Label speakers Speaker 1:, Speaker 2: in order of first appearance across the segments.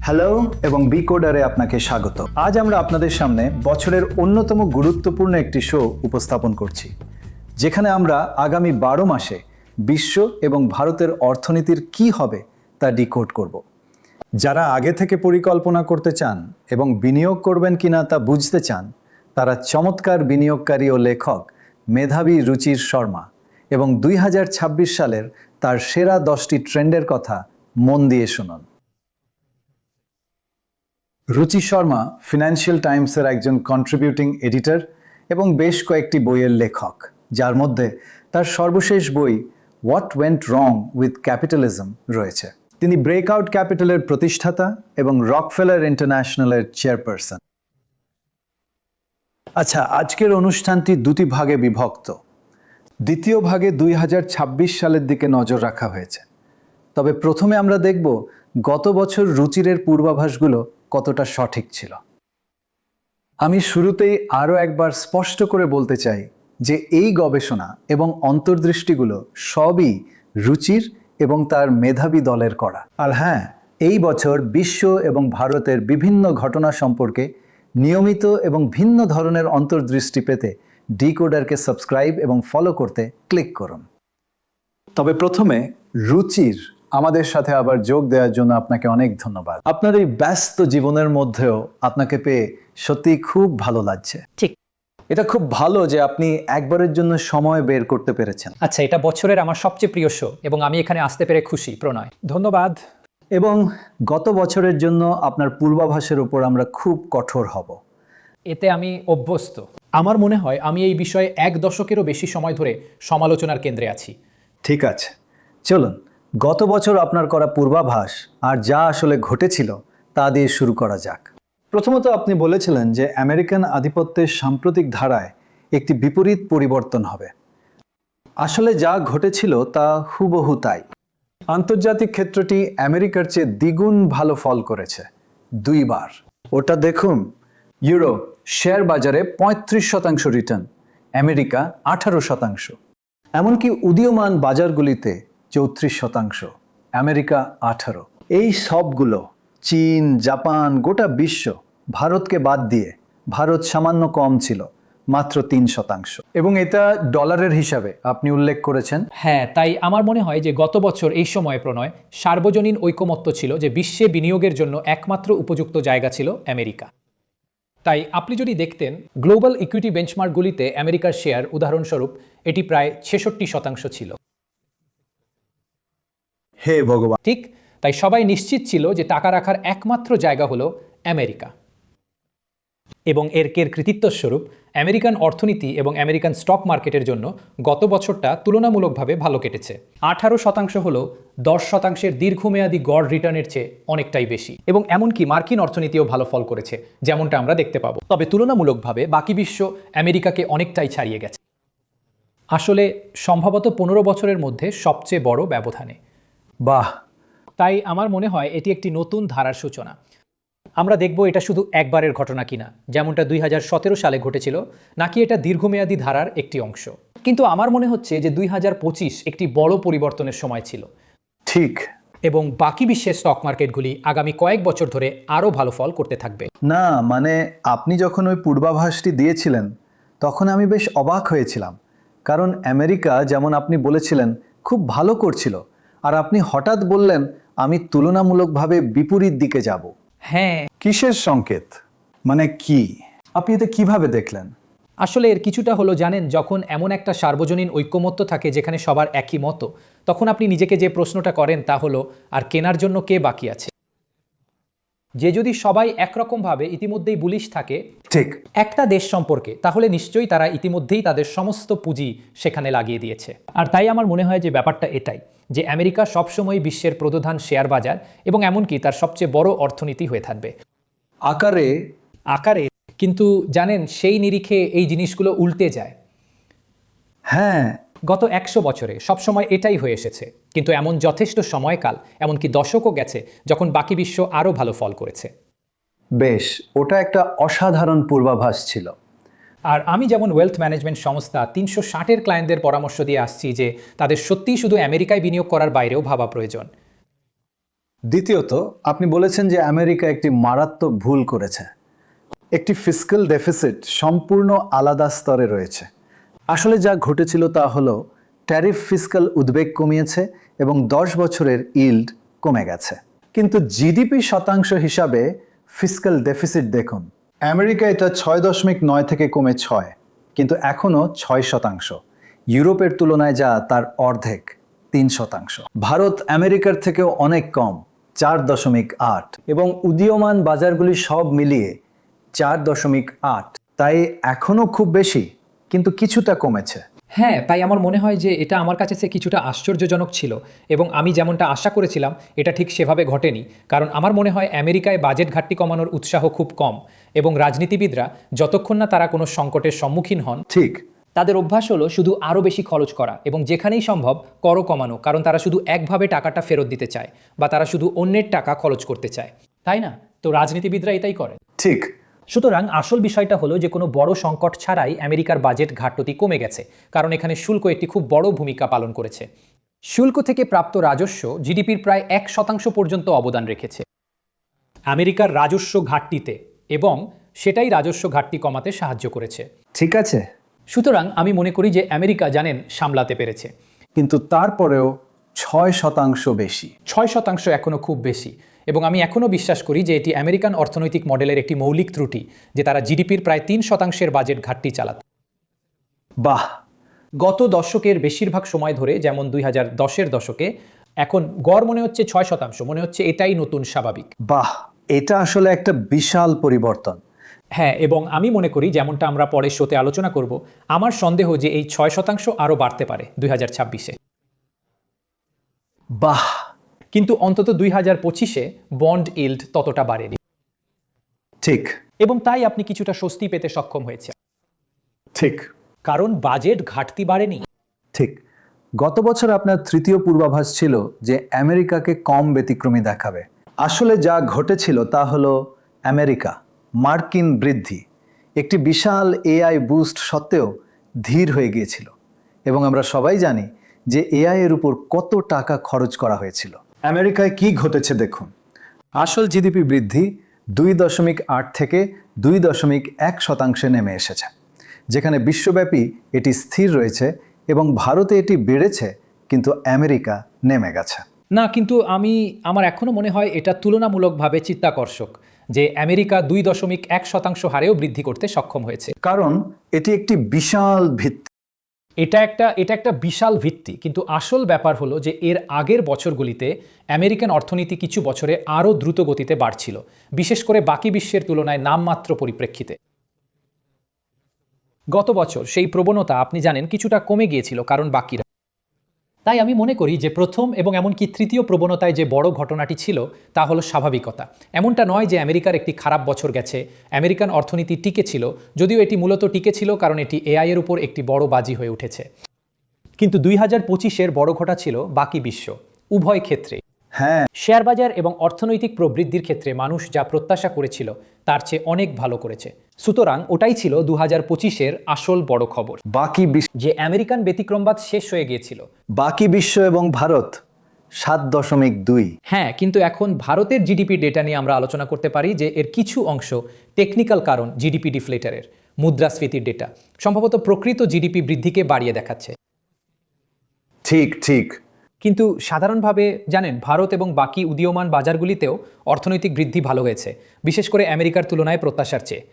Speaker 1: Hello এবং বিকোডারে আপনাকে স্বাগত। আজ আমরা আপনাদের সামনে বছরের অন্যতম গুরুত্বপূর্ণ একটি শো উপস্থাপন করছি, যেখানে আমরা আগামী 12 মাসে বিশ্ব এবং ভারতের অর্থনীতির কি হবে তা ডিকোড করব। যারা আগে থেকে পরিকল্পনা করতে চান এবং বিনিয়োগ করবেন কিনা তা বুঝতে চান, তারা চমৎকার বিনিয়োগকারী ও লেখক মেধাবী রুচির শর্মা এবং 2026 সালের তার সেরা 10টি ট্রেন্ডের কথা মন দিয়ে শুনুন। রুচি শর্মা ফিনান্সিয়াল টাইমসের একজন কন্ট্রিবিউটিং এডিটর এবং বেশ কয়েকটি বইয়ের লেখক, যার মধ্যে তার সর্বশেষ বই what went wrong with capitalism রয়েছে। তিনি ব্রেকআউট ক্যাপিটালের প্রতিষ্ঠাতা এবং রকফেলার ইন্টারন্যাশনালের চেয়ারপারসন। আচ্ছা, আজকের অনুষ্ঠানটি দুটি ভাগে বিভক্ত। দ্বিতীয় ভাগে 2026 সালের দিকে নজর রাখা হয়েছে। তবে প্রথমে আমরা দেখব গত বছর রুচিরের পূর্বাভাসগুলো কতটা সঠিক ছিল। আমি শুরুতেই আরও একবার স্পষ্ট করে বলতে চাই যে এই গবেষণা এবং অন্তর্দৃষ্টিগুলো সবই রুচির এবং তার মেধাবী দলের করা। আর হ্যাঁ, এই বছর বিশ্ব এবং ভারতের বিভিন্ন ঘটনা সম্পর্কে নিয়মিত এবং ভিন্ন ধরনের অন্তর্দৃষ্টি পেতে ডিকোডারকে সাবস্ক্রাইব এবং ফলো করতে ক্লিক করুন। তবে প্রথমে রুচির আমাদের সাথে আবার যোগ দেওয়ার জন্য আপনাকে অনেক ধন্যবাদ। আপনার এই ব্যস্ত জীবনের মধ্যেও আপনাকে পেয়ে সত্যি খুব ভালো লাগছে।
Speaker 2: ঠিক।
Speaker 1: এটা খুব ভালো যে আপনি একবারের জন্য সময় বের করতে পেরেছেন।
Speaker 2: আচ্ছা, এটা বছরের আমার সবচেয়ে প্রিয় শো এবং আমি এখানে আসতে পেরে খুশি। প্রণয়, ধন্যবাদ।
Speaker 1: এবং গত বছরের জন্য আপনার পূর্বাভাসের উপর আমরা খুব কঠোর হব।
Speaker 2: এতে আমি অভ্যস্ত। আমার মনে হয় আমি এই বিষয়ে 1 দশকেরও বেশি সময় ধরে সমালোচনার কেন্দ্রে আছি।
Speaker 1: ঠিক আছে, চলুন গত বছর আপনার করা পূর্বাভাস আর যা আসলে ঘটেছিল তা দিয়ে শুরু করা যাক। প্রথমত আপনি বলেছিলেন যে আমেরিকান আধিপত্যের সাম্প্রতিক ধারায় একটি বিপরীত পরিবর্তন হবে। আসলে যা ঘটেছিল তা হুবহু তাই। আন্তর্জাতিক ক্ষেত্রটি আমেরিকার চেয়ে দ্বিগুণ ভালো ফল করেছে 2 বার। ওটা দেখুন, ইউরোপ শেয়ার বাজারে 35% রিটার্ন, আমেরিকা 18%। এমনকি উদীয়মান বাজারগুলিতে 34%, আমেরিকা 18%। এই সবগুলো চীন, জাপান, গোটা বিশ্ব ভারতকে বাদ দিয়ে, ভারত সামান্য কম ছিল, মাত্র 3%। এবং এটা ডলারের হিসাবে আপনি উল্লেখ করেছেন।
Speaker 2: হ্যাঁ, তাই আমার মনে হয় যে গত বছর এই সময়ে প্রণয় সার্বজনীন ঐকমত্য ছিল যে বিশ্বে বিনিয়োগের জন্য একমাত্র উপযুক্ত জায়গা ছিল আমেরিকা। তাই আপনি যদি দেখতেন গ্লোবাল ইকুইটি বেঞ্চমার্কগুলিতে আমেরিকার শেয়ার, উদাহরণস্বরূপ, এটি প্রায় 66% ছিল।
Speaker 1: হে ভগবান!
Speaker 2: ঠিক, তাই সবাই নিশ্চিত ছিল যে টাকা রাখার একমাত্র জায়গা হলো আমেরিকা। এবং এর কৃতিত্বস্বরূপ আমেরিকান অর্থনীতি এবং আমেরিকান স্টক মার্কেটের জন্য গত বছরটা তুলনামূলকভাবে ভালো কেটেছে। 18% হলো 10%-এর দীর্ঘমেয়াদী গড় রিটার্নের চেয়ে অনেকটাই বেশি। এবং এমনকি মার্কিন অর্থনীতিও ভালো ফল করেছে, যেমনটা আমরা দেখতে পাবো। তবে তুলনামূলকভাবে বাকি বিশ্ব আমেরিকাকে অনেকটাই ছাড়িয়ে গেছে। আসলে সম্ভবত 15 বছরের মধ্যে সবচেয়ে বড় ব্যবধানে।
Speaker 1: বাহ!
Speaker 2: তাই আমার মনে হয় এটি একটি নতুন ধারার সূচনা। আমরা দেখব এটা শুধু একবারের ঘটনা কিনা, যেমনটা 2017 সালে ঘটেছিল, নাকি এটা দীর্ঘমেয়াদী ধারার একটি অংশ। কিন্তু আমার মনে হচ্ছে যে 2025 একটি বড় পরিবর্তনের সময় ছিল।
Speaker 1: ঠিক।
Speaker 2: এবং বাকি বিশ্বের স্টক মার্কেটগুলি আগামী কয়েক বছর ধরে আরও ভালো ফল করতে থাকবে।
Speaker 1: না, মানে আপনি যখন ওই পূর্বাভাসটি দিয়েছিলেন তখন আমি বেশ অবাক হয়েছিলাম, কারণ আমেরিকা, যেমন আপনি বলেছিলেন, খুব ভালো করছিল, আর আপনি হঠাৎ বললেন আমি তুলনামূলকভাবে বিপরীত দিকে যাব।
Speaker 2: হ্যাঁ।
Speaker 1: কিসের সংকেত? মানে কি? আপনি এটা কিভাবে দেখলেন?
Speaker 2: আসলে এর কিছুটা হলো, জানেন, যখন এমন একটা সার্বজনীন ঐকমত্য থাকে যেখানে সবার একই মত, তখন আপনি নিজেকে যে প্রশ্নটা করেন তা হলো, আর কেনার জন্য কে বাকি আছে? যে যদি সবাই একরকমভাবে ইতিমধ্যেই বুলিশ থাকে
Speaker 1: ঠিক
Speaker 2: একটা দেশ সম্পর্কে, তাহলে নিশ্চয়ই তারা ইতিমধ্যেই তাদের সমস্ত পুঁজি সেখানে লাগিয়ে দিয়েছে। আর তাই আমার মনে হয় যে ব্যাপারটা এটাই, যে আমেরিকা সবসময় বিশ্বের প্রধান শেয়ার বাজার এবং এমনকি তার সবচেয়ে বড় অর্থনীতি হয়ে থাকবে আকারে। কিন্তু জানেন, সেই নিরিখে এই জিনিসগুলো উল্টে যায়।
Speaker 1: হ্যাঁ,
Speaker 2: গত 100 বছরে সবসময় এটাই হয়ে এসেছে। কিন্তু এমন যথেষ্ট সময়কাল, এমনকি দশকও গেছে, যখন বাকি বিশ্ব আরও ভালো ফল করেছে।
Speaker 1: বেশ, ওটা একটা অসাধারণ পূর্বাভাস ছিল।
Speaker 2: আর আমি যেমন ওয়েলথ ম্যানেজমেন্ট সংস্থা 360-এর ক্লায়েন্টদের পরামর্শ দিয়ে আসছি যে তাদের সত্যিই শুধু আমেরিকায় বিনিয়োগ করার বাইরেও ভাবা প্রয়োজন।
Speaker 1: দ্বিতীয়ত, আপনি বলেছেন যে আমেরিকা একটি মারাত্মক ভুল করেছে। একটি ফিস্ক্যাল ডেফিসিট সম্পূর্ণ আলাদা স্তরে রয়েছে। আসলে যা ঘটেছিল তা হলো ট্যারিফ ফিস্ক্যাল উদ্বেগ কমিয়েছে এবং 10 বছরের ইল্ড কমে গেছে। কিন্তু জিডিপি শতাংশ হিসাবে ফিস্ক্যাল ডেফিসিট দেখুন, আমেরিকা এটা 6.9 থেকে কমে 6, কিন্তু এখনও 6%। ইউরোপের তুলনায় যা তার অর্ধেক, 3%। ভারত আমেরিকার থেকেও অনেক কম, 4.8, এবং উদীয়মান বাজারগুলি সব মিলিয়ে 4.8। তাই এখনও খুব বেশি, কিন্তু কিছুটা কমেছে।
Speaker 2: হ্যাঁ, তাই আমার মনে হয় যে এটা আমার কাছে কিছুটা আশ্চর্যজনক ছিল এবং আমি যেমনটা আশা করেছিলাম এটা ঠিক সেভাবে ঘটেনি। কারণ আমার মনে হয় আমেরিকায় বাজেট ঘাটতি কমানোর উৎসাহ খুব কম এবং রাজনীতিবিদরা যতক্ষণ না তারা কোনো সংকটের সম্মুখীন হন,
Speaker 1: ঠিক,
Speaker 2: তাদের অভ্যাস হলো শুধু আরও বেশি খরচ করা এবং যেখানেই সম্ভব করও কমানো, কারণ তারা শুধু একভাবে টাকাটা ফেরত দিতে চায় বা তারা শুধু অন্যের টাকা খরচ করতে চায়, তাই না? তো রাজনীতিবিদরা এটাই করে।
Speaker 1: ঠিক।
Speaker 2: সুতরাং আসল বিষয়টা হলো যে কোনো বড় সংকট ছাড়াই আমেরিকার বাজেট ঘাটতি কমে গেছে, কারণ এখানে শুল্ক একটি খুব বড় ভূমিকা পালন করেছে। শুল্ক থেকে প্রাপ্ত রাজস্ব জিডিপির প্রায় 1% পর্যন্ত অবদান রেখেছে আমেরিকার রাজস্ব ঘাটতিতে, এবং সেটাই রাজস্ব ঘাটতি কমাতে সাহায্য করেছে।
Speaker 1: ঠিক আছে,
Speaker 2: সুতরাং আমি মনে করি যে আমেরিকা জানেন সামলাতে পেরেছে।
Speaker 1: কিন্তু তারপরেও 6% বেশি।
Speaker 2: 6% এখনও খুব বেশি, এবং আমি এখনও বিশ্বাস করি যে এটি আমেরিকান অর্থনৈতিক মডেলের একটি মৌলিক ত্রুটি, যে তারা জিডিপির প্রায় 3% বাজেট ঘাটতি চালাত।
Speaker 1: বাহ,
Speaker 2: গত দশকের বেশিরভাগ সময় ধরে, যেমন 2010-এর দশকে, এখন গড় মনে হচ্ছে 6%, মনে হচ্ছে এটাই নতুন স্বাভাবিক।
Speaker 1: বাহ, এটা আসলে একটা বিশাল পরিবর্তন।
Speaker 2: হ্যাঁ, এবং আমি মনে করি যেমনটা আমরা পরের শোতে আলোচনা করব, আমার সন্দেহ যে এই 6% আরও বাড়তে পারে 2026-এ।
Speaker 1: বাহ,
Speaker 2: কিন্তু অন্তত 2025-এ বন্ড ইল্ড ততটা বাড়েনি,
Speaker 1: ঠিক,
Speaker 2: এবং তাই আপনি কিছুটা স্বস্তি পেতে সক্ষম হয়েছে,
Speaker 1: ঠিক,
Speaker 2: কারণ বাজেট ঘাটতি বাড়েনি।
Speaker 1: ঠিক। গত বছর আপনার তৃতীয় পূর্বাভাস ছিল যে আমেরিকাকে কম ব্যতিক্রমী দেখাবে। আসলে যা ঘটেছিল তা হলো আমেরিকা মার্কিন বৃদ্ধি একটি বিশাল এআই বুস্ট সত্ত্বেও ধীর হয়ে গিয়েছিল, এবং আমরা সবাই জানি যে এআই এর উপর কত টাকা খরচ করা হয়েছিল। আমেরিকায় কি ঘটেছে দেখুন, আসল জিডিপি বৃদ্ধি 2.8 থেকে 2.1% নেমে এসেছে, যেখানে বিশ্বব্যাপী এটি স্থির রয়েছে, এবং ভারতে এটি বেড়েছে, কিন্তু আমেরিকা নেমে গেছে।
Speaker 2: না, কিন্তু আমার এখনও মনে হয় এটা তুলনামূলকভাবে চিত্তাকর্ষক যে আমেরিকা 2.1% হারেও বৃদ্ধি করতে সক্ষম হয়েছে।
Speaker 1: কারণ এটি একটি বিশাল ভিত্তি।
Speaker 2: এটা একটা বিশাল ভিত্তি, কিন্তু আসল ব্যাপার হলো যে এর আগের বছরগুলিতে আমেরিকান অর্থনীতি কিছু বছরে আরও দ্রুত গতিতে বাড়ছিল, বিশেষ করে বাকি বিশ্বের তুলনায় নামমাত্র পরিপ্রেক্ষিতে। গত বছর সেই প্রবণতা আপনি জানেন কিছুটা কমে গিয়েছিল, কারণ বাকিরা। তাই আমি মনে করি যে প্রথম এবং এমনকি তৃতীয় প্রবণতায় যে বড় ঘটনাটি ছিল তা হলো স্বাভাবিকতা। এমনটা নয় যে আমেরিকার একটি খারাপ বছর গেছে, আমেরিকান অর্থনীতি টিকে ছিল, যদিও এটি মূলত টিকে ছিল কারণ এটি এআই এর উপর একটি বড় বাজি হয়ে উঠেছে। কিন্তু 2025-এর বড় ঘটা ছিল বাকি বিশ্ব, উভয় ক্ষেত্রে।
Speaker 1: হ্যাঁ,
Speaker 2: শেয়ার বাজার এবং অর্থনৈতিক প্রবৃদ্ধির ক্ষেত্রে মানুষ যা প্রত্যাশা করেছিল তার চেয়ে অনেক ভালো করেছে। সুতরাং ওটাই ছিল 2025-এর আসল বড় খবর,
Speaker 1: বাকি বিশ্ব,
Speaker 2: যে আমেরিকান ব্যতিক্রমবাদ শেষ হয়ে গিয়েছিল।
Speaker 1: বাকি বিশ্ব এবং ভারত 7.2।
Speaker 2: হ্যাঁ, কিন্তু এখন ভারতের জিডিপি ডেটা নিয়ে আমরা আলোচনা করতে পারি যে এর কিছু অংশ টেকনিক্যাল কারণ, জিডিপি ডিফ্লেটারের, মুদ্রাস্ফীতির ডেটা সম্ভবত প্রকৃত জিডিপি বৃদ্ধিকে বাড়িয়ে দেখাচ্ছে।
Speaker 1: ঠিক, ঠিক।
Speaker 2: কিন্তু সাধারণভাবে জানেন, ভারত এবং বাকি উদীয়মান বাজারগুলিতেও অর্থনৈতিক বৃদ্ধি ভালো হয়েছে, বিশেষ করে আমেরিকার তুলনায় প্রত্যাশার চেয়ে।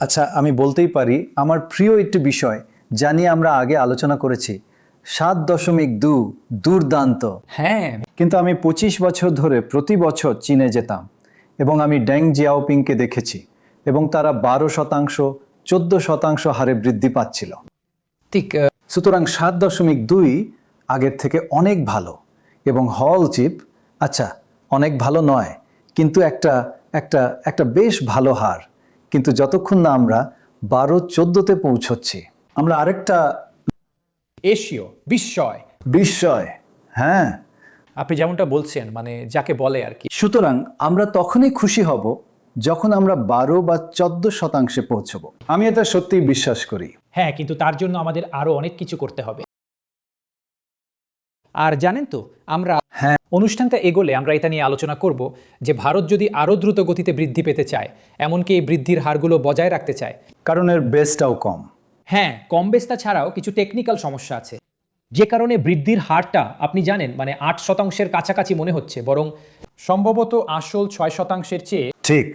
Speaker 1: আচ্ছা, আমি বলতেই পারি আমার প্রিয় একটি বিষয় যা নিয়ে আমরা আগে আলোচনা করেছি, 7.2 দুর্দান্ত।
Speaker 2: হ্যাঁ,
Speaker 1: কিন্তু আমি 25 বছর ধরে প্রতি বছর চীনে যেতাম, এবং আমি ডেং জিয়াওপিংকে দেখেছি, এবং তারা 12%, 14% হারে বৃদ্ধি পাচ্ছিল।
Speaker 2: ঠিক।
Speaker 1: সুতরাং 7.2 আগের থেকে অনেক ভালো, এবং হওয়া উচিত। আচ্ছা, অনেক ভালো নয়, কিন্তু একটা বেশ ভালো হার। কিন্তু যতক্ষণ না আমরা 12-14-তে পৌঁছচ্ছি, আমরা আরেকটা
Speaker 2: এশীয়
Speaker 1: বিস্ময়। হ্যাঁ,
Speaker 2: আপনি যেমনটা বলছেন, মানে যাকে বলে আর কি।
Speaker 1: সুতরাং আমরা তখনই খুশি হব যখন আমরা 12 বা 14% পৌঁছব। আমি এটা সত্যিই বিশ্বাস করি।
Speaker 2: হ্যাঁ, কিন্তু তার জন্য আমাদের আরও অনেক কিছু করতে হবে। আর জানেন তো আমরা অনুষ্ঠানটা এগোলে আমরা এটা নিয়ে আলোচনা করব যে ভারত যদি আরও দ্রুত গতিতে বৃদ্ধি পেতে চায়, এমনকি এই বৃদ্ধির হারগুলো বজায় রাখতে চায়,
Speaker 1: কারণ এর বেসটাও কম।
Speaker 2: হ্যাঁ, কম বেসটা ছাড়াও কিছু টেকনিক্যাল সমস্যা আছে, যে কারণে বৃদ্ধির হারটা আপনি জানেন মানে 8% কাছাকাছি মনে হচ্ছে, বরং সম্ভবত আসল 6%-এর চেয়ে
Speaker 1: ঠিক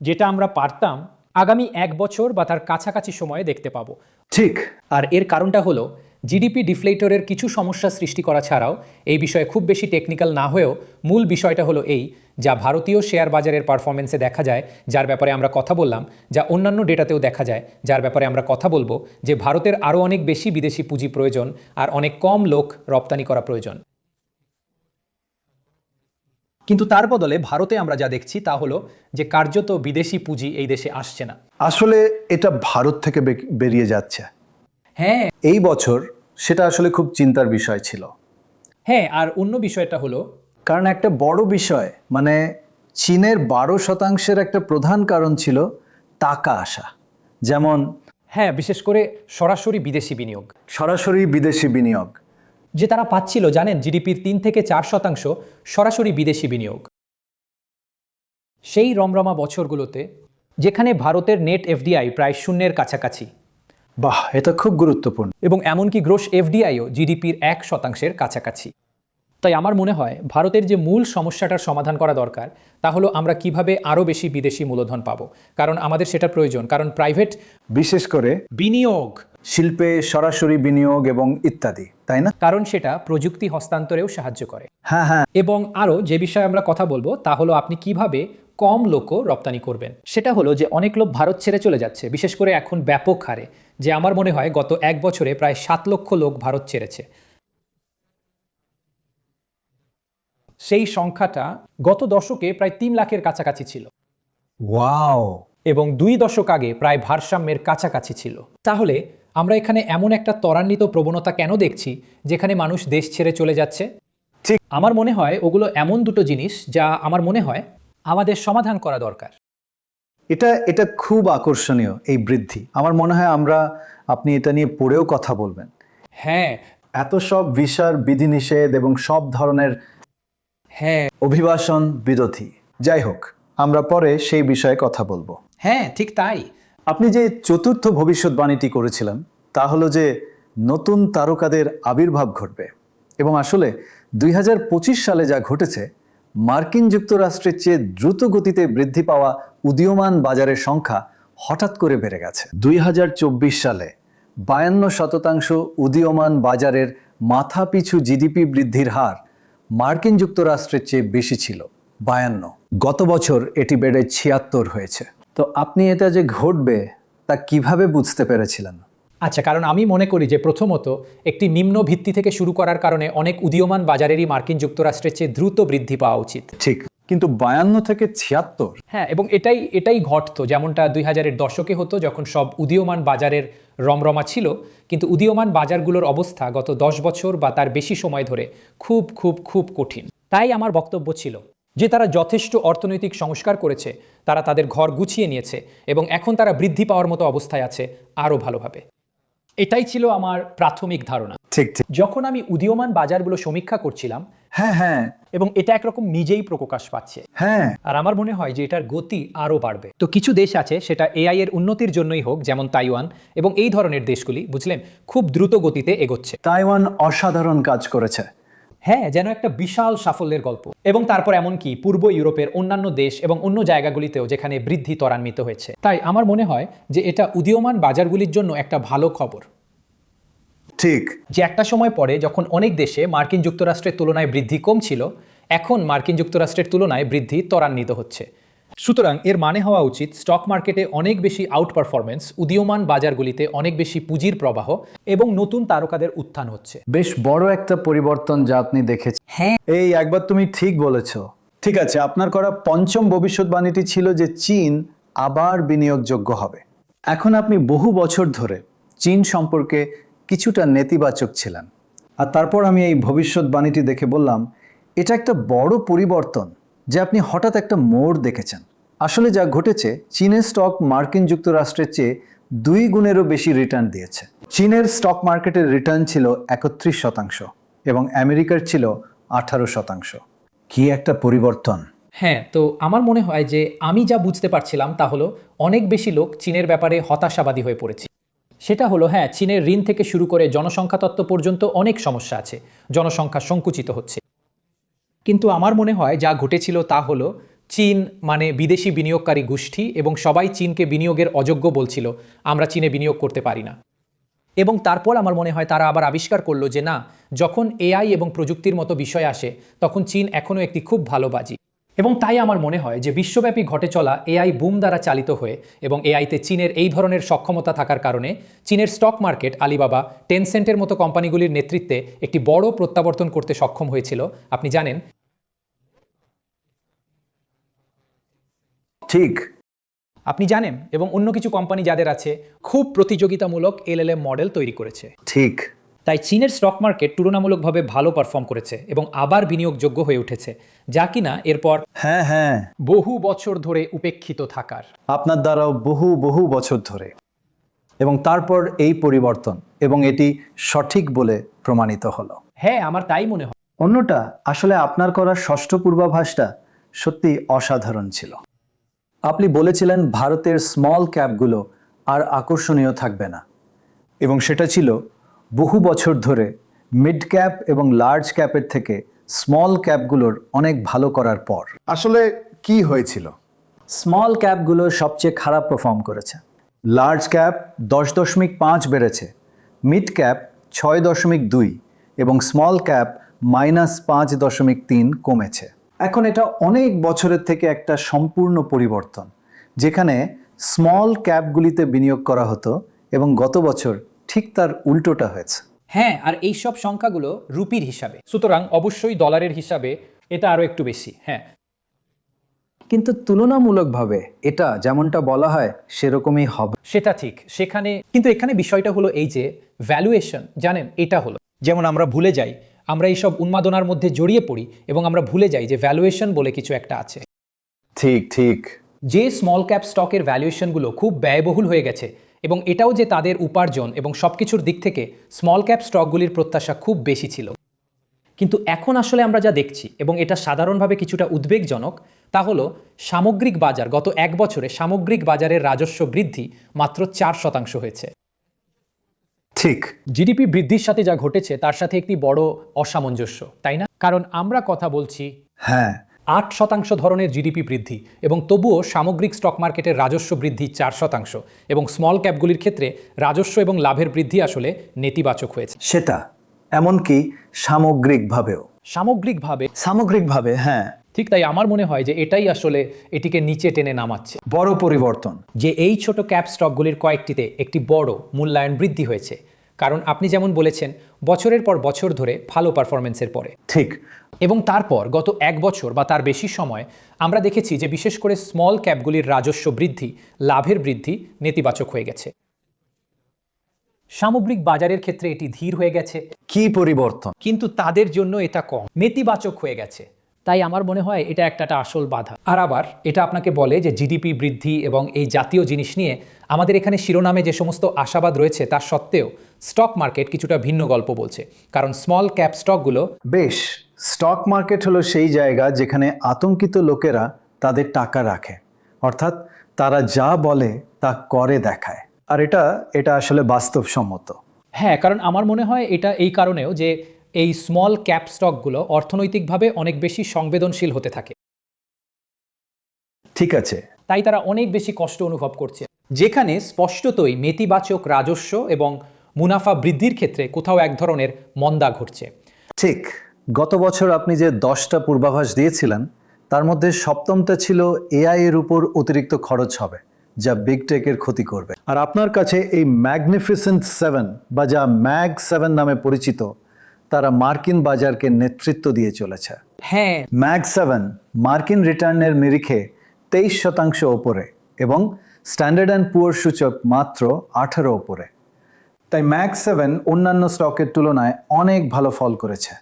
Speaker 2: যেটা আমরা পারতাম আগামী 1 বছর বা তার কাছাকাছি সময়ে দেখতে পাবো।
Speaker 1: ঠিক।
Speaker 2: আর এর কারণটা হলো জিডিপি ডিফ্লেটরের কিছু সমস্যা সৃষ্টি করা ছাড়াও এই বিষয়ে খুব বেশি টেকনিক্যাল না হয়েও মূল বিষয়টা হলো এই, যা ভারতীয় শেয়ার বাজারের পারফরমেন্সে দেখা যায়, যার ব্যাপারে আমরা কথা বললাম, যা অন্যান্য ডেটাতেও দেখা যায়, যার ব্যাপারে আমরা কথা বলবো, যে ভারতের আরও অনেক বেশি বিদেশি পুঁজি প্রয়োজন আর অনেক কম লোক রপ্তানি করা প্রয়োজন। কিন্তু তার বদলে ভারতে আমরা যা দেখছি তা হলো যে কার্যত বিদেশি পুঁজি এই দেশে আসছে না।
Speaker 1: আসলে এটা ভারত থেকে বেরিয়ে যাচ্ছে।
Speaker 2: হ্যাঁ
Speaker 1: এই বছর সেটা আসলে খুব চিন্তার বিষয় ছিল।
Speaker 2: হ্যাঁ, আর অন্য বিষয়টা হলো,
Speaker 1: কারণ একটা বড় বিষয় মানে চীনের 12% একটা প্রধান কারণ ছিল টাকা আসা। যেমন
Speaker 2: হ্যাঁ, বিশেষ করে সরাসরি বিদেশি বিনিয়োগ,
Speaker 1: সরাসরি বিদেশি বিনিয়োগ
Speaker 2: যে তারা পাচ্ছিল জানেন জিডিপির 3-4% সরাসরি বিদেশি বিনিয়োগ। সেই রমরমা বছরগুলোতে যেখানে ভারতের নেট এফডিআই প্রায় শূন্যের কাছাকাছি,
Speaker 1: বাহ, এটা খুব গুরুত্বপূর্ণ।
Speaker 2: এবং এমনকি গ্রোস এফডিআইও জিডিপির 1%-এর কাছাকাছি। তাই আমার মনে হয় ভারতের যে মূল সমস্যাটার সমাধান করা দরকার তা হলো আমরা কিভাবে আরও বেশি বিদেশি মূলধন পাবো, কারণ আমাদের সেটা প্রয়োজন, কারণ প্রাইভেট
Speaker 1: বিশেষ করে
Speaker 2: বিনিয়োগ,
Speaker 1: শিল্পে সরাসরি বিনিয়োগ এবং ইত্যাদি, তাই না?
Speaker 2: কারণ সেটা প্রযুক্তি হস্তান্তরেও সাহায্য করে।
Speaker 1: হ্যাঁ হ্যাঁ।
Speaker 2: এবং আরও যে বিষয়ে আমরা কথা বলবো তা হলো আপনি কিভাবে কম লোকও রপ্তানি করবেন। সেটা হলো যে অনেক লোক ভারত ছেড়ে চলে যাচ্ছে, বিশেষ করে এখন ব্যাপক হারে, যে আমার মনে হয় গত 1 বছরে প্রায় 7 লক্ষ লোক ভারত ছেড়েছে। সেই সংখ্যাটা গত দশকে প্রায় 3 লাখের কাছাকাছি ছিল,
Speaker 1: ওয়াও।
Speaker 2: এবং 2 দশক আগে প্রায় ভারসাম্যের কাছাকাছি ছিল। তাহলে আমরা এখানে এমন একটা ত্বরান্বিত প্রবণতা কেন দেখছি যেখানে মানুষ দেশ ছেড়ে চলে যাচ্ছে?
Speaker 1: ঠিক।
Speaker 2: আমার মনে হয় ওগুলো এমন দুটো জিনিস যা আমার মনে হয় আমাদের সমাধান করা দরকার।
Speaker 1: এটা খুব আকর্ষণীয় এই বৃদ্ধি। আমার মনে হয় আপনি এটা নিয়ে পড়েও কথা বলবেন।
Speaker 2: হ্যাঁ
Speaker 1: এত সব ভিসার বিধিনিষেধ এবং সব ধরনের
Speaker 2: হ্যাঁ
Speaker 1: অভিবাসন বিরোধী। যাই হোক, আমরা পরে সেই বিষয়ে কথা বলবো।
Speaker 2: হ্যাঁ, ঠিক তাই।
Speaker 1: আপনি যে চতুর্থ ভবিষ্যৎবাণীটি করেছিলেন তা হলো যে নতুন তারকাদের আবির্ভাব ঘটবে, এবং আসলে 2025 সালে যা ঘটেছে, মার্কিন যুক্তরাষ্ট্রের চেয়ে দ্রুত গতিতে বৃদ্ধি পাওয়া উদীয়মান বাজারের সংখ্যা হঠাৎ করে বেড়ে গেছে। 2024 সালে 52% উদীয়মান বাজারের মাথাপিছু জিডিপি বৃদ্ধির হার মার্কিন যুক্তরাষ্ট্রের চেয়ে বেশি ছিল, 52। গত বছর এটি বেড়ে 76 হয়েছে। তো আপনি এটা যে ঘটবে তা কিভাবে বুঝতে পেরেছিলেন?
Speaker 2: আচ্ছা, কারণ আমি মনে করি যে প্রথমত একটি নিম্ন ভিত্তি থেকে শুরু করার কারণে অনেক উদীয়মান বাজারেরই মার্কিন যুক্তরাষ্ট্রের চেয়ে দ্রুত বৃদ্ধি পাওয়া উচিত।
Speaker 1: ঠিক, কিন্তু 52 থেকে 76।
Speaker 2: হ্যাঁ, এবং এটাই ঘটতো যেমনটা 2000-এর দশকে হতো, যখন সব উদীয়মান বাজারের রমরমা ছিল, কিন্তু উদীয়মান বাজারগুলোর অবস্থা গত 10 বছর বা তার বেশি সময় ধরে খুব খুব খুব কঠিন। তাই আমার বক্তব্য ছিল যে তারা যথেষ্ট অর্থনৈতিক সংস্কার করেছে, তারা তাদের ঘর গুছিয়ে নিয়েছে এবং এখন তারা বৃদ্ধি পাওয়ার মতো অবস্থায় আছে আরও ভালোভাবে। এটাই ছিল আমার প্রাথমিক ধারণা।
Speaker 1: ঠিক ঠিক।
Speaker 2: যখন আমি উদীয়মান বাজারগুলো সমীক্ষা করছিলাম,
Speaker 1: হ্যাঁ হ্যাঁ
Speaker 2: এবং এটা একরকম নিজেই প্রকাশ পাচ্ছে,
Speaker 1: হ্যাঁ।
Speaker 2: আর আমার মনে হয় যে এটার গতি আরও বাড়বে। তো কিছু দেশ আছে, সেটা এআই এর উন্নতির জন্যই হোক, যেমন তাইওয়ান এবং এই ধরনের দেশগুলি, বুঝলেন, খুব দ্রুত গতিতে এগোচ্ছে।
Speaker 1: তাইওয়ান অসাধারণ কাজ করেছে।
Speaker 2: হ্যাঁ, যেন একটা বিশাল সাফল্যের গল্প। এবং তারপর এমনকি পূর্ব ইউরোপের অন্যান্য দেশ এবং অন্য জায়গাগুলিতেও যেখানে বৃদ্ধি ত্বরান্বিত হয়েছে। তাই আমার মনে হয় যে এটা উদীয়মান বাজারগুলির জন্য একটা ভালো খবর।
Speaker 1: ঠিক।
Speaker 2: যে একটা সময় পরে যখন অনেক দেশে মার্কিন যুক্তরাষ্ট্রের তুলনায় বৃদ্ধি কম ছিল, এখন মার্কিন যুক্তরাষ্ট্রের তুলনায় বৃদ্ধি ত্বরান্বিত হচ্ছে। সুতরাং এর মানে হওয়া উচিত স্টক মার্কেটে অনেক বেশি আউট পারফরমেন্স, উদীয়মান বাজারগুলিতে অনেক বেশি পুঁজির প্রবাহ এবং নতুন তারকাদের উত্থান হচ্ছে।
Speaker 1: বেশ বড় একটা পরিবর্তন যা আপনি দেখেছেন।
Speaker 2: হ্যাঁ,
Speaker 1: এই একবার তুমি ঠিক বলেছো। ঠিক আছে, আপনার করা পঞ্চম ভবিষ্যৎবাণীটি ছিল যে চীন আবার বিনিয়োগযোগ্য হবে। এখন আপনি বহু বছর ধরে চীন সম্পর্কে কিছুটা নেতিবাচক ছিলেন, আর তারপর আমি এই ভবিষ্যৎবাণীটি দেখে বললাম এটা একটা বড় পরিবর্তন, যে আপনি হঠাৎ একটা মোড় দেখেছেন। আসলে যা ঘটেছে, চীনের স্টক মার্কিন যুক্তরাষ্ট্রের চেয়ে 2 গুণেরও বেশি রিটার্ন দিয়েছে। চীনের স্টক মার্কেটের রিটার্ন ছিল 31%, এবং আমেরিকার ছিল 18%। কি একটা পরিবর্তন!
Speaker 2: হ্যাঁ, তো আমার মনে হয় যে আমি যা বুঝতে পারছিলাম তা হলো অনেক বেশি লোক চীনের ব্যাপারে হতাশাবাদী হয়ে পড়েছে। সেটা হলো হ্যাঁ, চীনের ঋণ থেকে শুরু করে জনসংখ্যা তত্ত্ব পর্যন্ত অনেক সমস্যা আছে, জনসংখ্যা সংকুচিত হচ্ছে। কিন্তু আমার মনে হয় যা ঘটেছিল তা হলো চীন মানে বিদেশি বিনিয়োগকারী গোষ্ঠী এবং সবাই চীনকে বিনিয়োগের অযোগ্য বলছিল, আমরা চীনে বিনিয়োগ করতে পারি না। এবং তারপর আমার মনে হয় তারা আবার আবিষ্কার করলো যে না, যখন এআই এবং প্রযুক্তির মতো বিষয় আসে তখন চীন এখনও একটি খুব ভালো বাজি। এবং তাই আমার মনে হয় যে বিশ্বব্যাপী ঘটে চলা এআই বুম দ্বারা চালিত হয়ে এবং এআইতে চীনের এই ধরনের সক্ষমতা থাকার কারণে চীনের স্টক মার্কেট আলিবাবা, টেনসেন্টের মতো কোম্পানিগুলির নেতৃত্বে একটি বড় প্রত্যাবর্তন করতে সক্ষম হয়েছিল। আপনি জানেন,
Speaker 1: ঠিক।
Speaker 2: আপনি জানেন এবং অন্য কিছু কোম্পানি যাদের আছে খুব প্রতিযোগিতামূলক এলএলএম মডেল তৈরি করেছে।
Speaker 1: ঠিক।
Speaker 2: তাই চীনের স্টক মার্কেট তুলনামূলকভাবে ভালো পারফর্ম করেছে এবং আবার বিনিয়োগযোগ্য হয়ে উঠেছে, যা কিনা এরপর
Speaker 1: হ্যাঁ হ্যাঁ,
Speaker 2: বহু বছর ধরে উপেক্ষিত থাকার।
Speaker 1: আপনার দ্বারাও বহু বহু বছর ধরে। এবং তারপর এই পরিবর্তন এবং এটি সঠিক বলে প্রমাণিত হলো।
Speaker 2: হ্যাঁ, আমার তাই মনে হয়।
Speaker 1: অন্যটা আসলে আপনার করা ষষ্ঠ পূর্বাভাসটা সত্যি অসাধারণ ছিল। আপনি বলেছিলেন ভারতের স্মল ক্যাপগুলো আর আকর্ষণীয় থাকবে না, এবং সেটা ছিল বহু বছর ধরে মিড ক্যাপ এবং লার্জ ক্যাপের থেকে স্মল ক্যাপগুলোর অনেক ভালো করার পর।
Speaker 3: আসলে কি হয়েছিল?
Speaker 1: স্মল ক্যাপগুলো সবচেয়ে খারাপ পারফর্ম করেছে। লার্জ ক্যাপ 10.5 বেড়েছে, মিড ক্যাপ 6.2 এবং স্মল ক্যাপ -5.3 কমেছে। এখন এটা অনেক বছরের থেকে একটা সম্পূর্ণ পরিবর্তন, যেখানে স্মল ক্যাপগুলিতে বিনিয়োগ করা হতো এবং গত বছর ঠিক তার উল্টোটা হয়েছে।
Speaker 2: হ্যাঁ, আর এই সব সংখ্যাগুলো রুপির হিসাবে, সুতরাং অবশ্যই ডলারের হিসাবে এটা আরও একটু বেশি। হ্যাঁ,
Speaker 1: কিন্তু তুলনামূলকভাবে এটা যেমনটা বলা হয় সেরকমই হবে।
Speaker 2: সেটা ঠিক। কিন্তু এখানে বিষয়টা হলো এই যে ভ্যালুয়েশন, জানেন, এটা হলো যেমন আমরা ভুলে যাই, আমরা এইসব উন্মাদনার মধ্যে জড়িয়ে পড়ি এবং আমরা ভুলে যাই যে ভ্যালুয়েশন বলে কিছু একটা আছে।
Speaker 1: ঠিক ঠিক।
Speaker 2: যে স্মল ক্যাপ স্টকের ভ্যালুয়েশনগুলো খুব ব্যয়বহুল হয়ে গেছে এবং এটাও যে তাদের উপার্জন এবং সব কিছুর দিক থেকে স্মল ক্যাপ স্টকগুলির প্রত্যাশা খুব বেশি ছিল। কিন্তু এখন আসলে আমরা যা দেখছি এবং এটা সাধারণভাবে কিছুটা উদ্বেগজনক, তা হলো সামগ্রিক বাজার গত এক বছরে সামগ্রিক বাজারের রাজস্ব বৃদ্ধি মাত্র 4% হয়েছে।
Speaker 1: ঠিক।
Speaker 2: জিডিপি বৃদ্ধির সাথে যা ঘটেছে তার সাথে একটি বড় অসামঞ্জস্য, তাই না? কারণ আমরা কথা বলছি
Speaker 1: হ্যাঁ,
Speaker 2: 8% ধরনের জিডিপি বৃদ্ধি এবং তবুও সামগ্রিক স্টক মার্কেটের রাজস্ব বৃদ্ধি 4% এবং স্মল ক্যাপগুলির ক্ষেত্রে রাজস্ব এবং লাভের বৃদ্ধি আসলে নেতিবাচক হয়েছে।
Speaker 1: সেটা এমনকি সামগ্রিকভাবেও।
Speaker 2: সামগ্রিকভাবে
Speaker 1: হ্যাঁ,
Speaker 2: ঠিক। তাই আমার মনে হয় যে এটাই আসলে এটিকে নিচে টেনে নামাচ্ছে,
Speaker 1: বড় পরিবর্তন।
Speaker 2: যে এই ছোট ক্যাপ স্টকগুলির কয়েকটিতে একটি বড় মূল্যায়ন বৃদ্ধি হয়েছে, কারণ আপনি যেমন বলেছেন বছরের পর বছর ধরে ভালো পারফরমেন্সের পরে।
Speaker 1: ঠিক।
Speaker 2: এবং তারপর গত এক বছর বা তার বেশি সময় আমরা দেখেছি যে বিশেষ করে স্মল ক্যাপগুলির রাজস্ব বৃদ্ধি, লাভের বৃদ্ধি নেতিবাচক হয়ে গেছে। সামগ্রিক বাজারের ক্ষেত্রে এটি ধীর হয়ে গেছে,
Speaker 1: কি পরিবর্তন!
Speaker 2: কিন্তু তাদের জন্য এটা কম নেতিবাচক হয়ে গেছে। তাই আমার মনে হয় এটা একটা আসল বাধা। আর আবার এটা আপনাকে বলে যে জিডিপি বৃদ্ধি এবং এই জাতীয় জিনিস নিয়ে আমাদের এখানে শিরোনামে যে সমস্ত আশাবাদ রয়েছে তার সত্ত্বেও স্টক মার্কেট কিছুটা ভিন্ন গল্প বলছে, কারণ স্মল ক্যাপ স্টকগুলো
Speaker 1: বেশ, স্টক মার্কেট হলো সেই জায়গা যেখানে আতঙ্কিত লোকেরা তাদের টাকা রাখে, অর্থাৎ তারা যা বলে তা করে দেখায়। আর এটা আসলে বাস্তবসম্মত।
Speaker 2: হ্যাঁ, কারণ আমার মনে হয় এটা এই কারণেও যে এই স্মল ক্যাপ স্টকগুলো অর্থনৈতিকভাবে অনেক বেশি সংবেদনশীল হতে থাকে।
Speaker 1: ঠিক আছে।
Speaker 2: তাই তারা অনেক বেশি কষ্ট অনুভব করছে, যেখানে স্পষ্টতই নেতিবাচক রাজস্ব এবং মুনাফা বৃদ্ধির ক্ষেত্রে কোথাও এক ধরনের মন্দা ঘটছে।
Speaker 1: ঠিক। গত বছর আপনি যে 10টা পূর্বাভাস দিয়েছিলেন তার মধ্যে সপ্তমটা ছিল এআই এর উপর অতিরিক্ত খরচ হবে, যা বিগ টেকের ক্ষতি করবে। আর আপনার কাছে এই ম্যাগনিফিসেন্ট 7 বা যা ম্যাগ 7 নামে পরিচিত, তারা মার্কিন বাজারকে নেতৃত্ব দিয়ে চলেছে।
Speaker 2: হ্যাঁ,
Speaker 1: ম্যাগ 7 মার্কিন রিটার্নের নিরিখে 23% ওপরে এবং স্ট্যান্ডার্ড অ্যান্ড পুয়ার সূচক মাত্র 18 ওপরে। তাই ম্যাগ 7 অন্যান্য স্টকের তুলনায় অনেক ভালো ফল করেছে।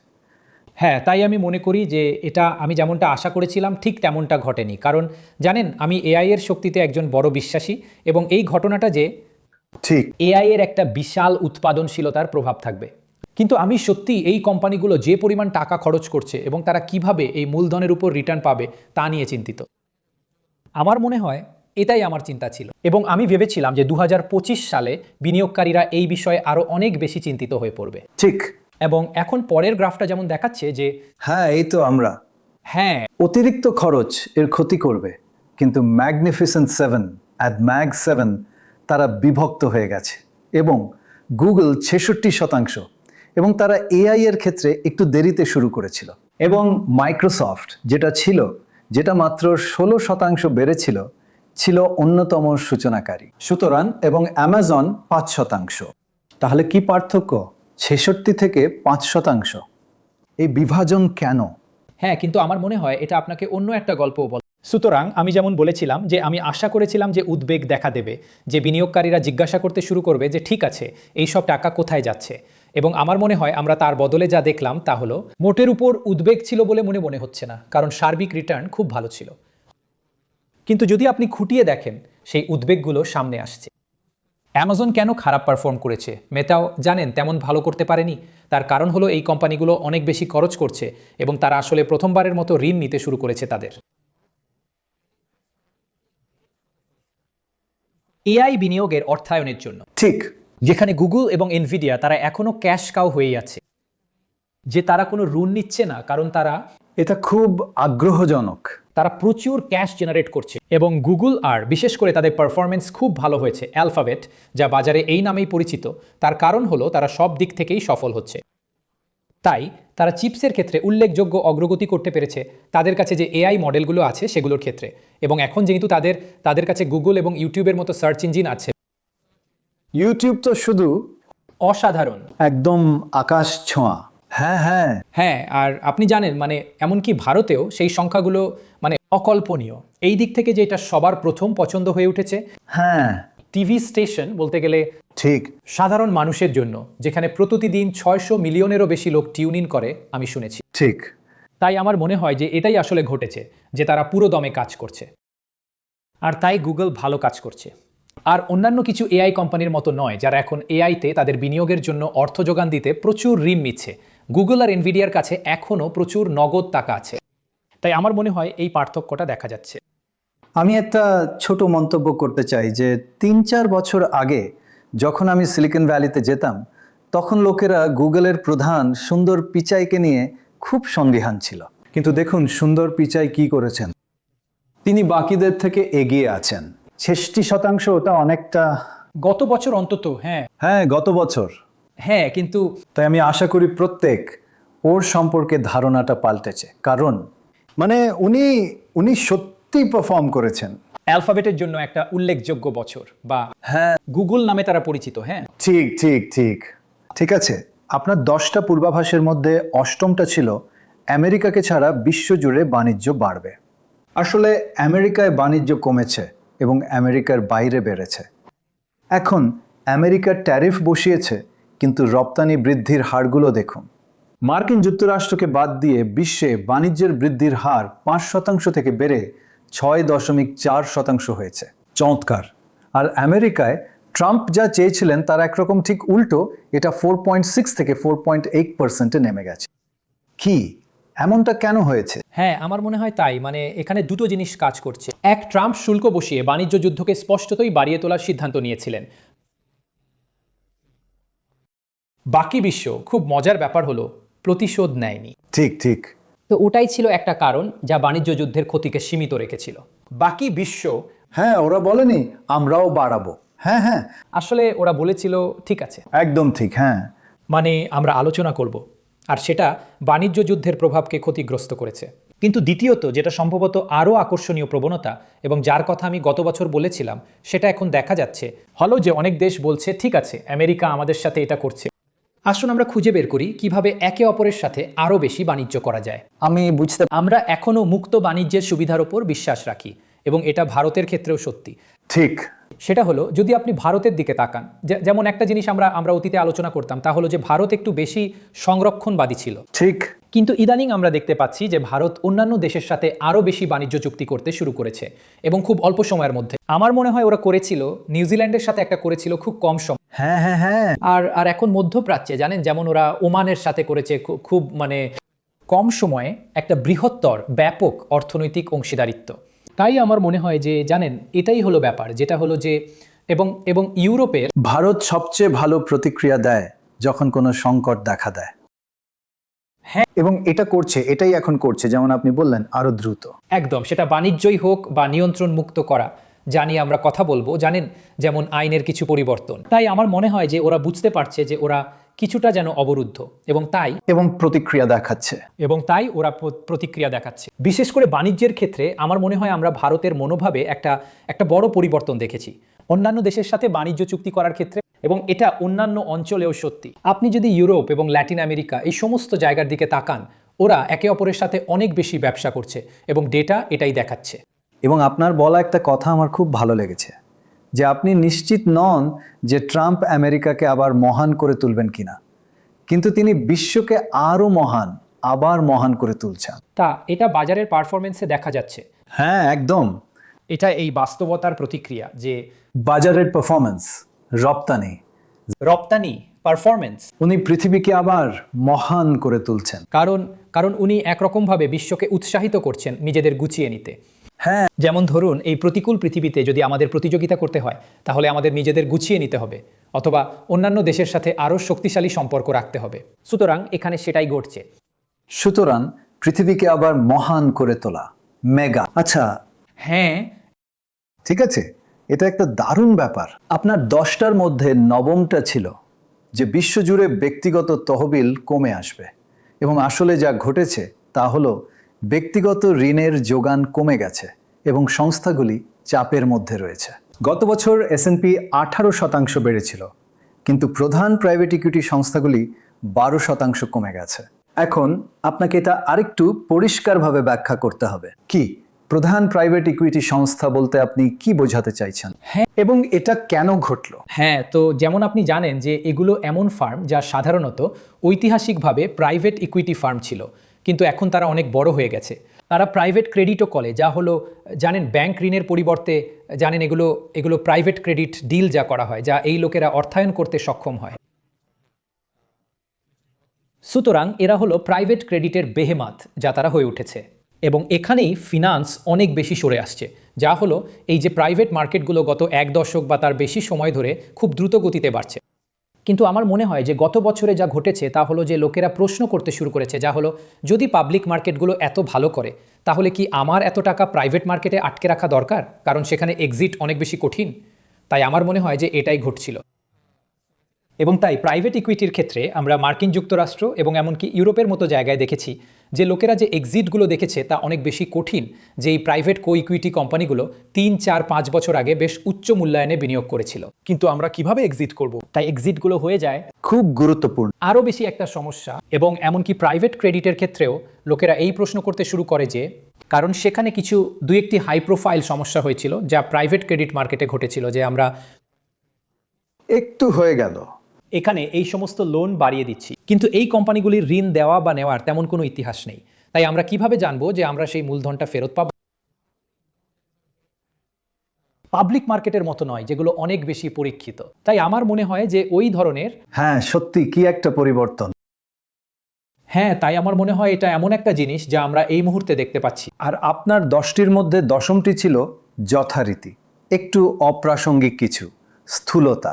Speaker 2: হ্যাঁ, তাই আমি মনে করি যে এটা আমি যেমনটা আশা করেছিলাম ঠিক তেমনটা ঘটেনি। কারণ জানেন, আমি এআই এর শক্তিতে একজন বড় বিশ্বাসী এবং এই ঘটনাটা যে
Speaker 1: ঠিক।
Speaker 2: এআই এর একটা বিশাল উৎপাদনশীলতার প্রভাব থাকবে। কিন্তু আমি সত্যি এই কোম্পানিগুলো যে পরিমাণ টাকা খরচ করছে এবং তারা কিভাবে এই মূলধনের উপর রিটার্ন পাবে তা নিয়ে চিন্তিত। আমার মনে হয় এটাই আমার চিন্তা ছিল এবং আমি ভেবেছিলাম যে 2025 সালে বিনিয়োগকারীরা এই বিষয়ে আরও অনেক বেশি চিন্তিত হয়ে পড়বে।
Speaker 1: ঠিক।
Speaker 2: এবং এখন পরের গ্রাফটা যেমন দেখাচ্ছে যে
Speaker 1: হ্যাঁ, এই তো আমরা।
Speaker 2: হ্যাঁ,
Speaker 1: অতিরিক্ত খরচ এর ক্ষতি করবে, কিন্তু ম্যাগনিফিসেন্ট 7 ম্যাগ 7 তারা বিভক্ত হয়ে গেছে এবং গুগল 66%, এবং তারা এআই এর ক্ষেত্রে একটু দেরিতে শুরু করেছিল, এবং মাইক্রোসফট যেটা মাত্র 16% বেড়েছিল ছিল অন্যতম সূচনাকারী। সুতরাং এবং অ্যামাজন 5%। তাহলে কি পার্থক্য 66 থেকে 5%? এই বিভাজন কেন?
Speaker 2: হ্যাঁ, কিন্তু আমার মনে হয় এটা আপনাকে অন্য একটা গল্প বল। সুতরাং আমি যেমন বলেছিলাম যে আমি আশা করেছিলাম যে উদ্বেগ দেখা দেবে, যে বিনিয়োগকারীরা জিজ্ঞাসা করতে শুরু করবে যে ঠিক আছে এই সব টাকা কোথায় যাচ্ছে, এবং আমার মনে হয় আমরা তার বদলে যা দেখলাম তা হলো মোটের উপর উদ্বেগ ছিল বলে মনে হচ্ছে না, কারণ সার্বিক রিটার্ন খুব ভালো ছিল। কিন্তু যদি আপনি খুঁটিয়ে দেখেন সেই উদ্বেগগুলো সামনে আসছে। অ্যামাজন কেন খারাপ পারফর্ম করেছে? মেটাও জানেন তেমন ভালো করতে পারেনি। তার কারণ হলো এই কোম্পানিগুলো অনেক বেশি খরচ করছে এবং তারা আসলে প্রথমবারের মতো ঋণ নিতে শুরু করেছে তাদের এআই বিনিয়োগের অর্থায়নের জন্য।
Speaker 1: ঠিক।
Speaker 2: যেখানে গুগল এবং এনভিডিয়া তারা এখনও ক্যাশ কাউ হয়েই আছে, যে তারা কোনো ঋণ নিচ্ছে না, কারণ
Speaker 1: এটা খুব আগ্রহজনক।
Speaker 2: তারা প্রচুর ক্যাশ জেনারেট করছে। এবং গুগল আর বিশেষ করে তাদের পারফরমেন্স খুব ভালো হয়েছে অ্যালফাবেট, যা বাজারে এই নামেই পরিচিত। তার কারণ হলো তারা সব দিক থেকেই সফল হচ্ছে। তাই তারা চিপসের ক্ষেত্রে উল্লেখযোগ্য অগ্রগতি করতে পেরেছে তাদের কাছে যে এআই মডেলগুলো আছে সেগুলোর ক্ষেত্রে। এবং এখন যেহেতু তাদের কাছে গুগল এবং ইউটিউবের মতো সার্চ ইঞ্জিন আছে,
Speaker 1: ইউটিউব তো শুধু
Speaker 2: অসাধারণ,
Speaker 1: একদম আকাশ ছোঁয়া। হ্যাঁ হ্যাঁ
Speaker 2: হ্যাঁ। আর আপনি জানেন মানে এমনকি ভারতেও সেই সংখ্যাগুলো মানে অকল্পনীয়। এই দিক থেকে যে এটা সবার প্রথম পছন্দ হয়ে উঠেছে
Speaker 1: হ্যাঁ,
Speaker 2: টিভি স্টেশন বলতে গেলে
Speaker 1: ঠিক।
Speaker 2: সাধারণ মানুষের জন্য, যেখানে প্রতিদিন 600 মিলিয়নেরও বেশি লোক টিউন ইন করে আমি শুনেছি।
Speaker 1: ঠিক।
Speaker 2: তাই আমার মনে হয় যে এটাই আসলে ঘটেছে, যে তারা পুরো দমে কাজ করছে, আর তাই গুগল ভালো কাজ করছে। আর অন্যান্য কিছু এআই কোম্পানির মতো নয় যারা এখন এআইতে তাদের বিনিয়োগের জন্য অর্থ যোগান দিতে প্রচুর ঋণ নিচ্ছে। গুগল আর এনভিডিয়ার কাছে এখনও প্রচুর নগদ টাকা আছে। তাই আমার মনে হয় এই পার্থক্যটা দেখা যাচ্ছে।
Speaker 1: আমি একটা ছোট মন্তব্য করতে চাই যে 3-4 বছর আগে যখন আমি সিলিকন ভ্যালিতে যেতাম, তখন লোকেরা গুগলের প্রধান সুন্দর পিচাইকে নিয়ে খুব সন্দিহান ছিল। কিন্তু দেখুন সুন্দর পিচাই কি করেছেন, তিনি বাকিদের থেকে এগিয়ে আছেন। 66%, ওটা অনেকটা।
Speaker 2: গত বছর অন্তত।
Speaker 1: হ্যাঁ, গত বছর।
Speaker 2: হ্যাঁ, কিন্তু
Speaker 1: তাই আমি আশা করি প্রত্যেক ওর সম্পর্কে ধারণাটা পাল্টেছে, কারণ মানে উনি সত্যি পারফর্ম করেছেন।
Speaker 2: অ্যালফাবেটের জন্য একটা উল্লেখযোগ্য বছর, বা
Speaker 1: হ্যাঁ,
Speaker 2: গুগল নামে তারা পরিচিত। হ্যাঁ,
Speaker 1: ঠিক ঠিক ঠিক। ঠিক আছে, আপনার 10টা পূর্বাভাসের মধ্যে 8মটা ছিল আমেরিকাকে ছাড়া বিশ্বজুড়ে বাণিজ্য বাড়বে। আসলে আমেরিকায় বাণিজ্য কমেছে এবং আমেরিকার বাইরে বেড়েছে। এখন আমেরিকার ট্যারিফ বসিয়েছে, কিন্তু রপ্তানি বৃদ্ধির হারগুলো দেখুন। মার্কিন যুক্তরাষ্ট্রকে বাদ দিয়ে বিশ্বে বাণিজ্যের বৃদ্ধির হার 5% থেকে বেড়ে 6.4% হয়েছে। চমৎকার। আর আমেরিকায় ট্রাম্প যা চেয়েছিলেন তার একরকম ঠিক উল্টো, এটা 4.6 থেকে 4.8%-এ নেমে গেছে। কি এমনটা কেন হয়েছে?
Speaker 2: হ্যাঁ, আমার মনে হয় তাই। মানে এখানে দুটো জিনিস কাজ করছে। এক, ট্রাম্প শুল্ক বসিয়ে বাণিজ্য যুদ্ধকে স্পষ্টতই বাড়িয়ে তোলার সিদ্ধান্ত নিয়েছিলেন। বাকি বিশ্ব, খুব মজার ব্যাপার হলো, প্রতিশোধ নেয়নি।
Speaker 1: ঠিক ঠিক।
Speaker 2: তো ওটাই ছিল একটা কারণ যা বাণিজ্য যুদ্ধের ক্ষতিকে সীমিত রেখেছিল। বাকি বিশ্ব,
Speaker 1: হ্যাঁ, ওরা বলেনি আমরাও বাড়াবো। হ্যাঁ হ্যাঁ,
Speaker 2: আসলে ওরা বলেছিল ঠিক আছে,
Speaker 1: একদম ঠিক। হ্যাঁ,
Speaker 2: মানে আমরা আলোচনা করব, আর সেটা বাণিজ্য যুদ্ধের প্রভাবকে ক্ষতিগ্রস্ত করেছে। কিন্তু দ্বিতীয়ত, যেটা সম্ভবত আরও আকর্ষণীয় প্রবণতা এবং যার কথা আমি গত বছর বলেছিলাম, সেটা এখন দেখা যাচ্ছে হলো যে অনেক দেশ বলছে ঠিক আছে আমেরিকা আমাদের সাথে এটা করছে, আসুন আমরা খুঁজে বের করি কিভাবে একে অপরের সাথে আরও বেশি বাণিজ্য করা যায়। আমরা এখনও মুক্ত বাণিজ্যের সুবিধার ওপর বিশ্বাস রাখি, এবং এটা ভারতের ক্ষেত্রেও সত্যি।
Speaker 1: ঠিক।
Speaker 2: সেটা হলো যদি আপনি ভারতের দিকে তাকান, যেমন একটা জিনিস আমরা অতীতে আলোচনা করতাম, তা হলো যে ভারত একটু বেশি সংরক্ষণবাদী ছিল।
Speaker 1: ঠিক।
Speaker 2: কিন্তু ইদানিং আমরা দেখতে পাচ্ছি যে ভারত অন্যান্য দেশের সাথে আরও বেশি বাণিজ্য চুক্তি করতে শুরু করেছে, এবং খুব অল্প সময়ের মধ্যে। আমার মনে হয় ওরা করেছিল নিউজিল্যান্ডের সাথে একটা করেছিল খুব কম সময়।
Speaker 1: হ্যাঁ হ্যাঁ হ্যাঁ
Speaker 2: আর আর এখন মধ্যপ্রাচ্যে জানেন, যেমন ওরা ওমানের সাথে করেছে খুব মানে কম সময়ে একটা বৃহত্তর ব্যাপক অর্থনৈতিক অংশীদারিত্ব। তাই আমার মনে হয় যে জানেন, এটাই হলো ব্যাপার, যেটা হলো যে এবং ইউরোপের
Speaker 1: ভারত সবচেয়ে ভালো প্রতিক্রিয়া দেয় যখন কোনো সংকট দেখা দেয়।
Speaker 2: হ্যাঁ।
Speaker 1: এবং এটাই এখন করছে, যেমন আপনি বললেন, আরো দ্রুত।
Speaker 2: একদম, সেটা বাণিজ্যই হোক বা নিয়ন্ত্রণ মুক্ত করা, জানি আমরা কথা বলবো, জানেন, যেমন আইনের কিছু পরিবর্তন। তাই আমার মনে হয় যে ওরা বুঝতে পারছে যে ওরা কিছুটা যেন অবরুদ্ধ,
Speaker 1: এবং প্রতিক্রিয়া দেখাচ্ছে।
Speaker 2: তাই ওরা প্রতিক্রিয়া দেখাচ্ছে। বিশেষ করে বাণিজ্যের ক্ষেত্রে আমার মনে হয় আমরা ভারতের মনোভাবে একটা বড় পরিবর্তন দেখেছি অন্যান্য দেশের সাথে বাণিজ্য চুক্তি করার ক্ষেত্রে, এবং এটা অন্যান্য অঞ্চলেও সত্যি। আপনি যদি ইউরোপ এবং ল্যাটিন আমেরিকা এই সমস্ত জায়গার দিকে তাকান, ওরা একে অপরের সাথে অনেক বেশি ব্যবসা করছে এবং ডেটা এটাই দেখাচ্ছে।
Speaker 1: এবং আপনার বলা একটা কথা আমার খুব ভালো লেগেছে, যে আপনি নিশ্চিত নন যে ট্রাম্প আমেরিকাকে আবার মহান করে তুলবেন কিনা, কিন্তু তিনি বিশ্বকে আরো আবার মহান করে তুলছেন।
Speaker 2: তা এটা বাজারের পারফরমেন্সে দেখা যাচ্ছে।
Speaker 1: হ্যাঁ, একদম।
Speaker 2: এটা এই বাস্তবতার প্রতিক্রিয়া যে
Speaker 1: বাজারের পারফরমেন্স,
Speaker 2: রপ্তানি পারফরমেন্স,
Speaker 1: উনি পৃথিবীকে আবার মহান করে তুলছেন।
Speaker 2: কারণ উনি একরকমভাবে বিশ্বকে উৎসাহিত করছেন নিজেদের গুছিয়ে নিতে।
Speaker 1: হ্যাঁ,
Speaker 2: যেমন ধরুন, এই প্রতিকূল পৃথিবীতে যদি আমাদের প্রতিযোগিতা করতে হয়, তাহলে আমাদের নিজেদের গুছিয়ে নিতে হবে, অথবা অন্যান্য দেশের সাথে আরও শক্তিশালী সম্পর্ক রাখতে হবে। সুতরাং এখানে সেটাই ঘটছে।
Speaker 1: সুতরাং পৃথিবীকে আবার মহান করে তোলা, মেগা। আচ্ছা,
Speaker 2: হ্যাঁ,
Speaker 1: ঠিক আছে, এটা একটা দারুণ ব্যাপার। আপনার 10টার মধ্যে 9মটা ছিল যে বিশ্বজুড়ে ব্যক্তিগত তহবিল কমে আসবে, এবং আসলে যা ঘটেছে তা হলো ব্যক্তিগত ঋণের যোগান কমে গেছে এবং সংস্থাগুলি চাপের মধ্যে রয়েছে। গত বছর S&P 18% বেড়েছিল, কিন্তু প্রধান প্রাইভেট ইকুইটি সংস্থাগুলি 12% কমে গেছে। এখন আপনাকে এটা আরেকটু পরিষ্কারভাবে ব্যাখ্যা করতে হবে। কি প্রধান প্রাইভেট ইকুইটি সংস্থা বলতে আপনি কি বোঝাতে চাইছেন?
Speaker 2: হ্যাঁ।
Speaker 1: এবং এটা কেন ঘটলো?
Speaker 2: হ্যাঁ, তো যেমন আপনি জানেন যে এগুলো এমন ফার্ম যা সাধারণত ঐতিহাসিকভাবে প্রাইভেট ইকুইটি ফার্ম ছিল, কিন্তু এখন তারা অনেক বড় হয়ে গেছে। তারা প্রাইভেট ক্রেডিটও করে, যা হলো জানেন ব্যাংক ঋণের পরিবর্তে, জানেন এগুলো প্রাইভেট ক্রেডিট ডিল যা করা হয়, যা এই লোকেরা অর্থায়ন করতে সক্ষম হয়। সুতরাং এরা হলো প্রাইভেট ক্রেডিটের বেহেমাত যা তারা হয়ে উঠেছে, এবং এখানেই ফিনান্স অনেক বেশি সরে আসছে, যা হলো এই যে প্রাইভেট মার্কেটগুলো গত 1 দশক বা তার বেশি সময় ধরে খুব দ্রুত গতিতে বাড়ছে। কিন্তু আমার মনে হয় যে গত বছরে যা ঘটেছে তা হলো যে লোকেরা প্রশ্ন করতে শুরু করেছে, যা হলো যদি পাবলিক মার্কেটগুলো এত ভালো করে, তাহলে কি আমার এত টাকা প্রাইভেট মার্কেটে আটকে রাখা দরকার? কারণ সেখানে এক্সিট অনেক বেশি কঠিন। তাই আমার মনে হয় যে এটাই ঘটছিল। এবং তাই প্রাইভেট ইকুইটির ক্ষেত্রে আমরা মার্কিন যুক্তরাষ্ট্র এবং এমনকি ইউরোপের মতো জায়গায় দেখেছি যে লোকেরা যে এক্সিটগুলো দেখেছে তা অনেক বেশি কঠিন, যে এই প্রাইভেট কো ইকুইটি কোম্পানিগুলো 3, 4, 5 বছর আগে বেশ উচ্চ মূল্যায়নে বিনিয়োগ করেছিল।
Speaker 4: কিন্তু আমরা কিভাবে এক্সিট করব?
Speaker 2: তাই এক্সিটগুলো হয়ে যায়
Speaker 1: খুব গুরুত্বপূর্ণ।
Speaker 2: আরও বেশি একটা সমস্যা। এবং এমনকি প্রাইভেট ক্রেডিটের ক্ষেত্রেও লোকেরা এই প্রশ্ন করতে শুরু করে যে, কারণ সেখানে কিছু 2-1টি হাই প্রোফাইল সমস্যা হয়েছিল যা প্রাইভেট ক্রেডিট মার্কেটে ঘটেছিল, যে আমরা
Speaker 1: একটু হয়ে গেল,
Speaker 2: এখানে এই সমস্ত লোন বাড়িয়ে দিচ্ছি, কিন্তু এই কোম্পানিগুলির ঋণ দেওয়া বা নেওয়ার তেমন কোনো ইতিহাস নেই। তাই আমরা কিভাবে জানবো যে আমরা সেই মূলধনটা ফেরত পাবো? পাবলিক মার্কেটের মতো নয়, যেগুলো অনেক বেশি পরীক্ষিত। তাই আমার মনে হয় যে ওই ধরনের,
Speaker 1: হ্যাঁ সত্যি কি একটা পরিবর্তন।
Speaker 2: হ্যাঁ, তাই আমার মনে হয় এটা এমন একটা জিনিস যা আমরা এই মুহূর্তে দেখতে পাচ্ছি।
Speaker 1: আর আপনার 10টির মধ্যে 10মটি ছিল যথারীতি একটু অপ্রাসঙ্গিক কিছু, স্থূলতা,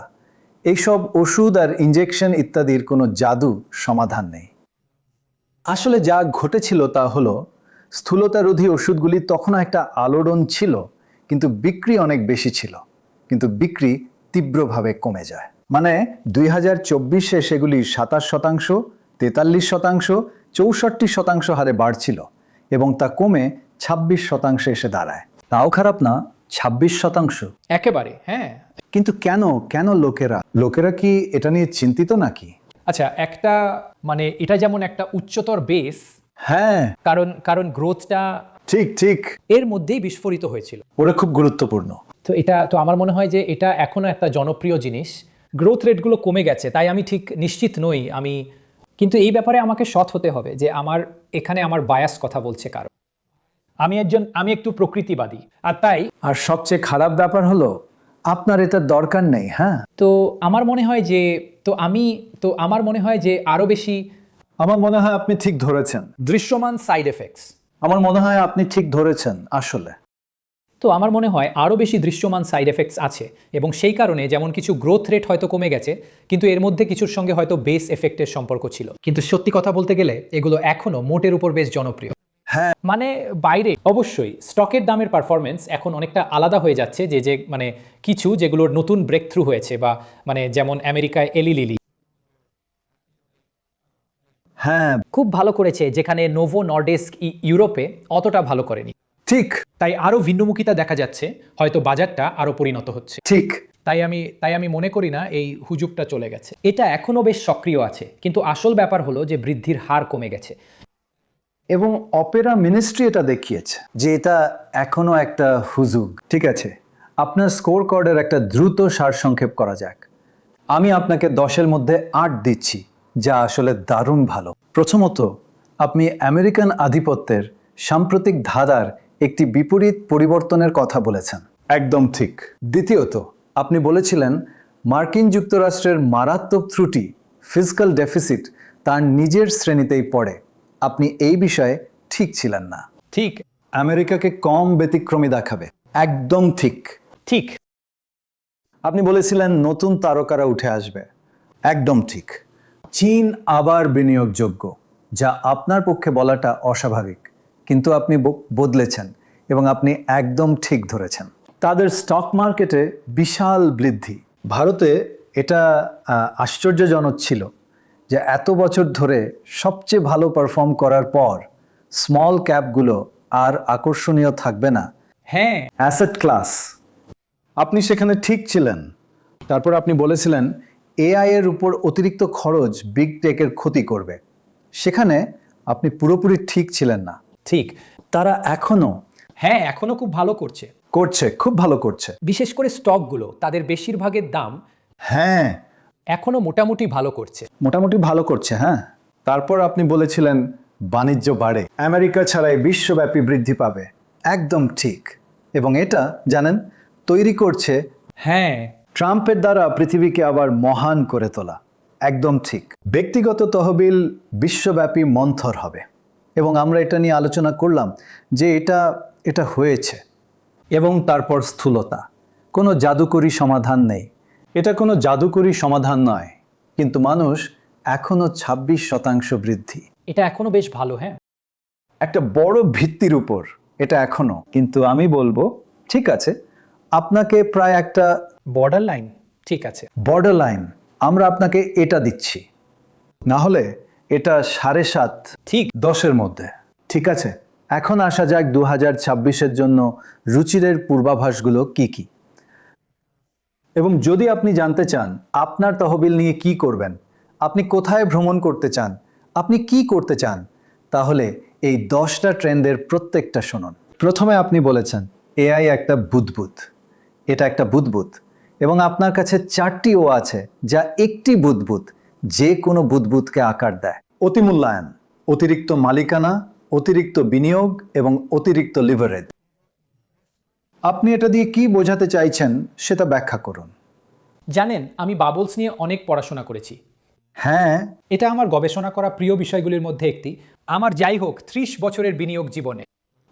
Speaker 1: এইসব ওষুধ আর ইনজেকশন ইত্যাদির কোনো জাদু সমাধান নেই। আসলে যা ঘটেছিল তা হলো স্থূলতারোধী ওষুধগুলি তখনও একটা আলোড়ন ছিল, কিন্তু বিক্রি অনেক বেশি ছিল, কিন্তু বিক্রি তীব্রভাবে কমে যায়। মানে 2024-এ সেগুলি 27%, 43%, 64% হারে বাড়ছিল, এবং তা কমে 26% এসে দাঁড়ায়। তাও খারাপ না, 26%।
Speaker 2: একেবারে, হ্যাঁ।
Speaker 1: কিন্তু কেন লোকেরা কি এটা নিয়ে চিন্তিত নাকি?
Speaker 2: আচ্ছা, একটা মানে এটা যেমন একটা উচ্চতর বেস,
Speaker 1: হ্যাঁ,
Speaker 2: কারণ গ্রোথটা
Speaker 1: ঠিক
Speaker 2: এর মধ্যেই বিস্ফোরিত হয়েছিল।
Speaker 1: ওরা খুব গুরুত্বপূর্ণ।
Speaker 2: তো আমার মনে হয় যে এটা এখনো একটা জনপ্রিয় জিনিস। গ্রোথ রেটগুলো কমে গেছে, তাই আমি ঠিক নিশ্চিত নই কিন্তু এই ব্যাপারে আমাকে সৎ হতে হবে যে এখানে আমার বায়াস কথা বলছে কারণ আমি একটু প্রকৃতিবাদী, আর তাই
Speaker 1: আর সবচেয়ে খারাপ ব্যাপার হলো আপনার এটার দরকার নেই, হ্যাঁ।
Speaker 2: তো আমার মনে হয় যে আমার মনে হয় যে আরও বেশি
Speaker 1: আমার মনে হয় আপনি ঠিক ধরেছেন।
Speaker 2: দৃশ্যমান সাইড এফেক্টস।
Speaker 1: আমার মনে হয় আপনি ঠিক ধরেছেন আসলে।
Speaker 2: তো আমার মনে হয় আরও বেশি দৃশ্যমান সাইড এফেক্টস আছে এবং সেই কারণে যেমন কিছু গ্রোথ রেট হয়তো কমে গেছে, কিন্তু এর মধ্যে কিছুর সঙ্গে হয়তো বেস এফেক্টের সম্পর্ক ছিল। কিন্তু সত্যি কথা বলতে গেলে এগুলো এখনও মোটের উপর বেশ জনপ্রিয়।
Speaker 1: হ্যাঁ,
Speaker 2: মানে বাইরে অবশ্যই স্টকের দামের পারফরমেন্স এখন অনেকটা আলাদা হয়ে যাচ্ছে, যে মানে কিছু যেগুলোর নতুন ব্রেক থ্রু হয়েছে, বা মানে যেমন আমেরিকায় এলি লিলি
Speaker 1: হ্যাঁ,
Speaker 2: খুব ভালো করেছে, যেখানে নোভো নর্ডিস্ক ইউরোপে অতটা ভালো করেনি।
Speaker 1: ঠিক
Speaker 2: তাই আরও ভিন্নমুখিতা দেখা যাচ্ছে, হয়তো বাজারটা আরও পরিণত হচ্ছে।
Speaker 1: ঠিক।
Speaker 2: তাই আমি মনে করি না এই হুজুগটা চলে গেছে। এটা এখনও বেশ সক্রিয় আছে, কিন্তু আসল ব্যাপার হলো যে বৃদ্ধির হার কমে গেছে।
Speaker 1: এবং অপেরা মিনিস্ট্রি এটা দেখিয়েছে যে এটা এখনো একটা হুজুগ। ঠিক আছে, আপনার স্কোর কার্ডের একটা দ্রুত সারসংক্ষেপ করা যাক। আমি আপনাকে 10-এর মধ্যে 8 দিচ্ছি, যা আসলে দারুণ ভালো। প্রথমত, আপনি আমেরিকান আধিপত্যের সাম্প্রতিক ধারার একটি বিপরীত পরিবর্তনের কথা বলেছেন। একদম ঠিক। দ্বিতীয়ত, আপনি বলেছিলেন মার্কিন যুক্তরাষ্ট্রের মারাত্মক ত্রুটি, ফিসক্যাল ডেফিসিট, তার নিজের শ্রেণীতেই পড়ে। আপনি এই বিষয়ে ঠিক ছিলেন না।
Speaker 2: ঠিক
Speaker 1: আমেরিকাকে কম ব্যতিক্রমী দেখাবে। একদম ঠিক।
Speaker 2: ঠিক
Speaker 1: আপনি বলেছিলেন নতুন তারকারা উঠে আসবে। একদম ঠিক। চীন আবার বিনিয়োগযোগ্য, যা আপনার পক্ষে বলাটা অস্বাভাবিক, কিন্তু আপনি বদলেছেন এবং আপনি একদম ঠিক ধরেছেন। তাদের স্টক মার্কেটে বিশাল বৃদ্ধি। ভারতে এটা আশ্চর্যজনক ছিল যে এত বছর ধরে সবচেয়ে ভালো পারফর্ম করার পর স্মল ক্যাপগুলো আর আকর্ষণীয় থাকবে না।
Speaker 2: হ্যাঁ,
Speaker 1: অ্যাসেট ক্লাস। আপনি সেখানে ঠিক ছিলেন। তারপর আপনি বলেছিলেন এআই এর উপর অতিরিক্ত খরচ বিগ টেকের ক্ষতি করবে। সেখানে আপনি পুরোপুরি ঠিক ছিলেন না।
Speaker 2: ঠিক।
Speaker 1: তারা এখনো
Speaker 2: হ্যাঁ, এখনও খুব ভালো করছে।
Speaker 1: করছে, খুব ভালো করছে।
Speaker 2: বিশেষ করে স্টকগুলো, তাদের বেশিরভাগের দাম
Speaker 1: হ্যাঁ,
Speaker 2: এখনও মোটামুটি ভালো করছে।
Speaker 1: মোটামুটি ভালো করছে। হ্যাঁ, তারপর আপনি বলেছিলেন বাণিজ্য বাড়ে, আমেরিকা ছাড়াই বিশ্বব্যাপী বৃদ্ধি পাবে। একদম ঠিক। এবং এটা জানেন তৈরি করছে
Speaker 2: হ্যাঁ,
Speaker 1: ট্রাম্পের দ্বারা পৃথিবীকে আবার মহান করে তোলা। একদম ঠিক। ব্যক্তিগত তহবিল বিশ্বব্যাপী মন্থর হবে, এবং আমরা এটা নিয়ে আলোচনা করলাম যে এটা হয়েছে। এবং তারপর স্থূলতা। কোনো জাদুকরী সমাধান নেই। এটা কোনো জাদুকরী সমাধান নয়, কিন্তু মানুষ এখনো 26% বৃদ্ধি।
Speaker 2: এটা এখনও বেশ ভালো। হ্যাঁ,
Speaker 1: একটা বড় ভিত্তির উপর এটা এখনো, কিন্তু আমি বলবো ঠিক আছে, আপনাকে প্রায় একটা
Speaker 2: বর্ডার লাইন। ঠিক আছে।
Speaker 1: বর্ডার লাইন আমরা আপনাকে এটা দিচ্ছি, না হলে এটা 7.5
Speaker 2: ঠিক।
Speaker 1: 10-এর মধ্যে। ঠিক আছে, এখন আসা যাক 2026-এর জন্য রুচিরের পূর্বাভাসগুলো কি কি। এবং যদি আপনি জানতে চান আপনার তহবিল নিয়ে কি করবেন, আপনি কোথায় ভ্রমণ করতে চান, আপনি কি করতে চান, তাহলে এই 10টা ট্রেন্ডের প্রত্যেকটা শুনুন। প্রথমে আপনি বলেছেন এআই একটা বুদবুদ। এটা একটা বুদবুদ, এবং আপনার কাছে 4টি ও আছে, যা একটি বুদবুদ যে কোনো বুদবুদকে আকার দেয়। অতিমূল্যায়ন, অতিরিক্ত মালিকানা, অতিরিক্ত বিনিয়োগ এবং অতিরিক্ত লিভারেজ। আপনি এটা দিয়ে কি বোঝাতে চাইছেন সেটা ব্যাখ্যা করুন।
Speaker 2: জানেন, আমি বাবলস নিয়ে অনেক পড়াশোনা করেছি।
Speaker 1: হ্যাঁ,
Speaker 2: এটা আমার গবেষণা করা প্রিয় বিষয়গুলির মধ্যে একটি। আমার যাই হোক 30 বছরের বিনিয়োগ জীবনে।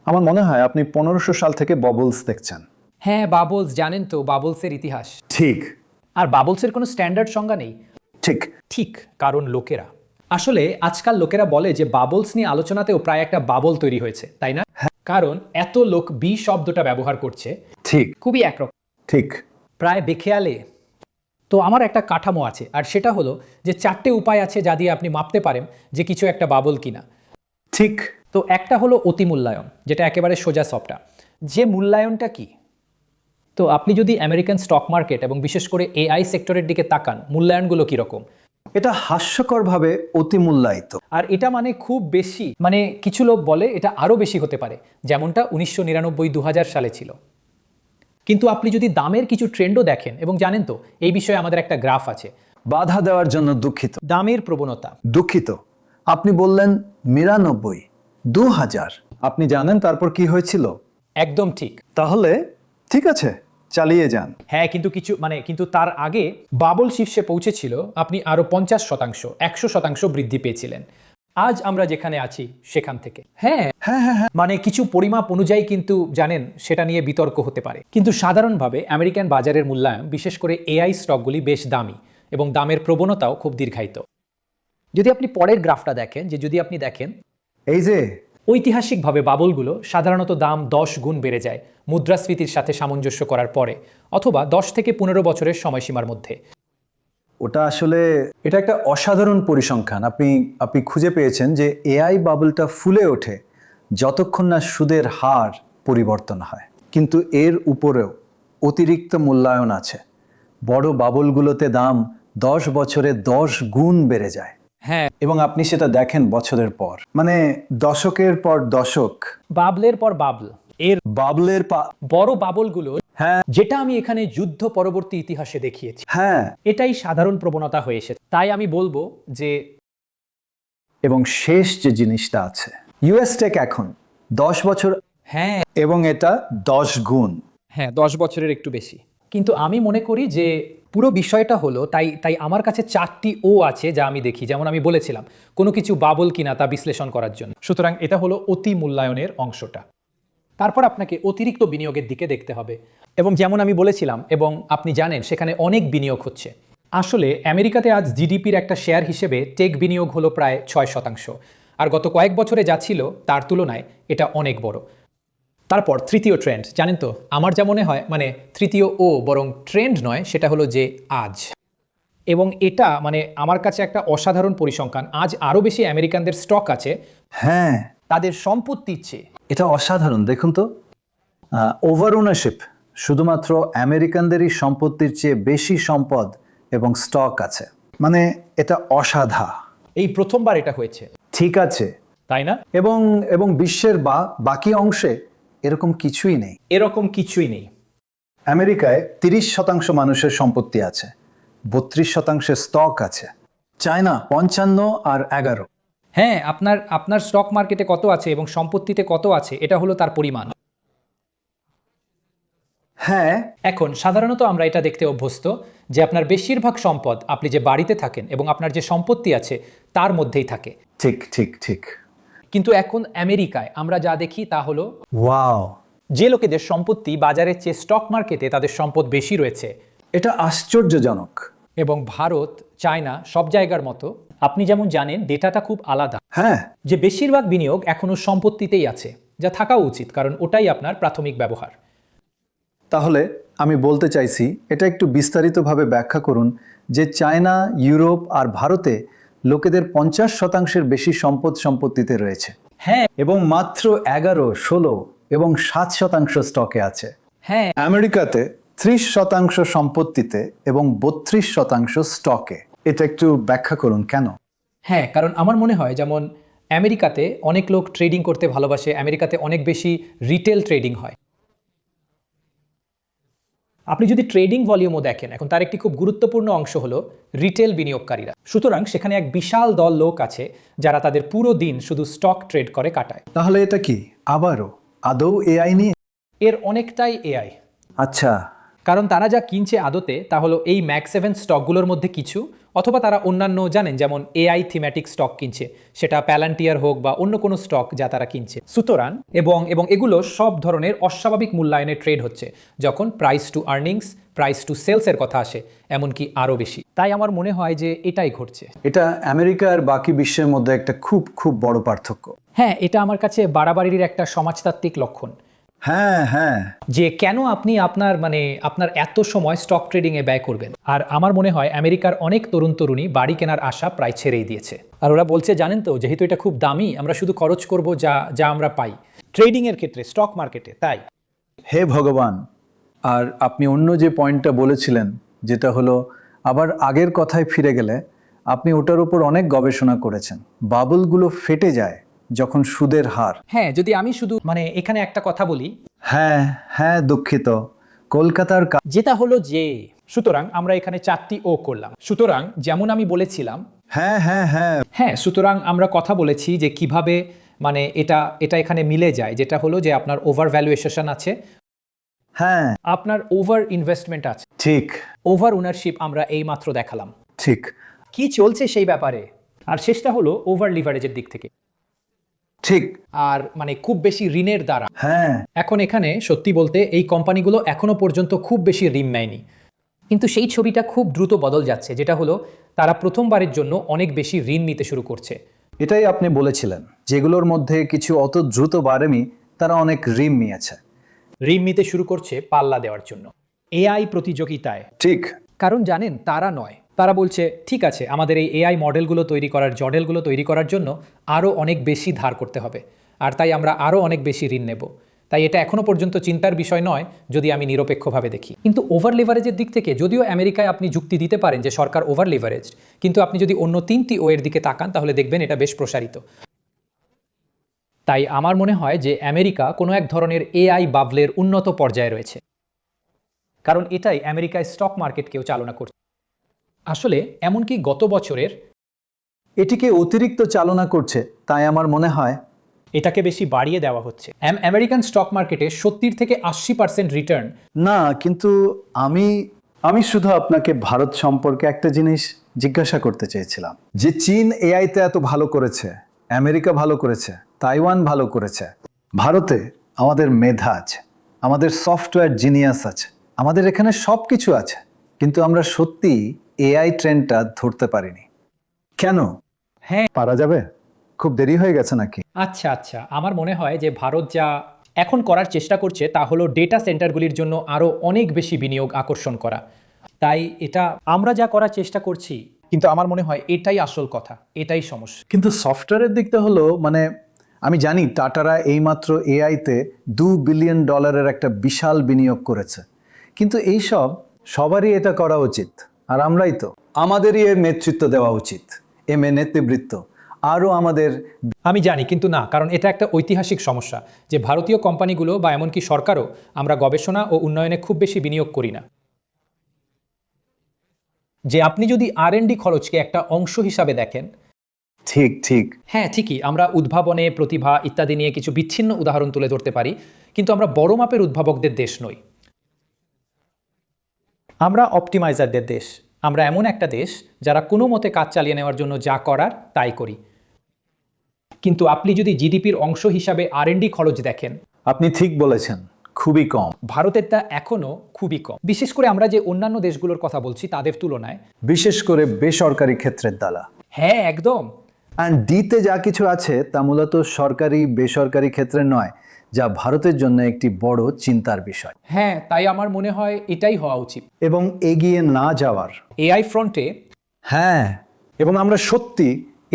Speaker 1: আমার মনে হয় আপনি 1500 সাল থেকে বাবলস দেখছেন।
Speaker 2: হ্যাঁ, বাবলস, জানেন তো বাবলসের ইতিহাস।
Speaker 1: ঠিক
Speaker 2: আর বাবলসের কোনো স্ট্যান্ডার্ড সংজ্ঞা নেই।
Speaker 1: ঠিক।
Speaker 2: ঠিক, কারণ লোকেরা আসলে আজকাল লোকেরা বলে যে বাবলস নিয়ে আলোচনাতেও প্রায় একটা বাবল তৈরি হয়েছে, তাই না? কারণ এত লোক বি শব্দটা ব্যবহার করছে,
Speaker 1: ঠিক
Speaker 2: খুবই একরকম,
Speaker 1: ঠিক।
Speaker 2: প্রায় বেখেয়ালে। তো আমার একটা কাঠামো আছে, আর সেটা হলো যে 4টে উপায় আছে যা দিয়ে আপনি মাপতে পারেন যে কিছু একটা বাবল কিনা।
Speaker 1: ঠিক।
Speaker 2: তো একটা হলো অতি মূল্যায়ন, যেটা একেবারে সোজা সফটা। যে মূল্যায়নটা কি? তো আপনি যদি আমেরিকান স্টক মার্কেট এবং বিশেষ করে এআই সেক্টরের দিকে তাকান, মূল্যায়নগুলো কীরকম?
Speaker 1: এটা হাস্যকরভাবে অতিমূল্যায়িত।
Speaker 2: আর এটা মানে খুব বেশি, মানে কিছু লোক বলে এটা আরও বেশি হতে পারে, যেমনটা 1999-2000 সালে ছিল। কিন্তু আপনি যদি দামের কিছু ট্রেন্ডও দেখেন, এবং জানেন তো এই বিষয়ে আমাদের একটা গ্রাফ আছে।
Speaker 1: বাধা দেওয়ার জন্য দুঃখিত।
Speaker 2: দামের প্রবণতা।
Speaker 1: দুঃখিত, আপনি বললেন 99, 2000। আপনি জানেন তারপর কি হয়েছিল?
Speaker 2: একদম ঠিক।
Speaker 1: তাহলে ঠিক আছে, চালিয়ে যান।
Speaker 2: হ্যাঁ, কিন্তু তার আগে বাবল শীর্ষে পৌঁছেছিল আপনি আরো 50%, 100% বৃদ্ধি পেয়েছিলেন। আজ আমরা যেখানে আছি সেখান থেকে হ্যাঁ, মানে কিছু পরিমাপ অনুযায়ী কিন্তু জানেন সেটা নিয়ে বিতর্ক হতে পারে, কিন্তু সাধারণভাবে আমেরিকান বাজারের মূল্যায়ন বিশেষ করে এআই স্টকগুলি বেশ দামি এবং দামের প্রবণতাও খুব দীর্ঘায়িত। যদি আপনি পরের গ্রাফটা দেখেন, যদি আপনি দেখেন
Speaker 1: এই যে
Speaker 2: ঐতিহাসিকভাবে বাবলগুলো সাধারণত দাম 10 গুণ বেড়ে যায় মুদ্রাস্ফীতির সাথে সামঞ্জস্য করার পরে অথবা 10 থেকে 15 বছরের সময়সীমার মধ্যে।
Speaker 1: ওটা আসলে এটা একটা অসাধারণ পরিসংখ্যান আপনি খুঁজে পেয়েছেন যে এআই বাবলটা ফুলে ওঠে যতক্ষণ না সুদের হার পরিবর্তন হয়। কিন্তু এর উপরেও অতিরিক্ত মূল্যায়ন আছে। বড় বাবলগুলোতে দাম 10 বছরে 10 গুণ বেড়ে যায়।
Speaker 2: হ্যাঁ,
Speaker 1: এবং আপনি সেটা দেখেন বছরের পর, মানে দশকের পর দশক,
Speaker 2: বাবলের পর বাবল, এর
Speaker 1: বাবলের
Speaker 2: বড় বাবলগুলো
Speaker 1: হ্যাঁ
Speaker 2: যেটা আমি এখানে যুদ্ধ পরবর্তী ইতিহাসে দেখিয়েছি,
Speaker 1: হ্যাঁ,
Speaker 2: এটাই সাধারণ প্রবণতা হয়ে এসেছে। তাই আমি বলবো যে
Speaker 1: এবং শেষ যে জিনিসটা আছে ইউএস টেক এখন 10 বছর
Speaker 2: হ্যাঁ
Speaker 1: এবং এটা 10 গুণ।
Speaker 2: হ্যাঁ 10 বছরের একটু বেশি। কিন্তু আমি মনে করি যে পুরো বিষয়টা হলো তাই আমার কাছে 4টি ও আছে যা আমি দেখি, যেমন আমি বলেছিলাম কোনো কিছু বাবল কিনা তা বিশ্লেষণ করার জন্য। সুতরাং এটা হলো অতি মূল্যায়নের অংশটা। তারপর আপনাকে অতিরিক্ত বিনিয়োগের দিকে দেখতে হবে, এবং যেমন আমি বলেছিলাম এবং আপনি জানেন সেখানে অনেক বিনিয়োগ হচ্ছে। আসলে আমেরিকাতে আজ জিডিপির একটা শেয়ার হিসেবে টেক বিনিয়োগ হলো প্রায় 6%, আর গত কয়েক বছরে যা ছিল তার তুলনায় এটা অনেক বড়। তারপর তৃতীয় ট্রেন্ড, জানেন তো আমার যা মনে হয়, মানে তৃতীয় ও বরং ট্রেন্ড নয়, সেটা হলো যে আজ। এবং এটা মানে আমার কাছে একটা অসাধারণ পরিসংখ্যান। আজ আরও বেশি আমেরিকানদের স্টক আছে
Speaker 1: হ্যাঁ,
Speaker 2: তাদের সম্পত্তির চেয়ে।
Speaker 1: এটা অসাধারণ। দেখুন তো, ওভার ওনারশিপ, শুধুমাত্র আমেরিকানদেরই সম্পত্তির চেয়ে বেশি সম্পদ এবং স্টক আছে, মানে এটা অসাধারণ।
Speaker 2: এই প্রথমবার এটা হয়েছে,
Speaker 1: ঠিক আছে,
Speaker 2: তাই না?
Speaker 1: এবং বিশ্বের বাকি অংশে এরকম কিছুই নেই।
Speaker 2: এরকম কিছুই নেই।
Speaker 1: আমেরিকায় 30% মানুষের সম্পত্তি আছে, 32% স্টক আছে। চায়না 55 আর 11।
Speaker 2: হ্যাঁ, আপনার স্টক মার্কেটে কত আছে এবং সম্পত্তিতে কত আছে এটা হলো তার পরিমাণ।
Speaker 1: হ্যাঁ,
Speaker 2: এখন সাধারণত আমরা এটা দেখতে অভ্যস্ত যে আপনার বেশিরভাগ সম্পদ আপনি যে বাড়িতে থাকেন এবং আপনার যে সম্পত্তি আছে তার মধ্যেই থাকে।
Speaker 1: ঠিক ঠিক ঠিক।
Speaker 2: কিন্তু এখন আমেরিকায় আমরা যা দেখি তা হলো
Speaker 1: ওয়াও,
Speaker 2: যে লোকেদের সম্পত্তি বাজারের চেয়ে স্টক মার্কেটে তাদের সম্পদ বেশি রয়েছে।
Speaker 1: এটা আশ্চর্যজনক।
Speaker 2: এবং ভারত, চায়না সব জায়গার মতো আপনি যেমন জানেন ডেটাটা খুব আলাদা,
Speaker 1: হ্যাঁ,
Speaker 2: যে বেশিরভাগ বিনিয়োগ এখনো সম্পত্তিতেই আছে, যা থাকা উচিত কারণ ওটাই আপনার প্রাথমিক ব্যবহার।
Speaker 1: তাহলে আমি বলতে চাইছি এটা একটু বিস্তারিতভাবে ব্যাখ্যা করুন যে চায়না, ইউরোপ আর ভারতে লোকেদের 50%-এর বেশি সম্পত্তিতে রয়েছে।
Speaker 2: হ্যাঁ
Speaker 1: এবং মাত্র 11, 16 এবং 7% স্টকে আছে।
Speaker 2: হ্যাঁ
Speaker 1: আমেরিকাতে 30% সম্পত্তিতে এবং 32% স্টকে। এটা একটু ব্যাখ্যা করুন কেন?
Speaker 2: হ্যাঁ, কারণ আমার মনে হয় যেমন আমেরিকাতে অনেক লোক ট্রেডিং করতে ভালোবাসে, আমেরিকাতে অনেক বেশি রিটেল ট্রেডিং হয়। আপনি যদি ট্রেডিং ভলিউমও দেখেন, এখন তার একটি খুব গুরুত্বপূর্ণ অংশ হলো রিটেল বিনিয়োগকারীরা। সুতরাং সেখানে এক বিশাল দল লোক আছে যারা তাদের পুরো দিন শুধু স্টক ট্রেড করে কাটায়।
Speaker 1: তাহলে এটা কি আবারও আদৌ এআই নিয়ে?
Speaker 2: এর অনেকটাই এআই,
Speaker 1: আচ্ছা,
Speaker 2: কারণ তারা যা কিনছে আদতে তা হলো এই ম্যাক্স 7 স্টকগুলোর মধ্যে কিছু, অথবা তারা অন্যান্য জানেন যেমন এআই থিম্যাটিক স্টক কিনছে, সেটা প্যালান্টিয়ার হোক বা অন্য কোনো স্টক যা তারা কিনছে। সুতরাং এবং এগুলো সব ধরনের অস্বাভাবিক মূল্যায়নের ট্রেড হচ্ছে যখন price to earnings, price to সেলসের কথা আসে, এমনকি আরও বেশি। তাই আমার মনে হয় যে এটাই ঘটছে।
Speaker 1: এটা আমেরিকা আর বাকি বিশ্বের মধ্যে একটা খুব খুব বড় পার্থক্য।
Speaker 2: হ্যাঁ, এটা আমার কাছে বাড়াবাড়ির একটা সমাজতাত্ত্বিক লক্ষণ,
Speaker 1: হ্যাঁ হ্যাঁ,
Speaker 2: যে কেন আপনি আপনার এত সময় স্টক ট্রেডিংয়ে ব্যয় করবেন। আর আমার মনে হয় আমেরিকার অনেক তরুণী বাড়ি কেনার আশা প্রায় ছেড়েই দিয়েছে। আর ওরা বলছে জানেন তো, যেহেতু এটা খুব দামি আমরা শুধু খরচ করব যা আমরা পাই ট্রেডিংয়ের ক্ষেত্রে স্টক মার্কেটে। তাই
Speaker 1: হে ভগবান। আর আপনি অন্য যে পয়েন্টটা বলেছিলেন, যেটা হলো আবার আগের কথায় ফিরে গেলে, আপনি ওটার উপর অনেক গবেষণা করেছেন। বাবলগুলো ফেটে যায় যখন সুদের হার।
Speaker 2: হ্যাঁ, যদি আমি শুধু এখানে একটা কথা বলি,
Speaker 1: হ্যাঁ হ্যাঁ, দুঃখিত, কলকাতার
Speaker 2: যেটা হলো যে সুতরাং আমরা এখানে 4টি ও করলাম। সুতরাং যেমন আমি বলেছিলাম,
Speaker 1: হ্যাঁ হ্যাঁ হ্যাঁ
Speaker 2: হ্যাঁ, সুতরাং আমরা কথা বলেছি যে কিভাবে এটা এখানে মিলে যায়, যেটা হলো যে আপনার ওভার ভ্যালুয়েশন আছে।
Speaker 1: হ্যাঁ,
Speaker 2: আপনার ওভার ইনভেস্টমেন্ট আছে,
Speaker 1: ঠিক
Speaker 2: ওভার ওনারশিপ আমরা এই মাত্র দেখালাম।
Speaker 1: ঠিক
Speaker 2: কি চলছে সেই ব্যাপারে? আর শেষটা হলো ওভার লিভারেজের দিক থেকে,
Speaker 1: ঠিক
Speaker 2: আর মানে খুব বেশি ঋণের দ্বারা।
Speaker 1: হ্যাঁ,
Speaker 2: এখন এখানে সত্যি বলতে এই কোম্পানিগুলো এখনো পর্যন্ত খুব বেশি ঋণ নেয়নি, কিন্তু সেই ছবিটা খুব দ্রুত বদল যাচ্ছে, যেটা হলো তারা প্রথমবারের জন্য অনেক বেশি ঋণ নিতে শুরু করছে।
Speaker 1: এটাই আপনি বলেছিলেন, যেগুলোর মধ্যে কিছু অত দ্রুত বাড়েনি তারা অনেক ঋণ নিয়েছে।
Speaker 2: ঋণ নিতে শুরু করছে পাল্লা দেওয়ার জন্য এআই প্রতিযোগিতায়।
Speaker 1: ঠিক,
Speaker 2: কারণ জানেন, তারা নয়, তারা বলছে ঠিক আছে, আমাদের এই এআই মডেলগুলো তৈরি করার জন্য আরও অনেক বেশি ধার করতে হবে, আর তাই আমরা আরও অনেক বেশি ঋণ নেব। তাই এটা এখনও পর্যন্ত চিন্তার বিষয় নয় যদি আমি নিরপেক্ষভাবে দেখি। কিন্তু ওভার লিভারেজের দিক থেকে যদিও আমেরিকায় আপনি যুক্তি দিতে পারেন যে সরকার ওভার লিভারেজড, কিন্তু আপনি যদি অন্য 3টি ওয়ের দিকে তাকান তাহলে দেখবেন এটা বেশ প্রসারিত। তাই আমার মনে হয় যে আমেরিকা কোনো এক ধরনের এআই বাবলের উন্নত পর্যায়ে রয়েছে, কারণ এটাই আমেরিকায় স্টক মার্কেটকেও চালনা করছে। আসলে এমনকি গত বছরের
Speaker 1: এটিকে অতিরিক্ত চালনা করছে, তাই আমার মনে হয়
Speaker 2: এটাকে বেশি বাড়িয়ে দেওয়া হচ্ছে। আমেরিকান স্টক মার্কেটে 70 থেকে 80% রিটার্ন।
Speaker 1: না, কিন্তু আমি শুধু আপনাকে ভারত সম্পর্কে একটা জিনিস জিজ্ঞাসা করতে চেয়েছিলাম, যে চীন এআইতে এত ভালো করেছে, আমেরিকা ভালো করেছে, তাইওয়ান ভালো করেছে, ভারতে আমাদের মেধা আছে, আমাদের সফটওয়্যার জিনিয়াস আছে, আমাদের এখানে সব কিছু আছে, কিন্তু আমরা সত্যি এআই ট্রেন্ডটা ধরতে পারিনি কেন?
Speaker 2: হ্যাঁ,
Speaker 1: পারা যাবে? খুব দেরি হয়ে গেছে নাকি?
Speaker 2: আচ্ছা, আমার মনে হয় যে ভারত যা এখন করার চেষ্টা করছে তা হলো ডেটা সেন্টারগুলির জন্য আরও অনেক বেশি বিনিয়োগ আকর্ষণ করা। তাই এটা আমরা যা করার চেষ্টা করছি, কিন্তু আমার মনে হয় এটাই আসল কথা, এটাই সমস্যা।
Speaker 1: কিন্তু সফটওয়্যারের দিকটা হলো, মানে আমি জানি টাটারা এইমাত্র এআইতে $2 বিলিয়ন একটা বিশাল বিনিয়োগ করেছে, কিন্তু এইসব সবারই এটা করা উচিত, আর আমরাই তো, আমাদেরই এর নেতৃত্ব দেওয়া উচিত, নেতৃবৃত্ত আরও আমাদের।
Speaker 2: আমি জানি, কিন্তু না, কারণ এটা একটা ঐতিহাসিক সমস্যা যে ভারতীয় কোম্পানিগুলো বা এমনকি সরকারও আমরা গবেষণা ও উন্নয়নে খুব বেশি বিনিয়োগ করি না। যে আপনি যদি R&D খরচকে একটা অংশ হিসাবে দেখেন,
Speaker 1: ঠিক ঠিক
Speaker 2: হ্যাঁ ঠিকই, আমরা উদ্ভাবনে প্রতিভা ইত্যাদি নিয়ে কিছু বিচ্ছিন্ন উদাহরণ তুলে ধরতে পারি, কিন্তু আমরা বড় মাপের উদ্ভাবকদের দেশ নই। আমরা অপটিমাইজারদের দেশ। আমরা এমন একটা দেশ যারা কোনো মতে কাজ চালিয়ে নেওয়ার জন্য যা করার তাই করি। কিন্তু আপনি যদি জিডিপির অংশ হিসাবে R&D খরচ দেখেন,
Speaker 1: আপনি ঠিক বলেছেন, খুবই কম,
Speaker 2: ভারতেরটা এখনও খুবই কম, বিশেষ করে আমরা যে অন্যান্য দেশগুলোর কথা বলছি তাদের তুলনায়।
Speaker 1: বিশেষ করে বেসরকারি ক্ষেত্রের দ্বারা।
Speaker 2: হ্যাঁ একদম।
Speaker 1: অ্যান্ড ডিতে যা কিছু আছে তা মূলত সরকারি বেসরকারি ক্ষেত্রে নয়, যা ভারতের জন্য একটি বড় চিন্তার বিষয়
Speaker 2: হ্যাঁ, তাই আমার মনে হয় এটাই হওয়া উচিত।
Speaker 1: এবং এগিয়ে না যাওয়ার।
Speaker 2: এআই ফ্রন্টে,
Speaker 1: হ্যাঁ, এবং আমরা সত্যি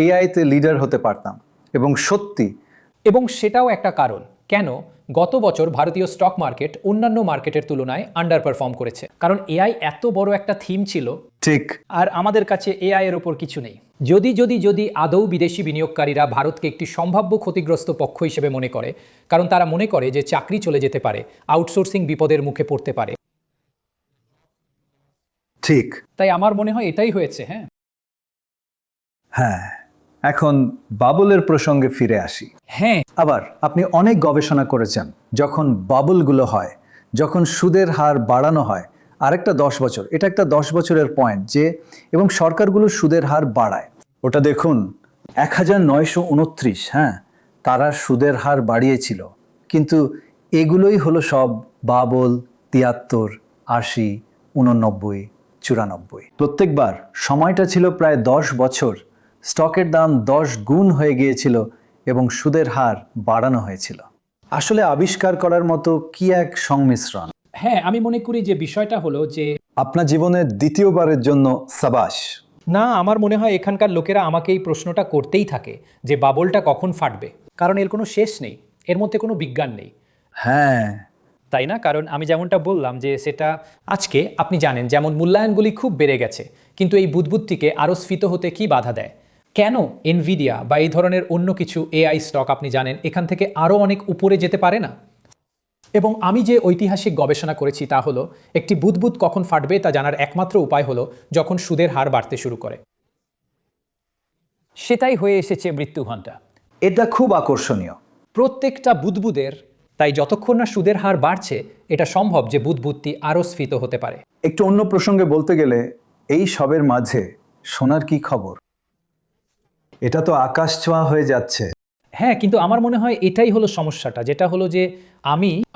Speaker 1: এআইতে লিডার হতে পারতাম, এবং সত্যি
Speaker 2: এবং সেটাও একটা কারণ কেন গত বছর ভারতীয় স্টক মার্কেট অন্যান্য মার্কেটের তুলনায় আন্ডার পারফর্ম করেছে, কারণ এআই এত বড় একটা থিম ছিল,
Speaker 1: ঠিক,
Speaker 2: আর আমাদের কাছে এআই এর ওপর কিছু নেই। যদি আদৌ বিদেশি বিনিয়োগকারীরা ভারতকে একটি সম্ভাব্য ক্ষতিগ্রস্ত পক্ষ হিসেবে মনে করে, কারণ তারা মনে করে যে চাকরি চলে যেতে পারে, আউটসোর্সিং বিপদের মুখে পড়তে পারে,
Speaker 1: ঠিক,
Speaker 2: তাই আমার মনে হয় এটাই হয়েছে। হ্যাঁ
Speaker 1: হ্যাঁ, এখন বাবলের প্রসঙ্গে ফিরে আসি।
Speaker 2: হ্যাঁ
Speaker 1: আবার আপনি অনেক গবেষণা করেছেন, যখন বাবলগুলো হয়, যখন সুদের হার বাড়ানো হয়, আরেকটা 10 বছর, এটা একটা 10 বছরের পয়েন্ট, যে এবং সরকারগুলো সুদের হার বাড়ায়, ওটা দেখুন 1929, হ্যাঁ, তারা সুদের হার বাড়িয়েছিল, কিন্তু এগুলোই হলো সব বাবল, 73, 80, 89, 94, প্রত্যেকবার সময়টা ছিল প্রায় 10 বছর, স্টকের দাম 10 গুণ হয়ে গিয়েছিল এবং সুদের হার বাড়ানো হয়েছিল। আসলে আবিষ্কার করার মতো কি এক সংমিশ্রণ।
Speaker 2: হ্যাঁ, আমি মনে করি যে বিষয়টা হলো যে
Speaker 1: আপনার জীবনের দ্বিতীয়বারের জন্য সাবাস।
Speaker 2: না, আমার মনে হয় এখানকার লোকেরা আমাকে এই প্রশ্নটা করতেই থাকে যে বাবলটা কখন ফাটবে, কারণ এর কোনো শেষ নেই, এর মধ্যে কোনো বিজ্ঞান নেই,
Speaker 1: হ্যাঁ,
Speaker 2: তাই না? কারণ আমি যেমনটা বললাম যে সেটা আজকে আপনি জানেন যেমন মূল্যায়নগুলি খুব বেড়ে গেছে, কিন্তু এই বুদ্বুদটিকে আরও স্ফীত হতে কি বাধা দেয়? কেন এনভিডিয়া বা এই ধরনের অন্য কিছু এআই স্টক আপনি জানেন এখান থেকে আরও অনেক উপরে যেতে পারে না? এবং আমি যে ঐতিহাসিক গবেষণা করেছি তা হলো একটি বুদ্বুদ কখন ফাটবে তা জানার একমাত্র উপায় হলো যখন সুদের হার বাড়তে শুরু করে। সেটাই হয়ে এসেছে মৃত্যু ঘণ্টা।
Speaker 1: এটা খুব আকর্ষণীয়।
Speaker 2: প্রত্যেকটা বুদ্বুদের তাই যতক্ষণ না সুদের হার বাড়ছে এটা সম্ভব যে বুদবুদটি আরও স্ফীত হতে পারে।
Speaker 1: একটু অন্য প্রসঙ্গে বলতে গেলে এই সবের মাঝে সোনার কি খবর? এটা তো আকাশ ছোঁয়া হয়ে যাচ্ছে।
Speaker 2: হ্যাঁ, কিন্তু আমার মনে হয় এটাই হলো সমস্যাটা, যেটা হলো যে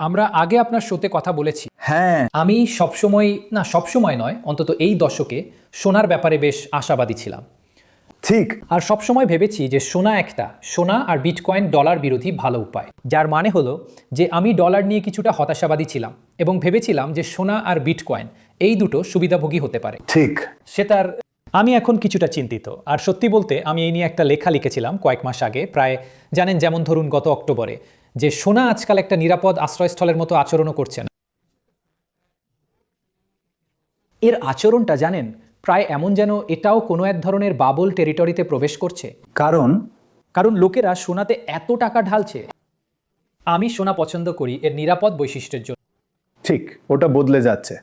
Speaker 2: আমরা আগে আপনার শোতে কথা বলেছি।
Speaker 1: হ্যাঁ,
Speaker 2: আমি সবসময় নয়, অন্তত এই দশকে সোনার ব্যাপারে বেশ আশাবাদী ছিলাম।
Speaker 1: ঠিক।
Speaker 2: আর সবসময় ভেবেছি যে সোনা আর বিটকয়েন ডলার বিরোধী ভালো উপায়, যার মানে হলো যে আমি ডলার নিয়ে কিছুটা হতাশাবাদী ছিলাম এবং ভেবেছিলাম যে সোনা আর বিটকয়েন এই দুটো সুবিধাভোগী হতে পারে।
Speaker 1: ঠিক।
Speaker 2: আমি এখন কিছুটা চিন্তিত। আর সত্যি বলতে আমি এই নিয়ে একটা লেখা লিখেছিলাম কয়েক মাস আগে, প্রায় যেমন ধরুন গত অক্টোবরে, যে সোনা আজকাল একটা নিরাপদ আশ্রয়স্থলের মতো আচরণও করছে না। এর আচরণটা জানেন প্রায় এমন যেন এটাও কোনো এক ধরনের বাবল টেরিটরিতে প্রবেশ করছে। কারণ লোকেরা সোনাতে এত টাকা ঢালছে। আমি সোনা পছন্দ করি এর নিরাপদ বৈশিষ্ট্যের জন্য।
Speaker 1: ঠিক, ওটা বদলে যাচ্ছে।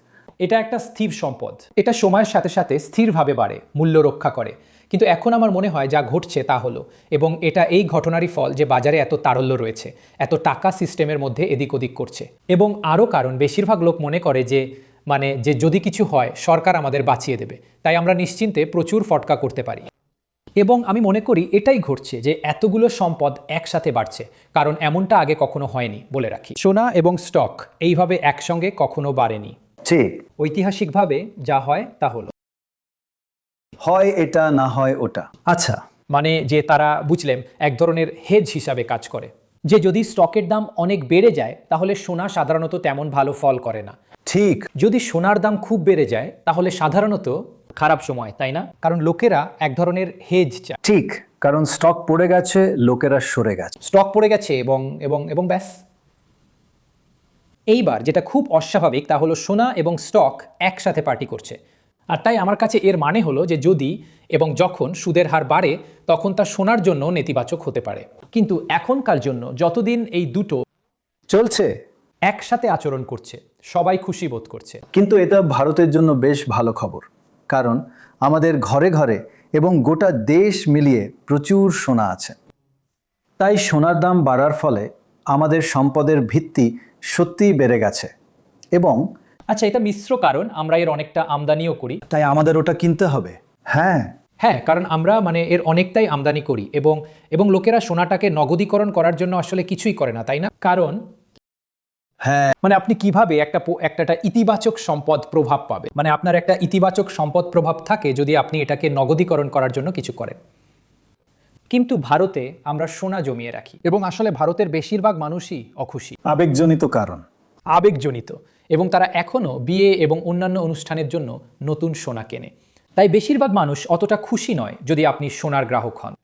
Speaker 2: এটা একটা স্থির সম্পদ, এটা সময়ের সাথে সাথে স্থিরভাবে বাড়ে, মূল্য রক্ষা করে। কিন্তু এখন আমার মনে হয় যা ঘটছে তা হলো, এবং এটা এই ঘটনারই ফল যে বাজারে এত তারল্য রয়েছে, এত টাকা সিস্টেমের মধ্যে এদিক ওদিক করছে। এবং আরও কারণ, বেশিরভাগ লোক মনে করে যে যদি কিছু হয় সরকার আমাদের বাঁচিয়ে দেবে, তাই আমরা নিশ্চিন্তে প্রচুর ফটকা করতে পারি। এবং আমি মনে করি এটাই ঘটছে, যে এতগুলো সম্পদ একসাথে বাড়ছে, কারণ এমনটা আগে কখনো হয়নি। বলে রাখি, সোনা এবং স্টক এইভাবে একসঙ্গে কখনো বাড়েনি।
Speaker 1: ঠিক।
Speaker 2: ঐতিহাসিকভাবে যা হয় তা হলো,
Speaker 1: হয় এটা, না হয় ওটা। আচ্ছা,
Speaker 2: যে তারা বুঝলেন এক ধরনের হেজ হিসাবে কাজ করে, যে যদি স্টকের দাম অনেক বেড়ে যায় তাহলে সোনা সাধারণত তেমন ভালো ফল করে না।
Speaker 1: ঠিক।
Speaker 2: যদি সোনার দাম খুব বেড়ে যায় তাহলে সাধারণত খারাপ সময়, তাই না? কারণ লোকেরা এক ধরনের হেজ চায়।
Speaker 1: ঠিক, কারণ স্টক পড়ে গেছে, লোকেরা সরে গেছে।
Speaker 2: স্টক পড়ে গেছে এবং ব্যাস। এইবার যেটা খুব অস্বাভাবিক তা হলো সোনা এবং স্টক একসাথে পার্টি করছে। আর তাই আমার কাছে এর মানে হলো যে যদি এবং যখন সুদের হার বাড়ে তখন তা সোনার জন্য নেতিবাচক হতে পারে। কিন্তু এখনকার জন্য যতদিন এই দুটো
Speaker 1: চলছে,
Speaker 2: একসাথে আচরণ করছে, সবাই খুশি বোধ করছে।
Speaker 1: কিন্তু এটা ভারতের জন্য বেশ ভালো খবর, কারণ আমাদের ঘরে ঘরে এবং গোটা দেশ মিলিয়ে প্রচুর সোনা আছে। তাই সোনার দাম বাড়ার ফলে আমাদের সম্পদের ভিত্তি সত্যিই বেড়ে গেছে। এবং
Speaker 2: আচ্ছা, এটা মিশ্র কারণ, আমরা এর অনেকটা আমদানিও করি।
Speaker 1: তাই আমাদের ওটা কিনতে হবে। হ্যাঁ,
Speaker 2: কারণ আমরা এর অনেকটাই আমদানি করি, এবং লোকেরা সোনাটাকে নগদীকরণ করার জন্য আসলে কিছুই করে না, তাই না? কারণ
Speaker 1: হ্যাঁ,
Speaker 2: আপনি কিভাবে একটা ইতিবাচক সম্পদ প্রভাব পাবে, আপনার একটা ইতিবাচক সম্পদ প্রভাব থাকে যদি আপনি এটাকে নগদীকরণ করার জন্য কিছু করেন। কিন্তু ভারতে আমরা সোনা জমিয়ে রাখি, এবং আসলে ভারতের বেশিরভাগ মানুষই অখুশি।
Speaker 1: আবেগজনিত কারণ।
Speaker 2: আবেগজনিত, এবং তারা এখনও বিয়ে এবং অন্যান্য অনুষ্ঠানের জন্য নতুন সোনা কেনে। তাই বেশিরভাগ মানুষ অতটা খুশি নয় যদি আপনি সোনার গ্রাহক হন।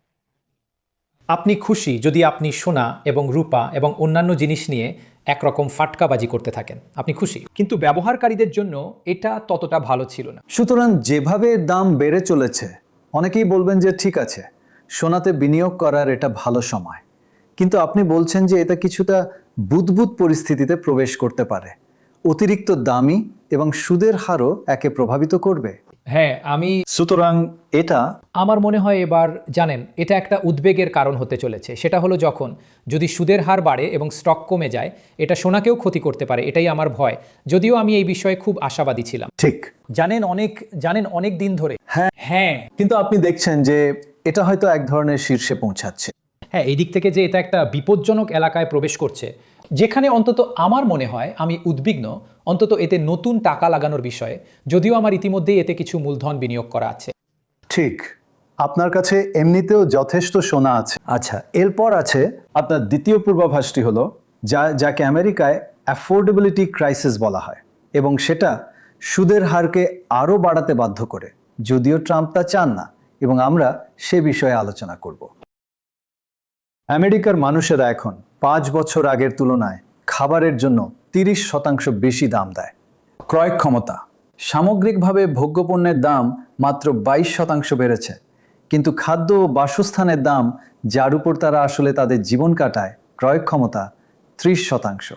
Speaker 2: আপনি খুশি যদি আপনি সোনা এবং রূপা এবং অন্যান্য জিনিস নিয়ে একরকম ফাটকাবাজি করতে থাকেন, আপনি খুশি। কিন্তু ব্যবহারকারীদের জন্য এটা ততটা ভালো ছিল না।
Speaker 1: সুতরাং যেভাবে দাম বেড়ে চলেছে, অনেকেই বলবেন যে ঠিক আছে, সোনাতে বিনিয়োগ করার এটা ভালো সময়। কিন্তু আপনি বলছেন যে এটা কিছুটা বুদবুদ পরিস্থিতিতে প্রবেশ করতে পারে। অতিরিক্ত দামি এবং সুদের হারও একে প্রভাবিত করবে। সুতরাং এটা
Speaker 2: আমার মনে হয় এবার এটা একটা উদ্বেগের কারণ হতে চলেছে। সেটা হলো যদি সুদের হার বাড়ে এবং স্টক কমে যায়, এটা সোনাকেও ক্ষতি করতে পারে, এটাই আমার ভয়। যদিও আমি এই বিষয়ে খুব আশাবাদী ছিলাম।
Speaker 1: ঠিক।
Speaker 2: অনেক দিন ধরে।
Speaker 1: কিন্তু আপনি দেখছেন যে এটা হয়তো এক ধরনের শীর্ষে পৌঁছাচ্ছে।
Speaker 2: এই দিক থেকে যে এটা একটা বিপজ্জনক এলাকায় প্রবেশ করছে, যেখানে অন্তত আমার মনে হয় আমি উদ্বিগ্ন, অন্তত এতে নতুন টাকা লাগানোর বিষয়ে, যদিও আমার ইতিমধ্যেই এতে কিছু মূলধন বিনিয়োগ করা আছে।
Speaker 1: ঠিক, আপনার কাছে এমনিতেও যথেষ্ট সোনা আছে। আচ্ছা, এরপর আছে আপনার দ্বিতীয় পূর্বাভাসটি হলো যাকে আমেরিকায় অ্যাফোর্ডেবিলিটি ক্রাইসিস বলা হয়, এবং সেটা সুদের হারকে আরও বাড়াতে বাধ্য করে, যদিও ট্রাম্প তা চান না, এবং আমরা সে বিষয়ে আলোচনা করব। আমেরিকার মানুষেরা এখন 5 বছর আগের তুলনায় খাবারের জন্য 30% বেশি দাম দেয়। ক্রয় ক্ষমতা, সামগ্রিকভাবে ভোগ্যপণ্যের দাম মাত্র 22% বেড়েছে, কিন্তু খাদ্য ও বাসস্থানের দাম, যার উপর তারা আসলে তাদের জীবন কাটায়, ক্রয় ক্ষমতা 30%।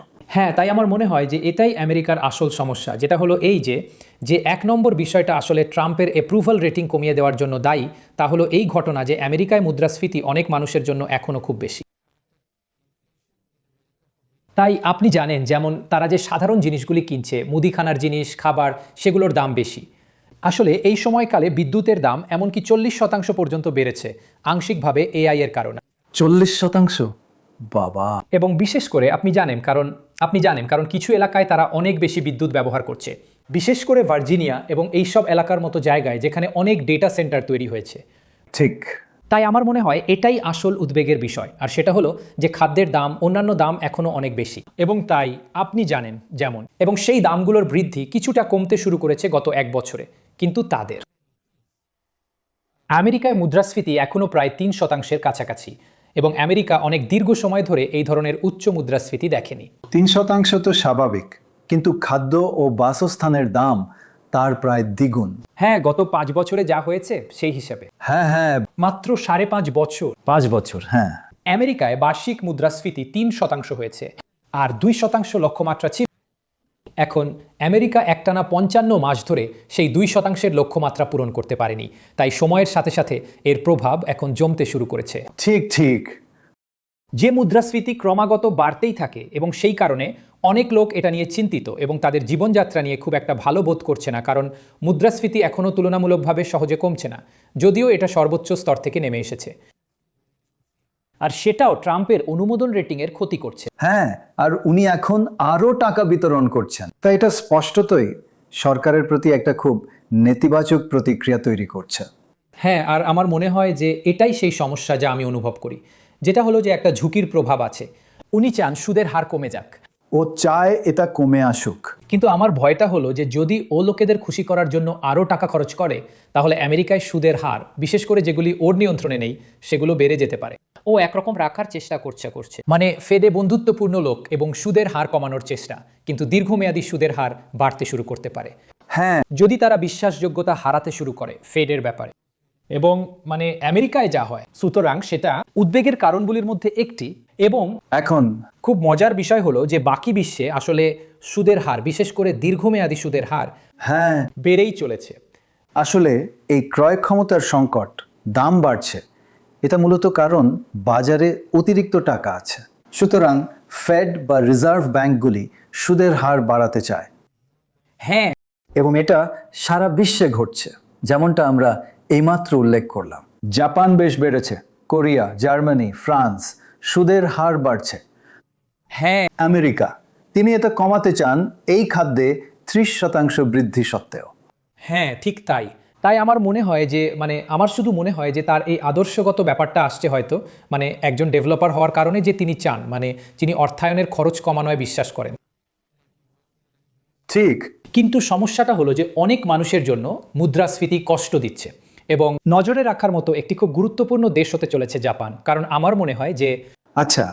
Speaker 2: তাই আমার মনে হয় যে এটাই আমেরিকার আসল সমস্যা, যেটা হলো এই যে 1 নম্বর বিষয়টা আসলে ট্রাম্পের অ্যাপ্রুভাল রেটিং কমিয়ে দেওয়ার জন্য দায়ী, তা হলো এই ঘটনা যে আমেরিকায় মুদ্রাস্ফীতি অনেক মানুষের জন্য এখনও খুব বেশি। তাই আপনি জানেন যেমন তারা যে সাধারণ জিনিসগুলি কিনছে, মুদিখানার জিনিস, খাবার, সেগুলোর দাম বেশি। আসলে এই সময়কালে বিদ্যুতের দাম এমনকি 40% পর্যন্ত বেড়েছে, আংশিকভাবে এআই এর কারণে।
Speaker 1: 40%? বাবা!
Speaker 2: এবং বিশেষ করে আপনি জানেন কারণ কিছু এলাকায় তারা অনেক বেশি বিদ্যুৎ ব্যবহার করছে, বিশেষ করে ভার্জিনিয়া এবং এইসব এলাকার মতো জায়গায় যেখানে অনেক ডেটা সেন্টার তৈরি হয়েছে।
Speaker 1: ঠিক।
Speaker 2: তাই আমার মনে হয় এটাই আসল উদ্বেগের বিষয়, আর সেটা হলো যে খাদ্যের দাম, অন্যান্য দাম এখনও অনেক বেশি। এবং তাই আপনি জানেন যেমন, এবং সেই দামগুলোর বৃদ্ধি কিছুটা কমতে শুরু করেছে গত 1 বছরে, কিন্তু তাদের আমেরিকায় মুদ্রাস্ফীতি এখনও প্রায় 3% কাছাকাছি, এবং আমেরিকা অনেক দীর্ঘ সময় ধরে এই ধরনের উচ্চ মুদ্রাস্ফীতি দেখেনি।
Speaker 1: 3% তো স্বাভাবিক, কিন্তু খাদ্য ও বাসস্থানের দাম তার প্রায় দ্বিগুণ।
Speaker 2: হ্যাঁ, গত 5 বছরে যা হয়েছে সেই হিসাবে
Speaker 1: হ্যাঁ হ্যাঁ,
Speaker 2: মাত্র 5.5 বছর
Speaker 1: 5 বছর, হ্যাঁ।
Speaker 2: আমেরিকায় বার্ষিক মুদ্রাস্ফীতি 3% হয়েছে, আর 2% লক্ষ্যমাত্রা ছিল। এখন আমেরিকা একটানা 55 মাস ধরে সেই 2%-এর লক্ষ্যমাত্রা পূরণ করতে পারেনি, তাই সময়ের সাথে সাথে এর প্রভাব এখন জমতে শুরু করেছে।
Speaker 1: ঠিক ঠিক।
Speaker 2: যে মুদ্রাস্ফীতি ক্রমাগত বাড়তেই থাকে, এবং সেই কারণে অনেক লোক এটা নিয়ে চিন্তিত এবং তাদের জীবনযাত্রা নিয়ে খুব একটা ভালো বোধ করছে না, কারণ মুদ্রাস্ফীতি এখনও তুলনামূলকভাবে সহজে কমছে না, যদিও এটা সর্বোচ্চ স্তর থেকে নেমে এসেছে। আর সেটাও ট্রাম্পের অনুমোদন রেটিংয়ের ক্ষতি করছে।
Speaker 1: হ্যাঁ, আর উনি এখন আরও টাকা বিতরণ করছেন, তাই এটা স্পষ্টতই সরকারের প্রতি একটা খুব নেতিবাচক প্রতিক্রিয়া তৈরি করছে।
Speaker 2: হ্যাঁ, আর আমার মনে হয় যে এটাই সেই সমস্যা যা আমি অনুভব করি, যেটা হলো যে একটা ঝুঁকির প্রভাব আছে। উনি চান সুদের হার কমে যাক,
Speaker 1: ও চায় এটা কমে আসুক।
Speaker 2: কিন্তু আমার ভয়টা হলো যে যদি ও লোকেদের খুশি করার জন্য আরও টাকা খরচ করে, তাহলে আমেরিকায় সুদের হার, বিশেষ করে যেগুলি ওর নিয়ন্ত্রণে নেই, সেগুলো বেড়ে যেতে পারে। ও একরকম রাখার চেষ্টা করছে, মানে ফেডে বন্ধুত্বপূর্ণ লোক এবং সুদের হার কমানোর চেষ্টা, কিন্তু দীর্ঘমেয়াদী সুদের হার বাড়তে শুরু করতে পারে।
Speaker 1: হ্যাঁ,
Speaker 2: যদি তারা বিশ্বাসযোগ্যতা হারাতে শুরু করে ফেডের ব্যাপারে, এবং মানে আমেরিকায় যা হয়, সুতরাং সেটা উদ্বেগের কারণগুলির মধ্যে একটি। এবং
Speaker 1: এখন
Speaker 2: খুব মজার বিষয় হলো যে বাকি বিশ্বে আসলে সুদের হার, বিশেষ করে দীর্ঘমেয়াদী সুদের হার,
Speaker 1: হ্যাঁ,
Speaker 2: বেড়েই চলেছে।
Speaker 1: আসলে এই ক্রয় ক্ষমতার সংকট, দাম বাড়ছে, এটা মূলত কারণ বাজারে অতিরিক্ত টাকা আছে। সুতরাং ফেড বা রিজার্ভ ব্যাংকগুলি সুদের হার বাড়াতে চায়,
Speaker 2: হ্যাঁ,
Speaker 1: এবং এটা সারা বিশ্বে ঘটছে, যেমনটা আমরা এইমাত্র উল্লেখ করলাম। জাপান বেশ বেড়েছে, কোরিয়া, জার্মানি, ফ্রান্স সুদের হার বাড়ছে।
Speaker 2: হ্যাঁ,
Speaker 1: আমেরিকা, তিনি এটা কমাতে চান এই খাদ্যে 30% বৃদ্ধি সত্ত্বেও।
Speaker 2: হ্যাঁ, ঠিক তাই। তাই আমার মনে হয় যে আমার শুধু মনে হয় যে তার এই আদর্শগত ব্যাপারটা আসছে হয়তো একজন ডেভেলপার হওয়ার কারণে, যে তিনি চান যিনি অর্থায়নের খরচ কমানোয় বিশ্বাস করেন।
Speaker 1: ঠিক।
Speaker 2: কিন্তু সমস্যাটা হলো যে অনেক মানুষের জন্য মুদ্রাস্ফীতি কষ্ট দিচ্ছে, এবং নজরে রাখার মতো একটি খুব গুরুত্বপূর্ণ দেশ হতে চলেছে জাপান। কারণ আমার মনে হয় যে
Speaker 1: আচ্ছা,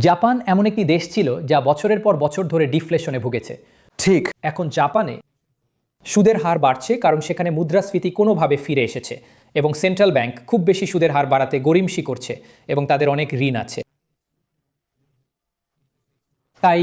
Speaker 2: জাপান এমন একটি দেশ ছিল যা বছরের পর বছর ধরে ডিফ্লেশনে ভুগেছে।
Speaker 1: ঠিক।
Speaker 2: এখন জাপানে সুদের হার বাড়ছে কারণ সেখানে মুদ্রাস্ফীতি কোনোভাবে ফিরে এসেছে, এবং সেন্ট্রাল ব্যাংক খুব বেশি সুদের হার বাড়াতে গড়িমসি করছে, এবং তাদের অনেক ঋণ আছে। তাই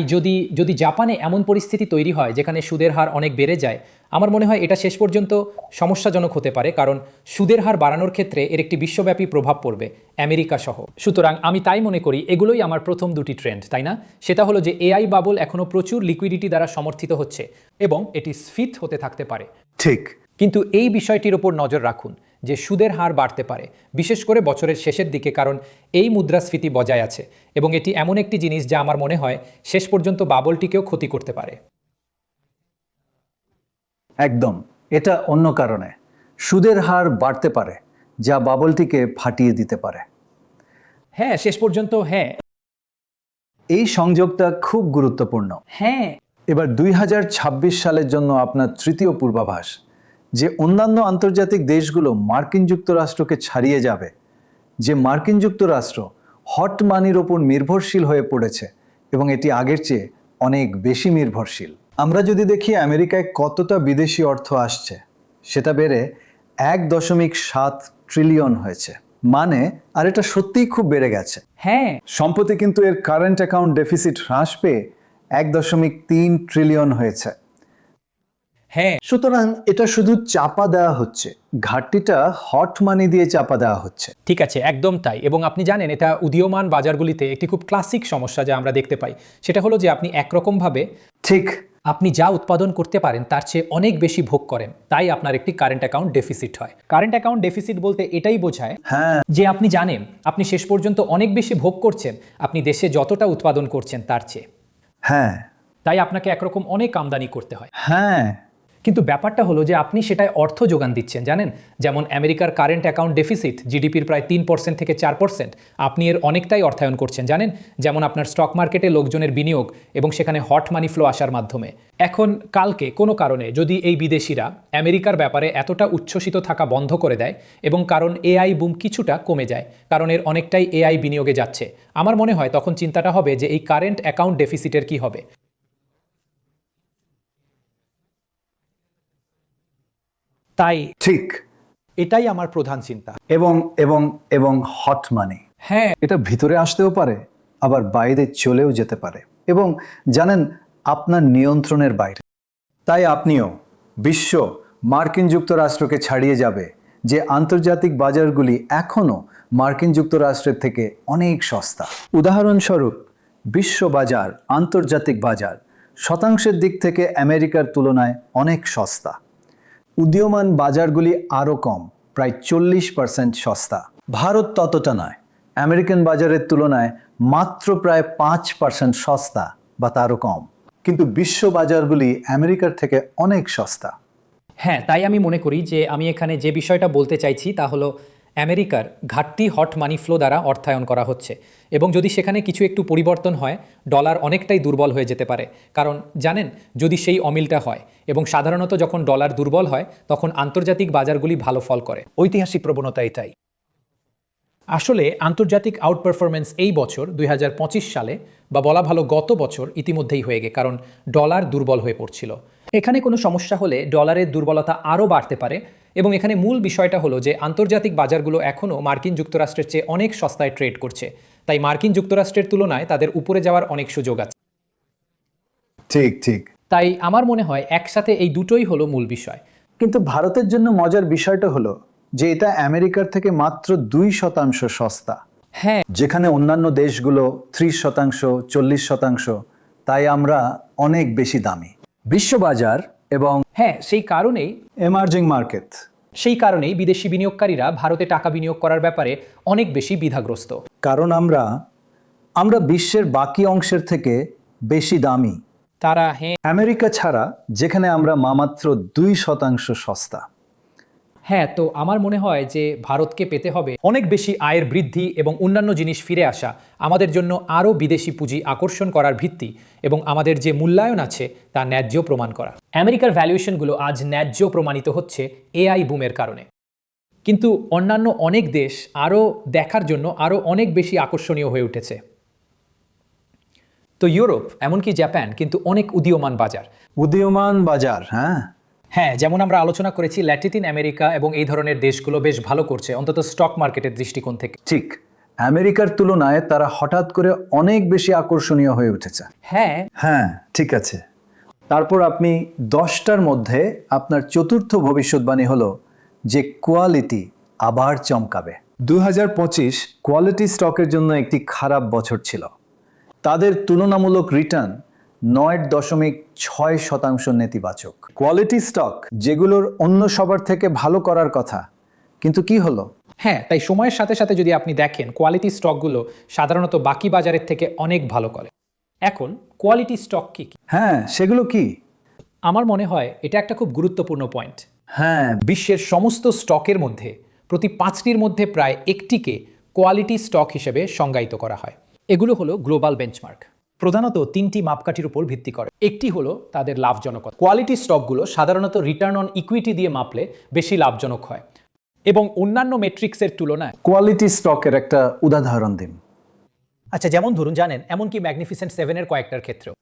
Speaker 2: যদি জাপানে এমন পরিস্থিতি তৈরি হয় যেখানে সুদের হার অনেক বেড়ে যায়, আমার মনে হয় এটা শেষ পর্যন্ত সমস্যাজনক হতে পারে, কারণ সুদের হার বাড়ানোর ক্ষেত্রে এর একটি বিশ্বব্যাপী প্রভাব পড়বে, আমেরিকা সহ। সুতরাং আমি তাই মনে করি এগুলোই আমার প্রথম দুটি ট্রেন্ড, তাই না? সেটা হলো যে এআই বাবল এখনও প্রচুর লিকুইডিটি দ্বারা সমর্থিত হচ্ছে, এবং এটি স্ফীত হতে থাকতে পারে।
Speaker 1: ঠিক।
Speaker 2: কিন্তু এই বিষয়টির ওপর নজর রাখুন যে সুদের হার বাড়তে পারে, বিশেষ করে বছরের শেষের দিকে, কারণ এই মুদ্রাস্ফীতি বজায় আছে, এবং এটি এমন একটি জিনিস যা আমার মনে হয় শেষ পর্যন্ত বাবলটিকেও ক্ষতি করতে পারে।
Speaker 1: একদম, এটা অন্য কারণে সুদের হার বাড়তে পারে, যা বাবলটিকে ফাটিয়ে দিতে পারে।
Speaker 2: হ্যাঁ, শেষ পর্যন্ত হ্যাঁ।
Speaker 1: এই সংযোগটা খুব গুরুত্বপূর্ণ।
Speaker 2: হ্যাঁ,
Speaker 1: এবার 2026 সালের জন্য আপনার তৃতীয় পূর্বাভাস, যে অন্যান্য আন্তর্জাতিক দেশগুলো মার্কিন যুক্তরাষ্ট্রকে ছাড়িয়ে যাবে, যে মার্কিন যুক্তরাষ্ট্র হট মানির ওপর নির্ভরশীল হয়ে পড়েছে, এবং এটি আগের চেয়ে অনেক বেশি নির্ভরশীল। আমরা যদি দেখি আমেরিকায় কতটা বিদেশি অর্থ আসছে, সেটা বেড়ে 1.7 ট্রিলিয়ন হয়েছে, আর এটা সত্যিই খুব বেড়ে গেছে।
Speaker 2: হ্যাঁ,
Speaker 1: সম্প্রতি কিন্তু এর কারেন্ট অ্যাকাউন্ট ডেফিসিট হ্রাস পেয়ে 1.3 ট্রিলিয়ন হয়েছে।
Speaker 2: হ্যাঁ,
Speaker 1: সুতরাং এটা শুধু চাপা দেওয়া হচ্ছে, ঘাটতিটা হট মানি দিয়ে চাপা দেওয়া হচ্ছে।
Speaker 2: ঠিক আছে, একদম তাই। এবং আপনি জানেন এটা উদীয়মান বাজারগুলিতে একটি খুব ক্লাসিক সমস্যা যা আমরা দেখতে পাই, সেটা হলো যে আপনি একরকমভাবে
Speaker 1: ঠিক।
Speaker 2: আপনি যা উৎপাদন করতে পারেন তার চেয়ে অনেক বেশি ভোগ করেন, তাই আপনার একটি কারেন্ট অ্যাকাউন্ট ডেফিসিট হয়। কারেন্ট অ্যাকাউন্ট ডেফিসিট বলতে এটাই বোঝায়
Speaker 1: হ্যাঁ
Speaker 2: যে আপনি জানেন আপনি শেষ পর্যন্ত অনেক বেশি ভোগ করছেন আপনি দেশে যতটা উৎপাদন করছেন তার চেয়ে,
Speaker 1: হ্যাঁ
Speaker 2: তাই আপনাকে একরকম অনেক আমদানি করতে হয়।
Speaker 1: হ্যাঁ
Speaker 2: কিন্তু ব্যাপারটা হলো যে আপনি সেটায় অর্থ যোগান দিচ্ছেন, জানেন, যেমন আমেরিকার কারেন্ট অ্যাকাউন্ট ডেফিসিট জিডিপির প্রায় 3% থেকে 4%, আপনি এর অনেকটাই অর্থায়ন করছেন, জানেন, যেমন আপনার স্টক মার্কেটে লোকজনের বিনিয়োগ এবং সেখানে হট মানি ফ্লো আসার মাধ্যমে। এখন কালকে কোনো কারণে যদি এই বিদেশিরা আমেরিকার ব্যাপারে এতটা উচ্ছ্বসিত থাকা বন্ধ করে দেয় এবং কারণ এআই বুম কিছুটা কমে যায়, কারণ এর অনেকটাই এআই বিনিয়োগে যাচ্ছে, আমার মনে হয় তখন চিন্তাটা হবে যে এই কারেন্ট অ্যাকাউন্ট ডেফিসিটের কি হবে। তাই
Speaker 1: ঠিক।
Speaker 2: এটাই আমার প্রধান চিন্তা।
Speaker 1: এবং এবং এবং হট মানি,
Speaker 2: হ্যাঁ,
Speaker 1: এটা ভিতরে আসতেও পারে আবার বাইরে চলেও যেতে পারে এবং জানেন আপনার নিয়ন্ত্রণের বাইরে। তাই আপনিও বিশ্ব মার্কিন যুক্তরাষ্ট্রকে ছাড়িয়ে যাবে যে আন্তর্জাতিক বাজারগুলি এখনও মার্কিন যুক্তরাষ্ট্রের থেকে অনেক সস্তা। উদাহরণস্বরূপ বিশ্ব বাজার, আন্তর্জাতিক বাজার শতাংশের দিক থেকে আমেরিকার তুলনায় অনেক সস্তা। উদীয়মান বাজারগুলি আরও কম, প্রায় 40% সস্তা। ভারত ততটা নয়, আমেরিকান বাজারের তুলনায় মাত্র প্রায় 5% সস্তা বা তারও কম। কিন্তু বিশ্ব বাজারগুলি আমেরিকার থেকে অনেক সস্তা।
Speaker 2: হ্যাঁ, তাই আমি মনে করি যে আমি এখানে যে বিষয়টা বলতে চাইছি তা হলো আমেরিকার ঘাটতি হট মানি ফ্লো দ্বারা অর্থায়ন করা হচ্ছে এবং যদি সেখানে কিছু একটু পরিবর্তন হয় ডলার অনেকটাই দুর্বল হয়ে যেতে পারে, কারণ জানেন যদি সেই অমিলটা হয় এবং সাধারণত যখন ডলার দুর্বল হয় তখন আন্তর্জাতিক বাজারগুলি ভালো ফল করে। ঐতিহাসিক প্রবণতা এটাই। আসলে আন্তর্জাতিক আউট পারফরমেন্স এই বছর 2025 সালে বা বলা ভালো গত বছর ইতিমধ্যেই হয়ে গে, কারণ ডলার দুর্বল হয়ে পড়ছিল। এখানে কোনো সমস্যা হলে ডলারের দুর্বলতা আরও বাড়তে পারে এবং এখানে মূল বিষয়টা হলো যে আন্তর্জাতিক বাজারগুলো এখনও মার্কিন যুক্তরাষ্ট্রের চেয়ে অনেক সস্তায় ট্রেড করছে, তাই মার্কিন যুক্তরাষ্ট্রের তুলনায় তাদের উপরে যাওয়ার অনেক সুযোগ আছে।
Speaker 1: ঠিক ঠিক।
Speaker 2: তাই আমার মনে হয় একসাথে এই দুটোই হলো মূল বিষয়।
Speaker 1: কিন্তু ভারতের জন্য মজার বিষয়টা হলো যে এটা আমেরিকার থেকে মাত্র 2% সস্তা।
Speaker 2: হ্যাঁ,
Speaker 1: যেখানে অন্যান্য দেশগুলো 30%, 40%, তাই আমরা অনেক বেশি দামি। বিশ্ববাজার এবং
Speaker 2: হ্যাঁ, সেই কারণেই বিদেশি বিনিয়োগকারীরা ভারতে টাকা বিনিয়োগ করার ব্যাপারে অনেক বেশি দ্বিধাগ্রস্ত,
Speaker 1: কারণ আমরা বিশ্বের বাকি অংশের থেকে বেশি দামি।
Speaker 2: তারা
Speaker 1: আমেরিকা ছাড়া যেখানে আমরা মাত্র 2% সস্তা।
Speaker 2: হ্যাঁ, তো আমার মনে হয় যে ভারতকে পেতে হবে অনেক বেশি আয়ের বৃদ্ধি এবং অন্যান্য জিনিস ফিরে আসা আমাদের জন্য আরও বিদেশি পুঁজি আকর্ষণ করার ভিত্তি এবং আমাদের যে মূল্যায়ন আছে তা ন্যায্য প্রমাণ করা। আমেরিকার ভ্যালুয়েশনগুলো আজ ন্যায্য প্রমাণিত হচ্ছে এআই বুমের কারণে, কিন্তু অন্যান্য অনেক দেশ আরও দেখার জন্য আরও অনেক বেশি আকর্ষণীয় হয়ে উঠেছে। তো ইউরোপ এমনকি জাপান কিন্তু অনেক উদীয়মান বাজার।
Speaker 1: উদীয়মান বাজার,
Speaker 2: হ্যাঁ, যেমন আমরা আলোচনা করেছি ল্যাটিন আমেরিকা এবং এই ধরনের দেশগুলো বেশ ভালো করছে, অন্তত স্টক মার্কেটের দৃষ্টিকোণ থেকে।
Speaker 1: ঠিক। আমেরিকার তুলনায় তারা হঠাৎ করে অনেক বেশি আকর্ষণীয় হয়ে উঠেছে।
Speaker 2: হ্যাঁ,
Speaker 1: ঠিক আছে। তারপর আপনি 10টার মধ্যে আপনার চতুর্থ ভবিষ্যৎবাণী হলো যে কোয়ালিটি আবার চমকাবে। 2025 কোয়ালিটি স্টকের জন্য একটি খারাপ বছর ছিল। তাদের তুলনামূলক রিটার্ন 9.6% নেতিবাচক। কোয়ালিটি স্টক যেগুলোর অন্য সবার থেকে ভালো করার কথা, কিন্তু কি হলো?
Speaker 2: হ্যাঁ, তাই সময়ের সাথে সাথে যদি আপনি দেখেন কোয়ালিটি স্টকগুলো সাধারণত বাকি বাজারের থেকে অনেক ভালো করে। এখন কোয়ালিটি স্টক কি?
Speaker 1: হ্যাঁ, সেগুলো কি?
Speaker 2: আমার মনে হয় এটা একটা খুব গুরুত্বপূর্ণ পয়েন্ট।
Speaker 1: হ্যাঁ,
Speaker 2: বিশ্বের সমস্ত স্টকের মধ্যে প্রতি 5টির মধ্যে প্রায় একটিকে কোয়ালিটি স্টক হিসেবে সংজ্ঞায়িত করা হয়। এগুলো হলো গ্লোবাল বেঞ্চমার্ক, প্রধানত 3টি মাপকাঠির উপর ভিত্তি করে। একটি হলো তাদের লাভজনকতা। কোয়ালিটি স্টকগুলো সাধারণত রিটার্ন অন ইকুইটি দিয়ে মাপলে বেশি লাভজনক হয় এবং অন্যান্য মেট্রিক্সের তুলনায়।
Speaker 1: কোয়ালিটি স্টকের একটা উদাহরণ দিন।
Speaker 2: আচ্ছা, যেমন ধরুন জানেন এমনকি ম্যাগনিফিসেন্ট 7-এর কয়েকটার ক্ষেত্রেও।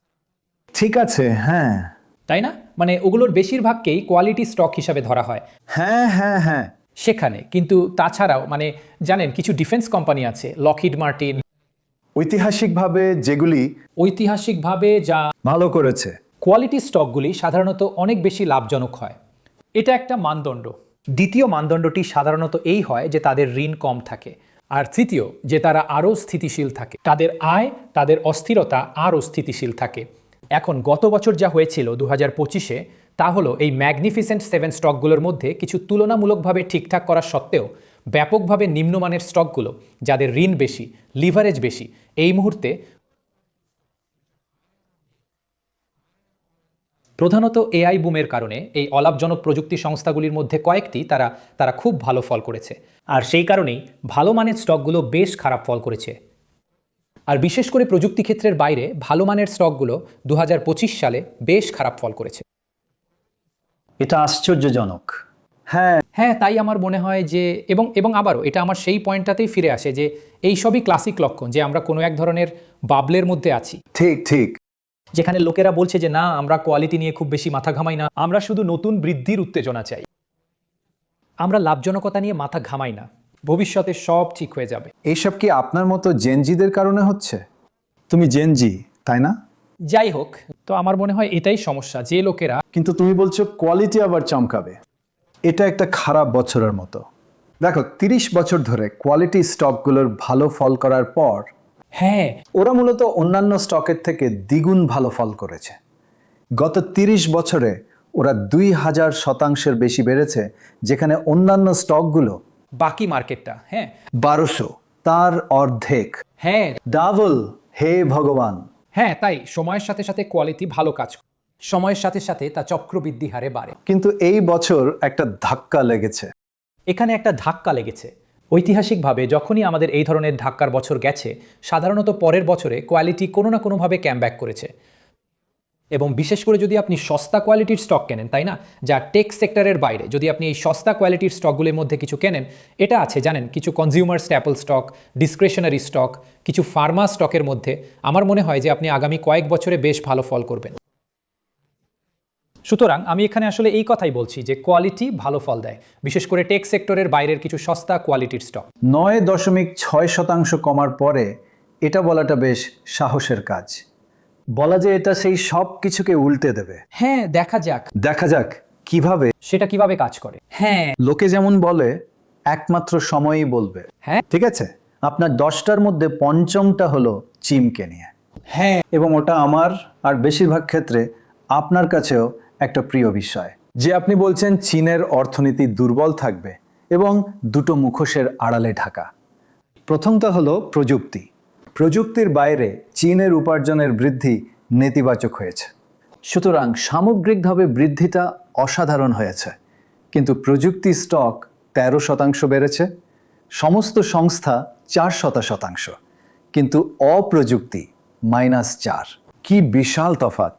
Speaker 1: ঠিক আছে, হ্যাঁ,
Speaker 2: তাই না? মানে ওগুলোর বেশিরভাগকেই কোয়ালিটি স্টক হিসাবে ধরা হয়।
Speaker 1: হ্যাঁ হ্যাঁ হ্যাঁ
Speaker 2: সেখানে কিন্তু তাছাড়াও মানে জানেন কিছু ডিফেন্স কোম্পানি আছে, লকহিড মার্টিন,
Speaker 1: ঐতিহাসিকভাবে যেগুলি
Speaker 2: ঐতিহাসিকভাবে যা
Speaker 1: ভালো করেছে,
Speaker 2: কোয়ালিটি স্টকগুলি সাধারণত অনেক বেশি লাভজনক হয়। এটা একটা মানদণ্ড। দ্বিতীয় মানদণ্ডটি সাধারণত এই হয় যে তাদের ঋণ কম থাকে। আর তৃতীয়, যে তারা আরও স্থিতিশীল থাকে, তাদের আয়, তাদের অস্থিরতা আরও স্থিতিশীল থাকে। এখন গত বছর যা হয়েছিল 2025-এ, তা হলো এই ম্যাগনিফিসেন্ট 7 স্টকগুলোর মধ্যে কিছু তুলনামূলকভাবে ঠিকঠাক করা সত্ত্বেও ব্যাপকভাবে নিম্নমানের স্টকগুলো, যাদের ঋণ বেশি, লিভারেজ বেশি, এই মুহূর্তে প্রধানত এআই বুমের কারণে এই অলাভজনক প্রযুক্তি সংস্থাগুলির মধ্যে কয়েকটি তারা খুব ভালো ফল করেছে। আর সেই কারণেই ভালো মানের স্টকগুলো বেশ খারাপ ফল করেছে। আর বিশেষ করে প্রযুক্তি ক্ষেত্রের বাইরে ভালো মানের স্টকগুলো 2025 সালে বেশ খারাপ ফল করেছে।
Speaker 1: এটা আশ্চর্যজনক। হ্যাঁ,
Speaker 2: হ্যাঁ, তাই আমার মনে হয় যে এবং আবারও এটা আমার সেই পয়েন্টটাতেই ফিরে আসে যে এই সবই ক্লাসিক লক্ষণ যে আমরা কোনো এক ধরনের বাবলের মধ্যে আছি,
Speaker 1: ঠিক ঠিক।
Speaker 2: যেখানে লোকেরা বলছে যে না, আমরা কোয়ালিটি নিয়ে খুব বেশি মাথা ঘামাই না, আমরা শুধু নতুন বৃদ্ধির উত্তেজনা চাই, আমরা লাভজনকতা নিয়ে মাথা ঘামাই না, ভবিষ্যতে সব ঠিক হয়ে যাবে।
Speaker 3: এইসব কি আপনার মতো জেনজিদের কারণে হচ্ছে?
Speaker 1: তুমি জেনজি, তাই না?
Speaker 2: যাই হোক, তো আমার মনে হয় এটাই সমস্যা, যে লোকেরা
Speaker 1: কিন্তু তুমি বলছো কোয়ালিটি আবার চমকাবে। এটা একটা খারাপ বছরের মতো। দেখো, 30 বছর ধরে কোয়ালিটি স্টকগুলোর ভালো ফল করার পর
Speaker 2: হ্যাঁ
Speaker 1: ওরা মূলত অন্যান্য স্টকের থেকে দ্বিগুণ ভালো ফল করেছে। গত 30 বছরে ওরা 2000% বেশি বেড়েছে, যেখানে অন্যান্য স্টকগুলো
Speaker 2: বাকি মার্কেটটা, হ্যাঁ
Speaker 1: 1200, তার অর্ধেক।
Speaker 2: হ্যাঁ
Speaker 1: ডাবল, হে ভগবান।
Speaker 2: হ্যাঁ, তাই সময়ের সাথে সাথে কোয়ালিটি ভালো কাজ করে, সময়ের সাথে সাথে তা চক্রবৃদ্ধি হারে বাড়ে।
Speaker 1: কিন্তু এই বছর একটা ধাক্কা লেগেছে।
Speaker 2: এখানে একটা ধাক্কা লেগেছে। ঐতিহাসিকভাবে যখনই আমাদের এই ধরনের ধাক্কার বছর গেছে, সাধারণত পরের বছরে কোয়ালিটি কোনো না কোনোভাবে ক্যামব্যাক করেছে। এবং বিশেষ করে যদি আপনি সস্তা কোয়ালিটির স্টক কেনেন, তাই না, যা টেক সেক্টরের বাইরে, যদি আপনি এই সস্তা কোয়ালিটির স্টকগুলির মধ্যে কিছু কেনেন, এটা আছে জানেন, কিছু কনজিউমার স্ট্যাপল স্টক, ডিসক্রেশনারি স্টক, কিছু ফার্মা স্টকের মধ্যে আমার মনে হয় যে আপনি আগামী কয়েক বছরে বেশ ভালো ফল করবেন। সুতরাং আমি এখানে আসলে এই কথাই বলছি যে কোয়ালিটি ভালো ফল দেয়, বিশেষ করে টেক সেক্টরের বাইরের কিছু সস্তা কোয়ালিটির স্টক।
Speaker 1: 9.6% কমার পরে এটা বলাটা বেশ সাহসের কাজ। বলা যে এটা সেই সব কিছুকে উল্টে দেবে।
Speaker 2: হ্যাঁ, দেখা যাক
Speaker 1: দেখা যাক কিভাবে।
Speaker 2: সেটা কিভাবে কাজ করে। হ্যাঁ
Speaker 1: লোকে যেমন বলে, একমাত্র সময়ই বলবে।
Speaker 2: হ্যাঁ
Speaker 1: ঠিক আছে, আপনার 10টার মধ্যে পঞ্চমটা হলো চীনকে নিয়ে।
Speaker 2: হ্যাঁ
Speaker 1: এবং ওটা আমার আর বেশিরভাগ ক্ষেত্রে আপনার কাছেও একটা প্রিয় বিষয়, যে আপনি বলছেন চীনের অর্থনীতি দুর্বল থাকবে এবং দুটো মুখোশের আড়ালে ঢাকা। প্রথমটা হলো প্রযুক্তি। প্রযুক্তির বাইরে চীনের উপার্জনের বৃদ্ধি নেতিবাচক হয়েছে। সুতরাং সামগ্রিকভাবে বৃদ্ধিটা অসাধারণ হয়েছে, কিন্তু প্রযুক্তি স্টক 13% বেড়েছে, সমস্ত সংস্থা 400%, কিন্তু অপ্রযুক্তি -4। কি বিশাল তফাৎ!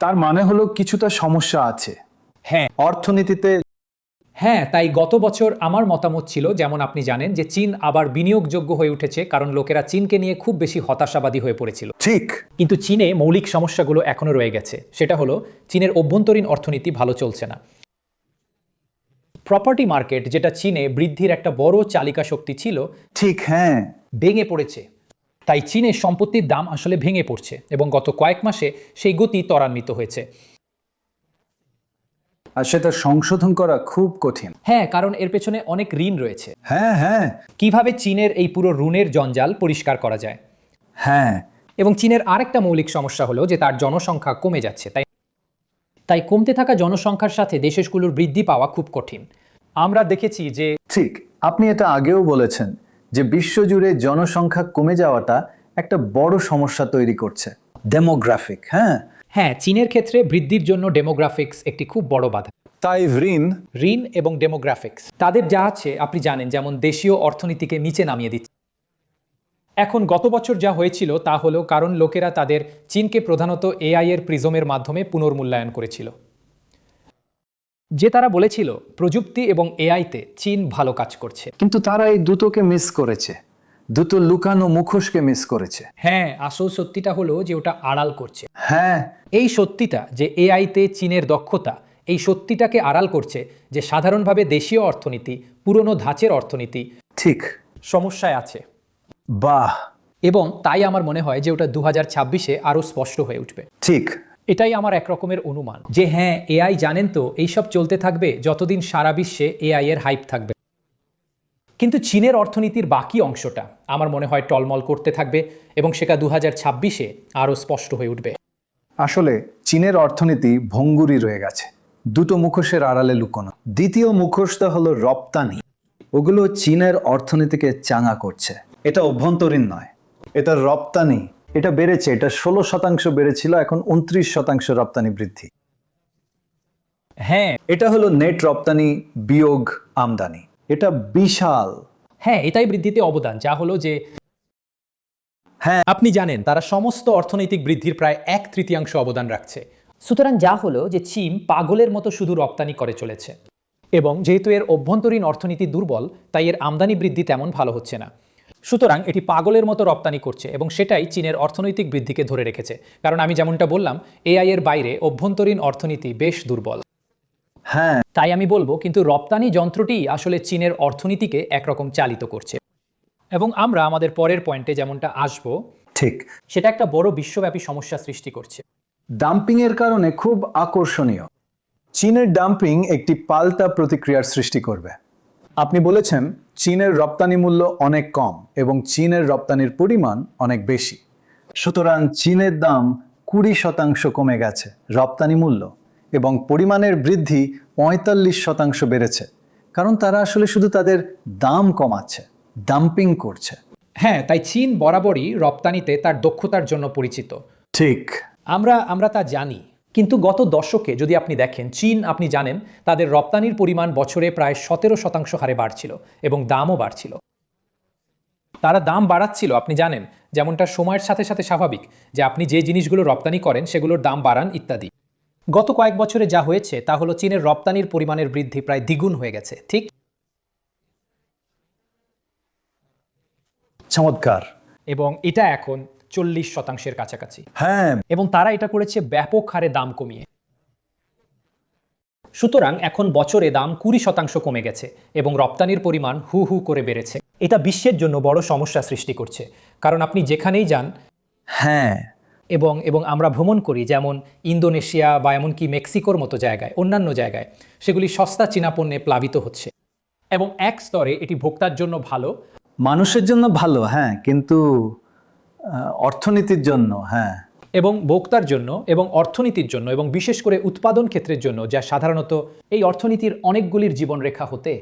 Speaker 3: তার মানে হলো কিছুটা সমস্যা আছে।
Speaker 2: হ্যাঁ
Speaker 1: অর্থনীতিতে।
Speaker 2: হ্যাঁ, তাই গত বছর আমার মতামত ছিল, যেমন আপনি জানেন, যে চীন আবার বিনিয়োগযোগ্য হয়ে উঠেছে, কারণ লোকেরা চীনকে নিয়ে খুব বেশি হতাশাবাদী হয়ে পড়েছিল।
Speaker 3: ঠিক।
Speaker 2: কিন্তু চীনে মৌলিক সমস্যাগুলো এখনও রয়ে গেছে। সেটা হলো চীনের অভ্যন্তরীণ অর্থনীতি ভালো চলছে না। প্রপার্টি মার্কেট, যেটা চীনে বৃদ্ধির একটা বড় চালিকা শক্তি ছিল,
Speaker 1: ঠিক, হ্যাঁ,
Speaker 2: ভেঙে পড়েছে। তাই চীনের সম্পত্তির দাম আসলে ভেঙে পড়ছে এবং গত কয়েক মাসে সেই গতি ত্বরান্বিত হয়েছে।
Speaker 1: আর সেটা সংশোধন করা খুব কঠিন।
Speaker 2: হ্যাঁ, কারণ এর পেছনে অনেক ঋণ রয়েছে।
Speaker 1: হ্যাঁ হ্যাঁ
Speaker 2: কিভাবে চীনের এই পুরো ঋণের জঞ্জাল পরিষ্কার করা যায়।
Speaker 1: হ্যাঁ।
Speaker 2: এবং চীনের আরেকটা মৌলিক সমস্যা হলো যে তার জনসংখ্যা কমে যাচ্ছে। তাই কমতে থাকা জনসংখ্যার সাথে দেশগুলোর বৃদ্ধি পাওয়া খুব কঠিন। আমরা দেখেছি যে
Speaker 1: ঠিক, আপনি এটা আগেও বলেছেন যে বিশ্বজুড়ে জনসংখ্যা কমে যাওয়াটা একটা বড় সমস্যা তৈরি করছে। ডেমোগ্রাফিক।
Speaker 2: হ্যাঁ, চীনের ক্ষেত্রে বৃদ্ধির জন্য ডেমোগ্রাফিক্স একটি খুব বড় বাধা।
Speaker 1: তাই
Speaker 2: ঋণ এবং ডেমোগ্রাফিক্স তাদের যা আছে আপনি জানেন, যেমন দেশীয় অর্থনীতিকে নিচে নামিয়ে দিচ্ছে। এখন গত বছর যা হয়েছিল তা হলো কারণ লোকেরা তাদের চীনকে প্রধানত এআই এর প্রিজমের মাধ্যমে পুনর্মূল্যায়ন করেছিল। যে তারা বলেছিল প্রযুক্তি এবং এআইতে চীন ভালো কাজ করছে,
Speaker 1: কিন্তু তারা এই দুটোকে মিস করেছে, দুটো লুকানো মুখোশকে মিস করেছে।
Speaker 2: হ্যাঁ, আসল সত্যিটা হলো যে ওটা আড়াল করছে।
Speaker 1: হ্যাঁ,
Speaker 2: এই সত্যিটা যে এআইতে চীনের দক্ষতা, এই সত্যিটাকে আড়াল করছে যে সাধারণভাবে দেশীয় অর্থনীতি, পুরনো ধাঁচের অর্থনীতি
Speaker 1: ঠিক।
Speaker 2: সমস্যায় আছে।
Speaker 1: বাহ।
Speaker 2: এবং তাই আমার মনে হয় যে ওটা 2026-এ আরও স্পষ্ট হয়ে উঠবে।
Speaker 1: ঠিক,
Speaker 2: এটাই আমার এক রকমের অনুমান যে হ্যাঁ এআই জানেন তো এইসব চলতে থাকবে যতদিন সারা বিশ্বে এআই এর হাইপ থাকবে। কিন্তু চীনের অর্থনীতির বাকি অংশটা আমার মনে হয় টলমল করতে থাকবে এবং সেটা 2026-এ আরও স্পষ্ট হয়ে উঠবে।
Speaker 1: আসলে চীনের অর্থনীতি ভঙ্গুরই রয়ে গেছে, দুটো মুখোশের আড়ালে লুকোনো। দ্বিতীয় মুখোশটা হলো রপ্তানি। ওগুলো চীনের অর্থনীতিকে চাঙা করছে। এটা অভ্যন্তরীণ নয়, এটা রপ্তানি। এটা বেড়েছে, এটা 16% বেড়েছিল, এখন 29% রপ্তানি বৃদ্ধি।
Speaker 2: হ্যাঁ
Speaker 1: এটা হলো নেট রপ্তানি বিয়োগ আমদানি। এটা বিশাল।
Speaker 2: হ্যাঁ এটাই বৃদ্ধিতে অবদান, যা হলো যে
Speaker 1: হ্যাঁ,
Speaker 2: আপনি জানেন তারা সমস্ত অর্থনৈতিক বৃদ্ধির প্রায় 1/3 অবদান রাখছে।
Speaker 5: সুতরাং যা হলো যে চীন
Speaker 2: পাগলের মতো শুধু রপ্তানি করে চলেছে এবং যেহেতু এর অভ্যন্তরীণ অর্থনীতি দুর্বল তাই এর আমদানি বৃদ্ধি তেমন ভালো হচ্ছে না। সুতরাং এটি পাগলের মতো রপ্তানি করছে এবং সেটাই চীনের অর্থনৈতিক বৃদ্ধিকে ধরে রেখেছে। কারণ আমি যেমনটা বললাম এআই এর বাইরে অভ্যন্তরীণ অর্থনীতি বেশ দুর্বল।
Speaker 1: হ্যাঁ,
Speaker 2: তাই আমি বলবো কিন্তু রপ্তানি যন্ত্রটি আসলে চীনের অর্থনীতিকে একরকম চালিত করছে। এবং আমরা আমাদের পরের পয়েন্টে যেমনটা আসবো
Speaker 1: ঠিক।
Speaker 2: সেটা একটা বড় বিশ্বব্যাপী সমস্যা সৃষ্টি করছে।
Speaker 1: ডাম্পিং এর কারণে খুব আকর্ষণীয়। চীনের ডাম্পিং একটি পাল্টা প্রতিক্রিয়ার সৃষ্টি করবে। আপনি বলেছেন চীনের রপ্তানি মূল্য অনেক কম এবং চীনের রপ্তানির পরিমাণ অনেক বেশি। সুতরাং চীনের দাম 20% কমে গেছে রপ্তানি মূল্য, এবং পরিমাণের বৃদ্ধি 45% বেড়েছে। কারণ তারা আসলে শুধু তাদের দাম কমাচ্ছে, ডাম্পিং করছে।
Speaker 2: হ্যাঁ, তাই চীন বরাবরই রপ্তানিতে তার দক্ষতার জন্য পরিচিত।
Speaker 1: ঠিক।
Speaker 2: আমরা তা জানি। কিন্তু গত দশকে যদি আপনি দেখেন চীন, আপনি জানেন তাদের রপ্তানির পরিমাণ বছরে প্রায় 17% হারে বাড়ছিল এবং দামও বাড়ছিল। তারা দাম বাড়াচ্ছিল, আপনি জানেন, যেমনটা সময়ের সাথে সাথে স্বাভাবিক যে আপনি যে জিনিসগুলো রপ্তানি করেন সেগুলোর দাম বাড়ান ইত্যাদি। গত কয়েক বছরে যা হয়েছে তা হলো চীনের রপ্তানির পরিমাণের বৃদ্ধি প্রায় দ্বিগুণ হয়ে গেছে। ঠিক
Speaker 1: চমৎকার।
Speaker 2: এবং এটা এখন 40%-এর কাছাকাছি।
Speaker 1: হ্যাঁ,
Speaker 2: এবং তারা এটা করেছে ব্যাপক হারে দাম কমিয়ে। সুতরাং এখন বছরে দাম 20% কমে গেছে এবং রপ্তানির পরিমাণ হু হু করে বেড়েছে। এটা বিশ্বের জন্য বড় সমস্যা সৃষ্টি করছে, কারণ আপনি যেখানেই যান
Speaker 1: হ্যাঁ,
Speaker 2: এবং আমরা ভ্রমণ করি, যেমন ইন্দোনেশিয়া বা এমনকি মেক্সিকোর মতো জায়গায়, অন্যান্য জায়গায় সেগুলি সস্তা চীনা পণ্যে প্লাবিত হচ্ছে। এবং এক স্তরে এটি ভোক্তার জন্য ভালো,
Speaker 1: মানুষের জন্য ভালো, হ্যাঁ, কিন্তু অর্থনীতির জন্য, হ্যাঁ,
Speaker 2: এবং ভোক্তার জন্য এবং অর্থনীতির জন্য এবং বিশেষ করে উৎপাদন ক্ষেত্রের জন্য, যা সাধারণত এই অর্থনীতির অনেকগুলির জীবনরেখা হতে,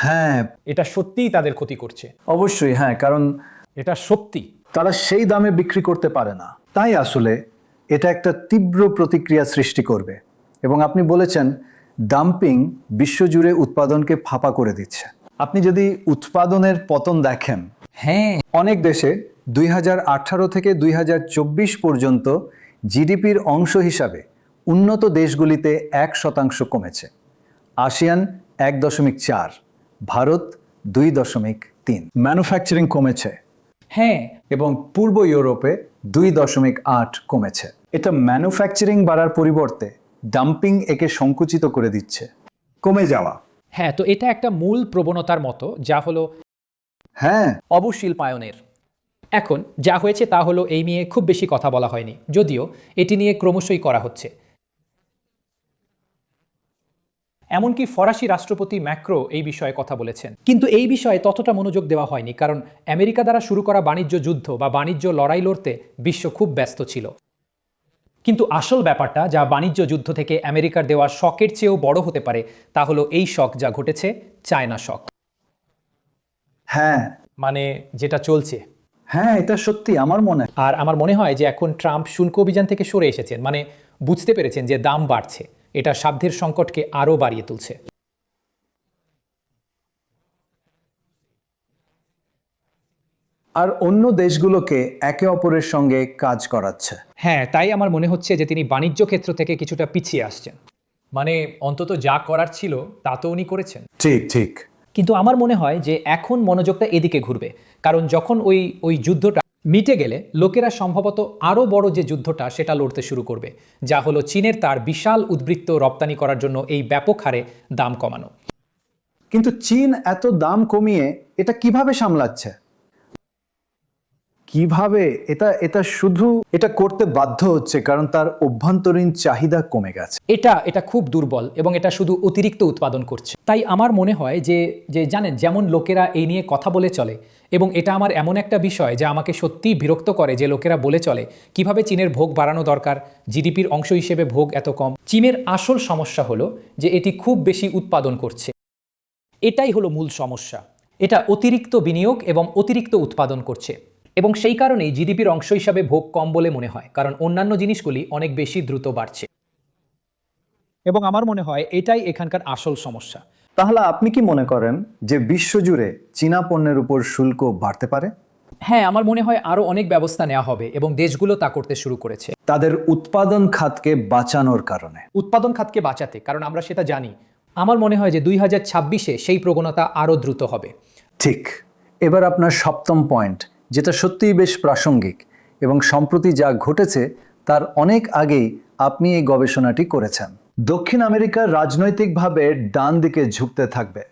Speaker 1: হ্যাঁ,
Speaker 2: এটা সত্যিই তাদের ক্ষতি করছে।
Speaker 1: অবশ্যই, হ্যাঁ, কারণ
Speaker 2: এটা সত্যি
Speaker 1: তারা সেই দামে বিক্রি করতে পারে না। তাই আসলে এটা একটা তীব্র প্রতিক্রিয়া সৃষ্টি করবে। এবং আপনি বলেছেন ডাম্পিং বিশ্বজুড়ে উৎপাদনকে ফাঁপা করে দিচ্ছে। আপনি যদি উৎপাদনের পতন দেখেন,
Speaker 2: হ্যাঁ,
Speaker 1: অনেক দেশে 2018 থেকে 2024 পর্যন্ত জিডিপির অংশ হিসাবে উন্নত দেশগুলিতে 1% কমেছে। আসিয়ান 1.4, ভারত 2.3। ম্যানুফ্যাকচারিং কমেছে,
Speaker 2: হ্যাঁ,
Speaker 1: এবং পূর্ব ইউরোপে 2.8 কমেছে। এটা ম্যানুফ্যাকচারিং বাড়ার পরিবর্তে ডাম্পিং একে সংকুচিত করে দিচ্ছে, কমে যাওয়া।
Speaker 2: হ্যাঁ। তো এটা একটা মূল প্রবণতার মতো, যা হলো
Speaker 1: হ্যাঁ,
Speaker 2: অবশিল্পায়নের। এখন যা হয়েছে তা হলো এই নিয়ে খুব বেশি কথা বলা হয়নি, যদিও এটি নিয়ে ক্রমশই করা হচ্ছে। এমনকি ফরাসি রাষ্ট্রপতি ম্যাক্রো এই বিষয়ে কথা বলেছেন, কিন্তু এই বিষয়ে ততটা মনোযোগ দেওয়া হয়নি, কারণ আমেরিকা দ্বারা শুরু করা বাণিজ্য যুদ্ধ বা বাণিজ্য লড়াই লড়তে বিশ্ব খুব ব্যস্ত ছিল। কিন্তু আসল ব্যাপারটা, যা বাণিজ্য যুদ্ধ থেকে আমেরিকার দেওয়া শকের চেয়েও বড় হতে পারে, তা হলো এই শক যা ঘটেছে, চায়না শক।
Speaker 1: হ্যাঁ,
Speaker 2: মানে যেটা চলছে।
Speaker 1: হ্যাঁ, এটা সত্যি আমার মনে।
Speaker 2: আর আমার মনে হয় যে এখন ট্রাম্প শুল্ক অভিযান থেকে সরে এসেছেন, মানে বুঝতে পেরেছেন যে দাম বাড়ছে, এটা সাধ্যের সংকটকে আরও বাড়িয়ে তুলছে।
Speaker 1: আর অন্য দেশগুলোকে একে অপরের সঙ্গে কাজ করাচ্ছে।
Speaker 2: হ্যাঁ, তাই আমার মনে হচ্ছে যে তিনি বাণিজ্য ক্ষেত্র থেকে কিছুটা পিছিয়ে আসছেন। মানে অন্তত যা করার ছিল তা তো উনি করেছেন।
Speaker 1: ঠিক ঠিক।
Speaker 2: কিন্তু আমার মনে হয় যে এখন মনোযোগটা এদিকে ঘুরবে, কারণ যখন ওই যুদ্ধটা মিটে গেলে লোকেরা সম্ভবত আরও বড় যে যুদ্ধটা সেটা লড়তে শুরু করবে, যা হলো চীনের তার বিশাল উদ্বৃত্ত রপ্তানি করার জন্য এই ব্যাপক হারে দাম কমানো।
Speaker 1: কিন্তু চীন এত দাম কমিয়ে এটা কিভাবে সামলাচ্ছে?
Speaker 3: কিভাবে? এটা এটা শুধু
Speaker 1: এটা করতে বাধ্য হচ্ছে কারণ তার অভ্যন্তরীণ চাহিদা কমে গেছে।
Speaker 2: এটা খুব দুর্বল এবং এটা শুধু অতিরিক্ত উৎপাদন করছে। তাই আমার মনে হয় যে যে জানেন, যেমন লোকেরা এই নিয়ে কথা বলে চলে, এবং এটা আমার এমন একটা বিষয় যা আমাকে সত্যিই বিরক্ত করে যে লোকেরা বলে চলে কিভাবে চীনের ভোগ বাড়ানো দরকার, জিডিপির অংশ হিসেবে ভোগ এত কম। চীনের আসল সমস্যা হলো যে এটি খুব বেশি উৎপাদন করছে। এটাই হলো মূল সমস্যা। এটা অতিরিক্ত বিনিয়োগ এবং অতিরিক্ত উৎপাদন করছে, এবং সেই কারণেই জিডিপির অংশ হিসাবে ভোগ কম বলে মনে হয়, কারণ অন্যান্য জিনিসগুলি অনেক বেশি দ্রুত বাড়ছে। এবং আমার মনে হয় এটাই এখানকার আসল সমস্যা।
Speaker 1: তাহলে আপনি কি মনে করেন যে বিশ্বজুড়ে চীনা পণ্যের উপর শুল্ক বাড়তে পারে?
Speaker 2: হ্যাঁ, আমার মনে হয় আরও অনেক ব্যবস্থা নেওয়া হবে এবং দেশগুলো তা করতে শুরু করেছে।
Speaker 1: তাদের উৎপাদন খাতকে বাঁচানোর কারণে।
Speaker 2: উৎপাদন খাতকে বাঁচাতে, কারণ আমরা সেটা জানি। আমার মনে হয় যে 2026-এ সেই প্রবণতা আরও দ্রুত হবে।
Speaker 1: ঠিক। এবার আপনার সপ্তম পয়েন্ট, যেটা সত্যিই বেশ প্রাসঙ্গিক এবং সম্প্রতি যা ঘটেছে তার অনেক আগেই আপনি এই গবেষণাটি করেছেন। দক্ষিণ আমেরিকা রাজনৈতিকভাবে ডান দিকে ঝুঁকতে থাকবে।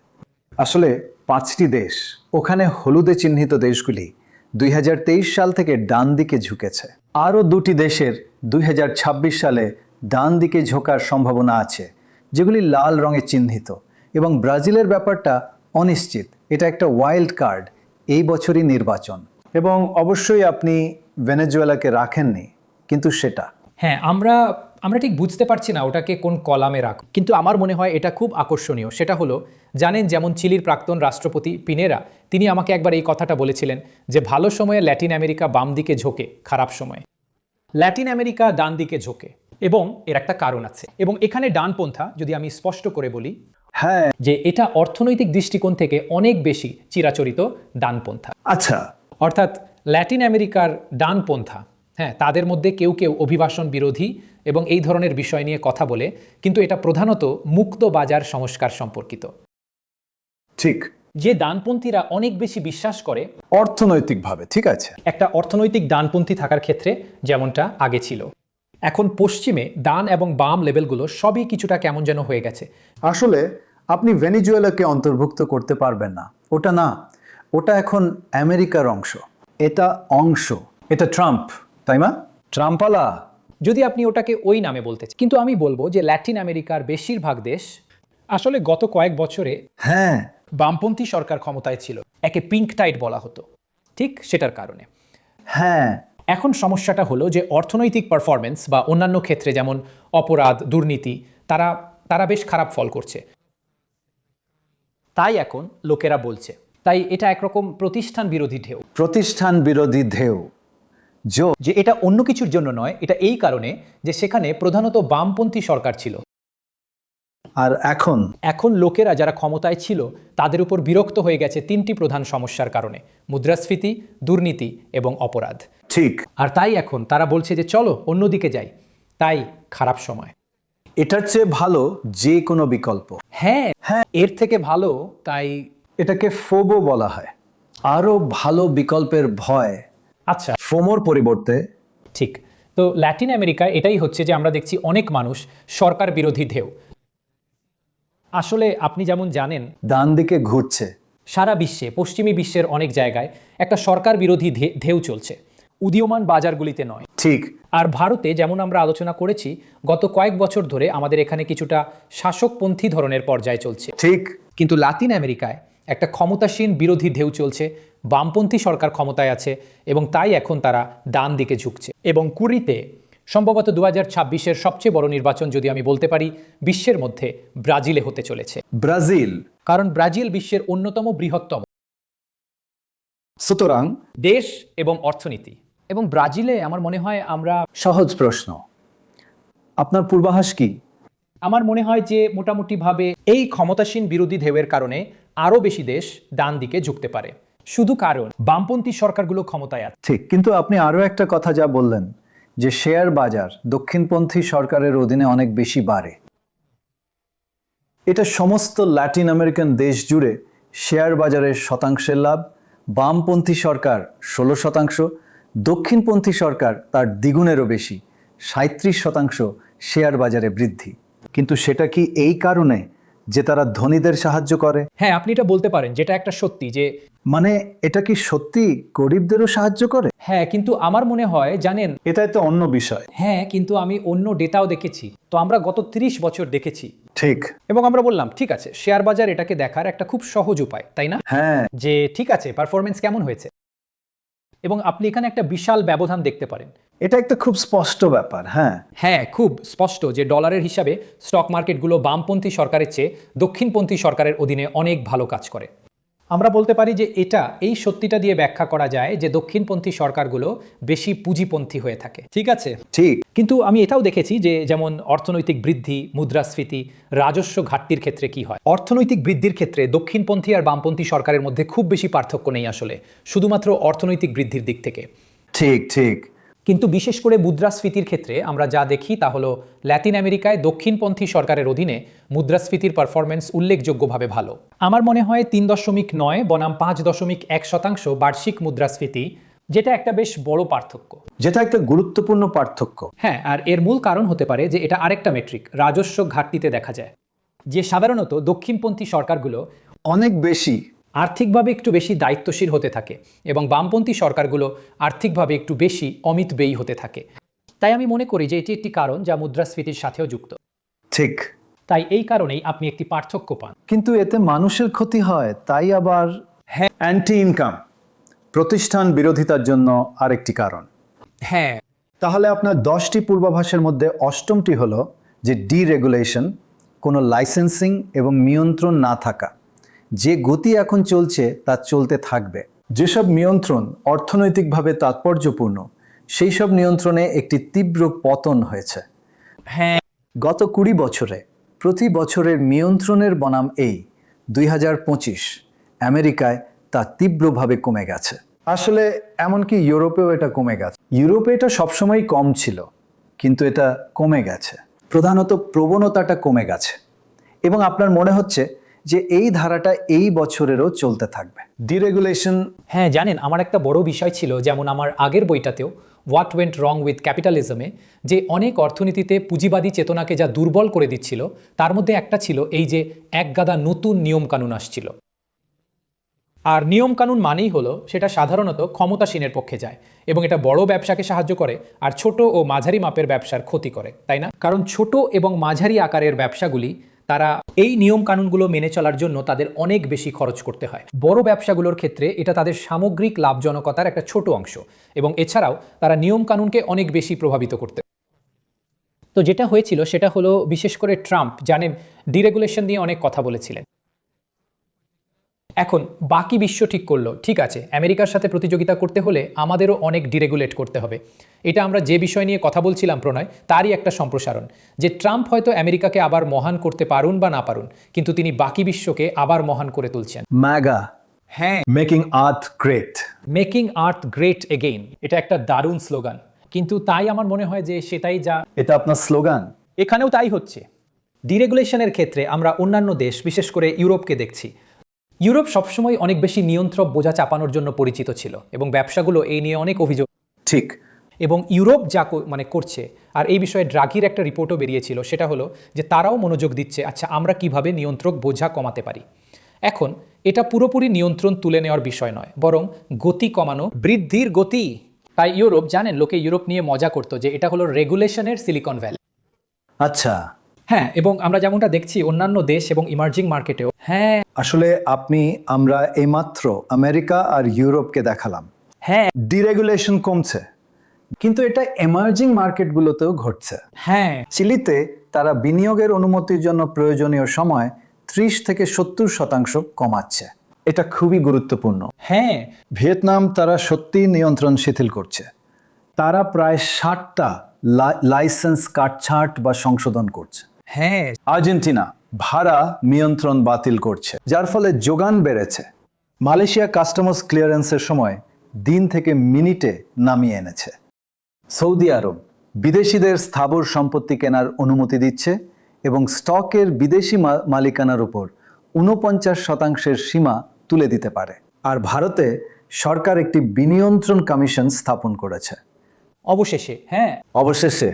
Speaker 1: আসলে 5টি দেশ, ওখানে হলুদে চিহ্নিত দেশগুলি 2023 সাল থেকে ডান দিকে ঝুঁকেছে। আরও 2টি দেশের 2026 সালে ডান দিকে ঝোঁকার সম্ভাবনা আছে, যেগুলি লাল রঙে চিহ্নিত। এবং ব্রাজিলের ব্যাপারটা অনিশ্চিত, এটা একটা ওয়াইল্ড কার্ড, এই বছরই নির্বাচন। এবং অবশ্যই আপনি ভেনেজুয়েলাকে রাখেননি, কিন্তু সেটা
Speaker 2: হ্যাঁ, আমরা ঠিক বুঝতে পারছি না ওটাকে কোন কলামে রাখ, কিন্তু আমার মনে হয় এটা খুব আকর্ষণীয়। সেটা হলো, জানেন, যেমন চিলির প্রাক্তন রাষ্ট্রপতি পিনেরা, তিনি আমাকে একবার এই কথাটা বলেছিলেন যে ভালো সময়ে ল্যাটিন আমেরিকা বাম দিকে ঝোঁকে, খারাপ সময়ে ল্যাটিন আমেরিকা ডান দিকে ঝোঁকে, এবং এর একটা কারণ আছে। এবং এখানে ডানপন্থা, যদি আমি স্পষ্ট করে বলি,
Speaker 1: হ্যাঁ,
Speaker 2: যে এটা অর্থনৈতিক দৃষ্টিকোণ থেকে অনেক বেশি চিরাচরিত ডানপন্থা।
Speaker 1: আচ্ছা,
Speaker 2: অর্থাৎ ল্যাটিন আমেরিকার ডানপন্থা, হ্যাঁ, তাদের মধ্যে কেউ কেউ অভিবাসন বিরোধী এবং এই ধরনের বিষয় নিয়ে কথা বলে, কিন্তু এটা প্রধানত মুক্ত বাজার সংস্কার সম্পর্কিত।
Speaker 1: ঠিক।
Speaker 2: যে ডানপন্থীরা অনেক বেশি বিশ্বাস করে
Speaker 1: অর্থনৈতিকভাবে, ঠিক আছে।
Speaker 2: একটা অর্থনৈতিক ডানপন্থী থাকার ক্ষেত্রে, যেমনটা আগে ছিল। এখন পশ্চিমে ডান এবং বাম লেভেলগুলো সবই কিছুটা কেমন যেন হয়ে গেছে।
Speaker 1: আসলে আপনি ভেনেজুয়েলাকে অন্তর্ভুক্ত করতে পারবেন না। ওটা না, ওটা এখন আমেরিকার অংশ। এটা অংশ, এটা ট্রাম্প, তাই না? ট্রাম্পালা।
Speaker 2: যদি আপনি ওটাকে ওই নামে বলতে চান, কিন্তু আমি বলবো যে ল্যাটিন আমেরিকার বেশিরভাগ দেশ আসলে গত কয়েক বছরে
Speaker 1: হ্যাঁ,
Speaker 2: বামপন্থী সরকার ক্ষমতায় ছিল, একে পিঙ্ক টাইড বলা হতো, ঠিক সেটার কারণে।
Speaker 1: হ্যাঁ,
Speaker 2: এখন সমস্যাটা হলো যে অর্থনৈতিক পারফরমেন্স বা অন্যান্য ক্ষেত্রে, যেমন অপরাধ, দুর্নীতি, তারা বেশ খারাপ ফল করছে। তাই এখন লোকেরা বলছে, তাই এটা একরকম প্রতিষ্ঠান বিরোধী ঢেউ।
Speaker 1: প্রতিষ্ঠান বিরোধী ঢেউ।
Speaker 2: যে এটা অন্য কিছুর জন্য নয়, এটা এই কারণে যে সেখানে প্রধানত বামপন্থী সরকার ছিল,
Speaker 1: আর এখন
Speaker 2: লোকেরা যারা ক্ষমতায় ছিল তাদের উপর বিরক্ত হয়ে গেছে 3টি প্রধান সমস্যার কারণে: মুদ্রাস্ফীতি, দুর্নীতি এবং অপরাধ।
Speaker 1: ঠিক।
Speaker 2: আর তাই এখন তারা বলছে যে চলো অন্যদিকে যাই। তাই খারাপ সময়।
Speaker 1: এটার চেয়ে ভালো যে কোনো বিকল্প।
Speaker 2: হ্যাঁ, এর থেকে ভালো। তাই
Speaker 1: এটাকে ফোবো বলা হয়, আরো ভালো বিকল্পের ভয়।
Speaker 2: আচ্ছা,
Speaker 1: ফোমোর পরিবর্তে।
Speaker 2: ঠিক। তো ল্যাটিন আমেরিকায় এটাই হচ্ছে যে আমরা দেখছি অনেক মানুষ সরকার বিরোধী ঢেউ। আসলে আপনি যেমন জানেন,
Speaker 1: ডান দিকে ঘুরছে।
Speaker 2: সারা বিশ্বে, পশ্চিমী বিশ্বের অনেক জায়গায় একটা সরকার বিরোধী ঢেউ চলছে, উদীয়মান বাজারগুলিতে নয়।
Speaker 1: ঠিক।
Speaker 2: আর ভারতে, যেমন আমরা আলোচনা করেছি, গত কয়েক বছর ধরে আমাদের এখানে কিছুটা শাসকপন্থী ধরনের পর্যায়ে চলছে।
Speaker 1: ঠিক।
Speaker 2: কিন্তু লাতিন আমেরিকায় একটা ক্ষমতাসীন বিরোধী ঢেউ চলছে, বামপন্থী সরকার ক্ষমতায় আছে, এবং তাই এখন তারা ডান দিকে ঝুঁকছে। এবং কুড়িতে সম্ভবত 2026-এর সবচেয়ে বড় নির্বাচন, যদি আমি বলতে পারি, বিশ্বের মধ্যে ব্রাজিলে হতে চলেছে।
Speaker 1: ব্রাজিল।
Speaker 2: কারণ ব্রাজিল বিশ্বের অন্যতম বৃহত্তম
Speaker 1: সুতরাং
Speaker 2: দেশ এবং অর্থনীতি। এবং ব্রাজিলে আমার মনে হয় আমরা,
Speaker 1: সহজ প্রশ্ন, আপনার পূর্বাভাস কি?
Speaker 2: আমার মনে হয় যে মোটামুটিভাবে এই ক্ষমতাসীন বিরোধী ঢেউয়ের কারণে আরও বেশি দেশ ডান দিকে ঝুঁকতে পারে, শুধু কারণ বামপন্থী সরকারগুলো ক্ষমতায় আছে।
Speaker 1: ঠিক। কিন্তু আপনি আরও একটা কথা যা বললেন, যে শেয়ার বাজার দক্ষিণপন্থী সরকারের অধীনে অনেক বেশি বাড়ে। এটা সমস্ত ল্যাটিন আমেরিকান দেশ জুড়ে শেয়ার বাজারের শতাংশের লাভ। বামপন্থী সরকার 16%, দক্ষিণপন্থী সরকার তার দ্বিগুণেরও বেশি, 37% শেয়ার বাজারে বৃদ্ধি। কিন্তু সেটা কি এই কারণে যে তারা ধনীদের সাহায্য করে?
Speaker 2: হ্যাঁ, আপনি এটা বলতে পারেন, যেটা একটা সত্যি, যে
Speaker 1: মানে এটা কি সত্যি গরিবদেরও সাহায্য করে?
Speaker 2: হ্যাঁ, কিন্তু আমার মনে হয় জানেন,
Speaker 1: এটা তো অন্য বিষয়।
Speaker 2: হ্যাঁ কিন্তু আমি অন্য ডেটাও দেখেছি। তো আমরা গত 30 বছর দেখেছি
Speaker 1: ঠিক।
Speaker 2: এবং আমরা বললাম ঠিক আছে, শেয়ার বাজার এটাকে দেখার একটা খুব সহজ উপায়, তাই না?
Speaker 1: হ্যাঁ,
Speaker 2: যে ঠিক আছে পারফরমেন্স কেমন হয়েছে, এবং আপনি এখানে একটা বিশাল ব্যবধান দেখতে পারেন।
Speaker 1: এটা একটা খুব স্পষ্ট ব্যাপার। হ্যাঁ,
Speaker 2: হ্যাঁ, খুব স্পষ্ট যে ডলারের হিসাবে স্টক মার্কেটগুলো বামপন্থী সরকারের চেয়ে দক্ষিণপন্থী সরকারের অধীনে অনেক ভালো কাজ করে। আমরা বলতে পারি যে এটা এই সত্যিটা দিয়ে ব্যাখ্যা করা যায় যে দক্ষিণপন্থী সরকারগুলো বেশি পুঁজিপন্থী হয়ে থাকে, ঠিক আছে?
Speaker 1: ঠিক।
Speaker 2: কিন্তু আমি এটাও দেখেছি যে যেমন অর্থনৈতিক বৃদ্ধি, মুদ্রাস্ফীতি, রাজস্ব ঘাটতির ক্ষেত্রে কি হয়। অর্থনৈতিক বৃদ্ধির ক্ষেত্রে দক্ষিণপন্থী আর বামপন্থী সরকারের মধ্যে খুব বেশি পার্থক্য নেই আসলে, শুধুমাত্র অর্থনৈতিক বৃদ্ধির দিক থেকে।
Speaker 1: ঠিক ঠিক।
Speaker 2: কিন্তু বিশেষ করে মুদ্রাস্ফীতির ক্ষেত্রে আমরা যা দেখি তা হলো ল্যাটিন আমেরিকায় দক্ষিণপন্থী সরকারের অধীনে মুদ্রাস্ফীতির পারফরমেন্স উল্লেখযোগ্যভাবে ভালো। আমার মনে হয় 3.9 বনাম 5.1% বার্ষিক মুদ্রাস্ফীতি, যেটা একটা বেশ বড় পার্থক্য।
Speaker 1: যেটা একটা গুরুত্বপূর্ণ পার্থক্য।
Speaker 2: হ্যাঁ, আর এর মূল কারণ হতে পারে যে এটা আরেকটা মেট্রিক, রাজস্ব ঘাটতিতে দেখা যায় যে সাধারণত দক্ষিণপন্থী সরকারগুলো
Speaker 1: অনেক বেশি
Speaker 2: আর্থিকভাবে একটু বেশি দায়িত্বশীল হতে থাকে এবং বামপন্থী সরকারগুলো আর্থিকভাবে একটু বেশি অমিতব্যয়ী হতে থাকে। তাই আমি মনে করি যে এটি একটি কারণ যা মুদ্রাস্ফীতির সাথেও যুক্ত।
Speaker 1: ঠিক।
Speaker 2: তাই এই কারণেই আপনি একটি পার্থক্য পান।
Speaker 1: কিন্তু এতে মানুষের ক্ষতি হয়, তাই আবার
Speaker 2: হ্যাঁ।
Speaker 1: অ্যান্টি ইনকাম, প্রতিষ্ঠান বিরোধিতার জন্য আরেকটি কারণ।
Speaker 2: হ্যাঁ,
Speaker 1: তাহলে আপনার 10টি পূর্বাভাসের মধ্যে অষ্টমটি হলো যে ডিরেগুলেশন, কোনো লাইসেন্সিং এবং নিয়ন্ত্রণ না থাকা। যে গতি এখন চলছে তা চলতে থাকবে। যেসব নিয়ন্ত্রণ অর্থনৈতিকভাবে তাৎপর্যপূর্ণ, সেই সব নিয়ন্ত্রণে একটি তীব্র পতন হয়েছে।
Speaker 2: হ্যাঁ,
Speaker 1: গত 20 বছরে প্রতি বছরের নিয়ন্ত্রণের বনাম এই 2025 আমেরিকায় তা তীব্রভাবে কমে গেছে। আসলে এমনকি ইউরোপেও এটা কমে গেছে। ইউরোপে এটা সবসময় কম ছিল, কিন্তু এটা কমে গেছে। প্রধানত প্রবণতাটা কমে গেছে এবং আপনার মনে হচ্ছে যে এই ধারাটা এই বছরেরও চলতে থাকবে। ডিরেগুলেশন।
Speaker 2: হ্যাঁ জানেন, আমার একটা বড় বিষয় ছিল, যেমন আমার আগের বইটাতেও হোয়াট ওয়েন্ট রং উইথ ক্যাপিটালিজমে, যে অনেক অর্থনীতিতে পুঁজিবাদী চেতনাকে যা দুর্বল করে দিচ্ছিল তার মধ্যে একটা ছিল এই যে একগাদা নতুন নিয়মকানুন আসছিল। আর নিয়মকানুন মানেই হলো সেটা সাধারণত ক্ষমতাসীনের পক্ষে যায় এবং এটা বড় ব্যবসাকে সাহায্য করে আর ছোট ও মাঝারি মাপের ব্যবসার ক্ষতি করে, তাই না? কারণ ছোট এবং মাঝারি আকারের ব্যবসাগুলি তারা এই নিয়মকানুনগুলো মেনে চলার জন্য তাদের অনেক বেশি খরচ করতে হয়। বড় ব্যবসাগুলোর ক্ষেত্রে এটা তাদের সামগ্রিক লাভজনকতার একটা ছোট অংশ এবং এছাড়াও তারা নিয়মকানুনকে অনেক বেশি প্রভাবিত করতে। তো যেটা হয়েছিল সেটা হলো, বিশেষ করে ট্রাম্প জানেন ডিরেগুলেশন নিয়ে অনেক কথা বলেছিলেন। এখন বাকি বিশ্ব ঠিক করলো ঠিক আছে, আমেরিকার সাথে প্রতিযোগিতা করতে হলে আমাদেরও অনেক ডিরেগুলেট করতে হবে। এটা আমরা যে বিষয় নিয়ে কথা বলছিলাম প্রণয়, তারই একটা সম্প্রসারণ, যে ট্রাম্প হয়তো আমেরিকাকে আবার মহান করতে পারুন বা না পারুন, কিন্তু তিনি বাকি বিশ্বকে আবার মহান করে তুলছেন।
Speaker 1: ম্যাগা।
Speaker 2: হ্যাঁ,
Speaker 1: মেকিং আর্থ গ্রেট।
Speaker 2: মেকিং আর্থ গ্রেট এগেইন, এটা একটা দারুণ স্লোগান, কিন্তু তাই আমার মনে হয় যে সেটাই যা
Speaker 1: এটা আপনার স্লোগান।
Speaker 2: এখানেও তাই হচ্ছে। ডিরেগুলেশনের ক্ষেত্রে আমরা অন্যান্য দেশ, বিশেষ করে ইউরোপকে দেখছি। ইউরোপ সবসময় অনেক বেশি নিয়ন্ত্রক বোঝা চাপানোর জন্য পরিচিত ছিল এবং ব্যবসাগুলো এই নিয়ে অনেক অভিযোগ।
Speaker 1: ঠিক।
Speaker 2: এবং ইউরোপ যা করছে, আর এই বিষয়ে ড্রাগির একটা রিপোর্টও বেরিয়েছিল, সেটা হলো যে তারাও মনোযোগ দিচ্ছে আচ্ছা আমরা কিভাবে নিয়ন্ত্রক বোঝা কমাতে পারি। এখন এটা পুরোপুরি নিয়ন্ত্রণ তুলে নেওয়ার বিষয় নয়, বরং গতি কমানো, বৃদ্ধির গতি। তাই ইউরোপ, জানেন লোকে ইউরোপ নিয়ে মজা করতো যে এটা হলো রেগুলেশনের সিলিকন ভ্যালি।
Speaker 1: আচ্ছা।
Speaker 2: হ্যাঁ, এবং আমরা যেমনটা দেখছি অন্যান্য দেশ এবং ইমার্জিং মার্কেটেও। হ্যাঁ
Speaker 1: আসলে আমরা এইমাত্র আমেরিকা আর ইউরোপকে দেখালাম।
Speaker 2: হ্যাঁ
Speaker 1: ডিরেগুলেশন কমছে, কিন্তু এটা এমার্জিং মার্কেটগুলোতেও ঘটছে।
Speaker 2: হ্যাঁ
Speaker 1: চিলিতে তারা বিনিয়োগের অনুমতির জন্য প্রয়োজনীয় সময় 30 থেকে 70% কমাচ্ছে। এটা খুবই গুরুত্বপূর্ণ।
Speaker 2: হ্যাঁ
Speaker 1: ভিয়েতনাম তারা সত্যিই নিয়ন্ত্রণ শিথিল করছে। তারা প্রায় 60টা লাইসেন্স কাটছাঁট বা সংশোধন করছে।
Speaker 2: হ্যাঁ
Speaker 1: আর্জেন্টিনা ভাড়া নিয়ন্ত্রণ বাতিল করছে, যার ফলে যোগান বেড়েছে। মালয়েশিয়া কাস্টমস ক্লিয়ারেন্সের সময় দিন থেকে মিনিটে নামিয়ে এনেছে। সৌদি আরব বিদেশিদের স্থাবর সম্পত্তি কেনার অনুমতি দিচ্ছে এবং স্টকের বিদেশি মালিকানার উপর 49% সীমা তুলে দিতে পারে। আর ভারতে সরকার একটি বিনিয়ন্ত্রণ কমিশন স্থাপন করেছে।
Speaker 2: অবশেষে, হ্যাঁ
Speaker 1: অবশেষে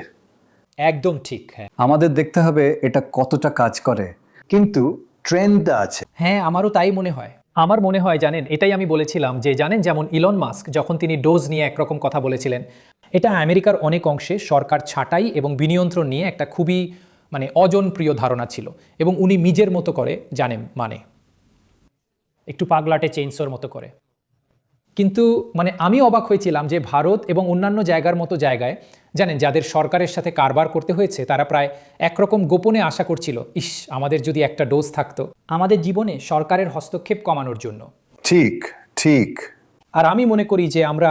Speaker 2: একদম ঠিক। হ্যাঁ
Speaker 1: আমাদের দেখতে হবে এটা কতটা কাজ করে, কিন্তু ট্রেন্ডটা আছে।
Speaker 2: হ্যাঁ আমারও তাই মনে হয়। আমার মনে হয় জানেন এটাই আমি বলেছিলাম যে জানেন যেমন ইলন মাস্ক যখন তিনি ডোজ নিয়ে একরকম কথা বলেছিলেন, এটা আমেরিকার অনেক অংশে সরকার ছাঁটাই এবং বিনিয়ন্ত্রণ নিয়ে একটা খুবই অজনপ্রিয় ধারণা ছিল এবং উনি নিজের মতো করে জানেন একটু পাগলাটে চেইনসোর মতো করে। কিন্তু আমি অবাক হয়েছিলাম যে ভারত এবং অন্যান্য জায়গার মতো জায়গায় জানেন যাদের সরকারের সাথে কারবার করতে হয়েছে তারা প্রায় একরকম গোপনে আশা করছিল, ইস আমাদের যদি একটা ডোজ থাকতো আমাদের জীবনে সরকারের হস্তক্ষেপ কমানোর জন্য।
Speaker 1: ঠিক ঠিক।
Speaker 2: আর আমি মনে করি যে আমরা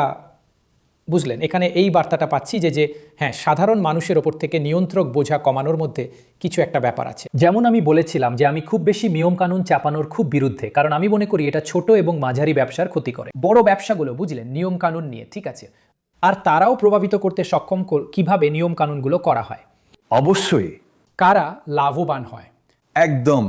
Speaker 2: বুঝলেন এখানে এই বার্তাটা পাচ্ছি যে হ্যাঁ সাধারণ মানুষের ওপর থেকে নিয়ন্ত্রক বোঝা কমানোর মধ্যে কিছু একটা ব্যাপার আছে। যেমন আমি বলেছিলাম যে আমি খুব বেশি নিয়মকানুন চাপানোর খুব বিরুদ্ধে, কারণ আমি মনে করি এটা ছোট এবং মাঝারি ব্যবসার ক্ষতি করে। বড় ব্যবসাগুলো বুঝলেন নিয়মকানুন নিয়ে ঠিক আছে, আর তারাও প্রভাবিত করতে সক্ষম কিভাবে নিয়মকানুনগুলো করা হয়,
Speaker 1: অবশ্যই।
Speaker 2: কারা লাভবান হয়
Speaker 1: একদম।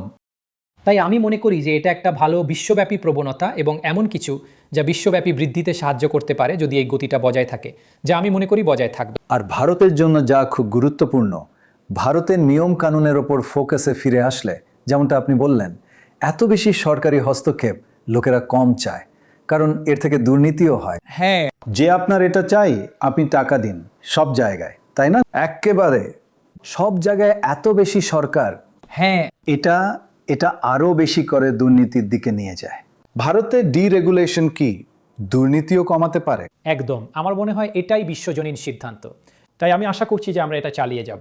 Speaker 2: তাই আমি মনে করি যে এটা একটা ভালো বিশ্বব্যাপী প্রবণতা এবং এমন কিছু যা বিশ্বব্যাপী বৃদ্ধিতে সাহায্য করতে পারে যদি এই গতিটা বজায় থাকে, যা আমি মনে করি বজায় থাকবে।
Speaker 1: আর ভারতের জন্য যা খুব গুরুত্বপূর্ণ, ভারতের নিয়ম কানুনের ওপর ফোকাসে ফিরে আসলে, যেমনটা আপনি বললেন, এত বেশি সরকারি হস্তক্ষেপ লোকেরা কম চায়, কারণ এর থেকে দুর্নীতিও হয়।
Speaker 2: হ্যাঁ,
Speaker 1: যে আপনার এটা চাই আপনি টাকা দিন সব জায়গায়, তাই না? একেবারে সব জায়গায় এত বেশি সরকার,
Speaker 2: হ্যাঁ,
Speaker 1: এটা এটা আরো বেশি করে দুর্নীতির দিকে নিয়ে যায়। ভারতে ডিরেগুলেশন কি দুর্নীতিও কমাতে পারে?
Speaker 2: একদম। আমার মনে হয় এটাই বিশ্বজনীন সিদ্ধান্ত, তাই আমি আশা করছি যে আমরা এটা চালিয়ে যাব।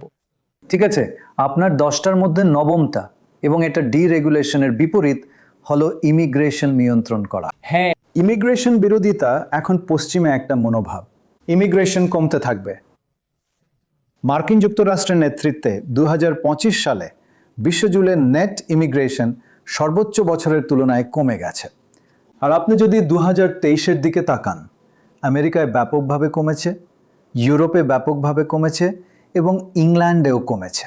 Speaker 1: ঠিক আছে, আপনার 10টার মধ্যে 9টা, এবং এটা ডিরেগুলেশনের বিপরীত হলো ইমিগ্রেশন নিয়ন্ত্রণ করা।
Speaker 2: হ্যাঁ,
Speaker 1: ইমিগ্রেশন বিরোধিতা এখন পশ্চিমে একটা মনোভাব। ইমিগ্রেশন কমতে থাকবে। মার্কিন যুক্তরাষ্ট্রের নেতৃত্বে 2025 সালে বিশ্বজুড়ে নেট ইমিগ্রেশন সর্বোচ্চ বছরের তুলনায় কমে গেছে। আর আপনি যদি 2023-এর দিকে তাকান, আমেরিকায় ব্যাপকভাবে কমেছে, ইউরোপে ব্যাপকভাবে কমেছে এবং ইংল্যান্ডেও কমেছে।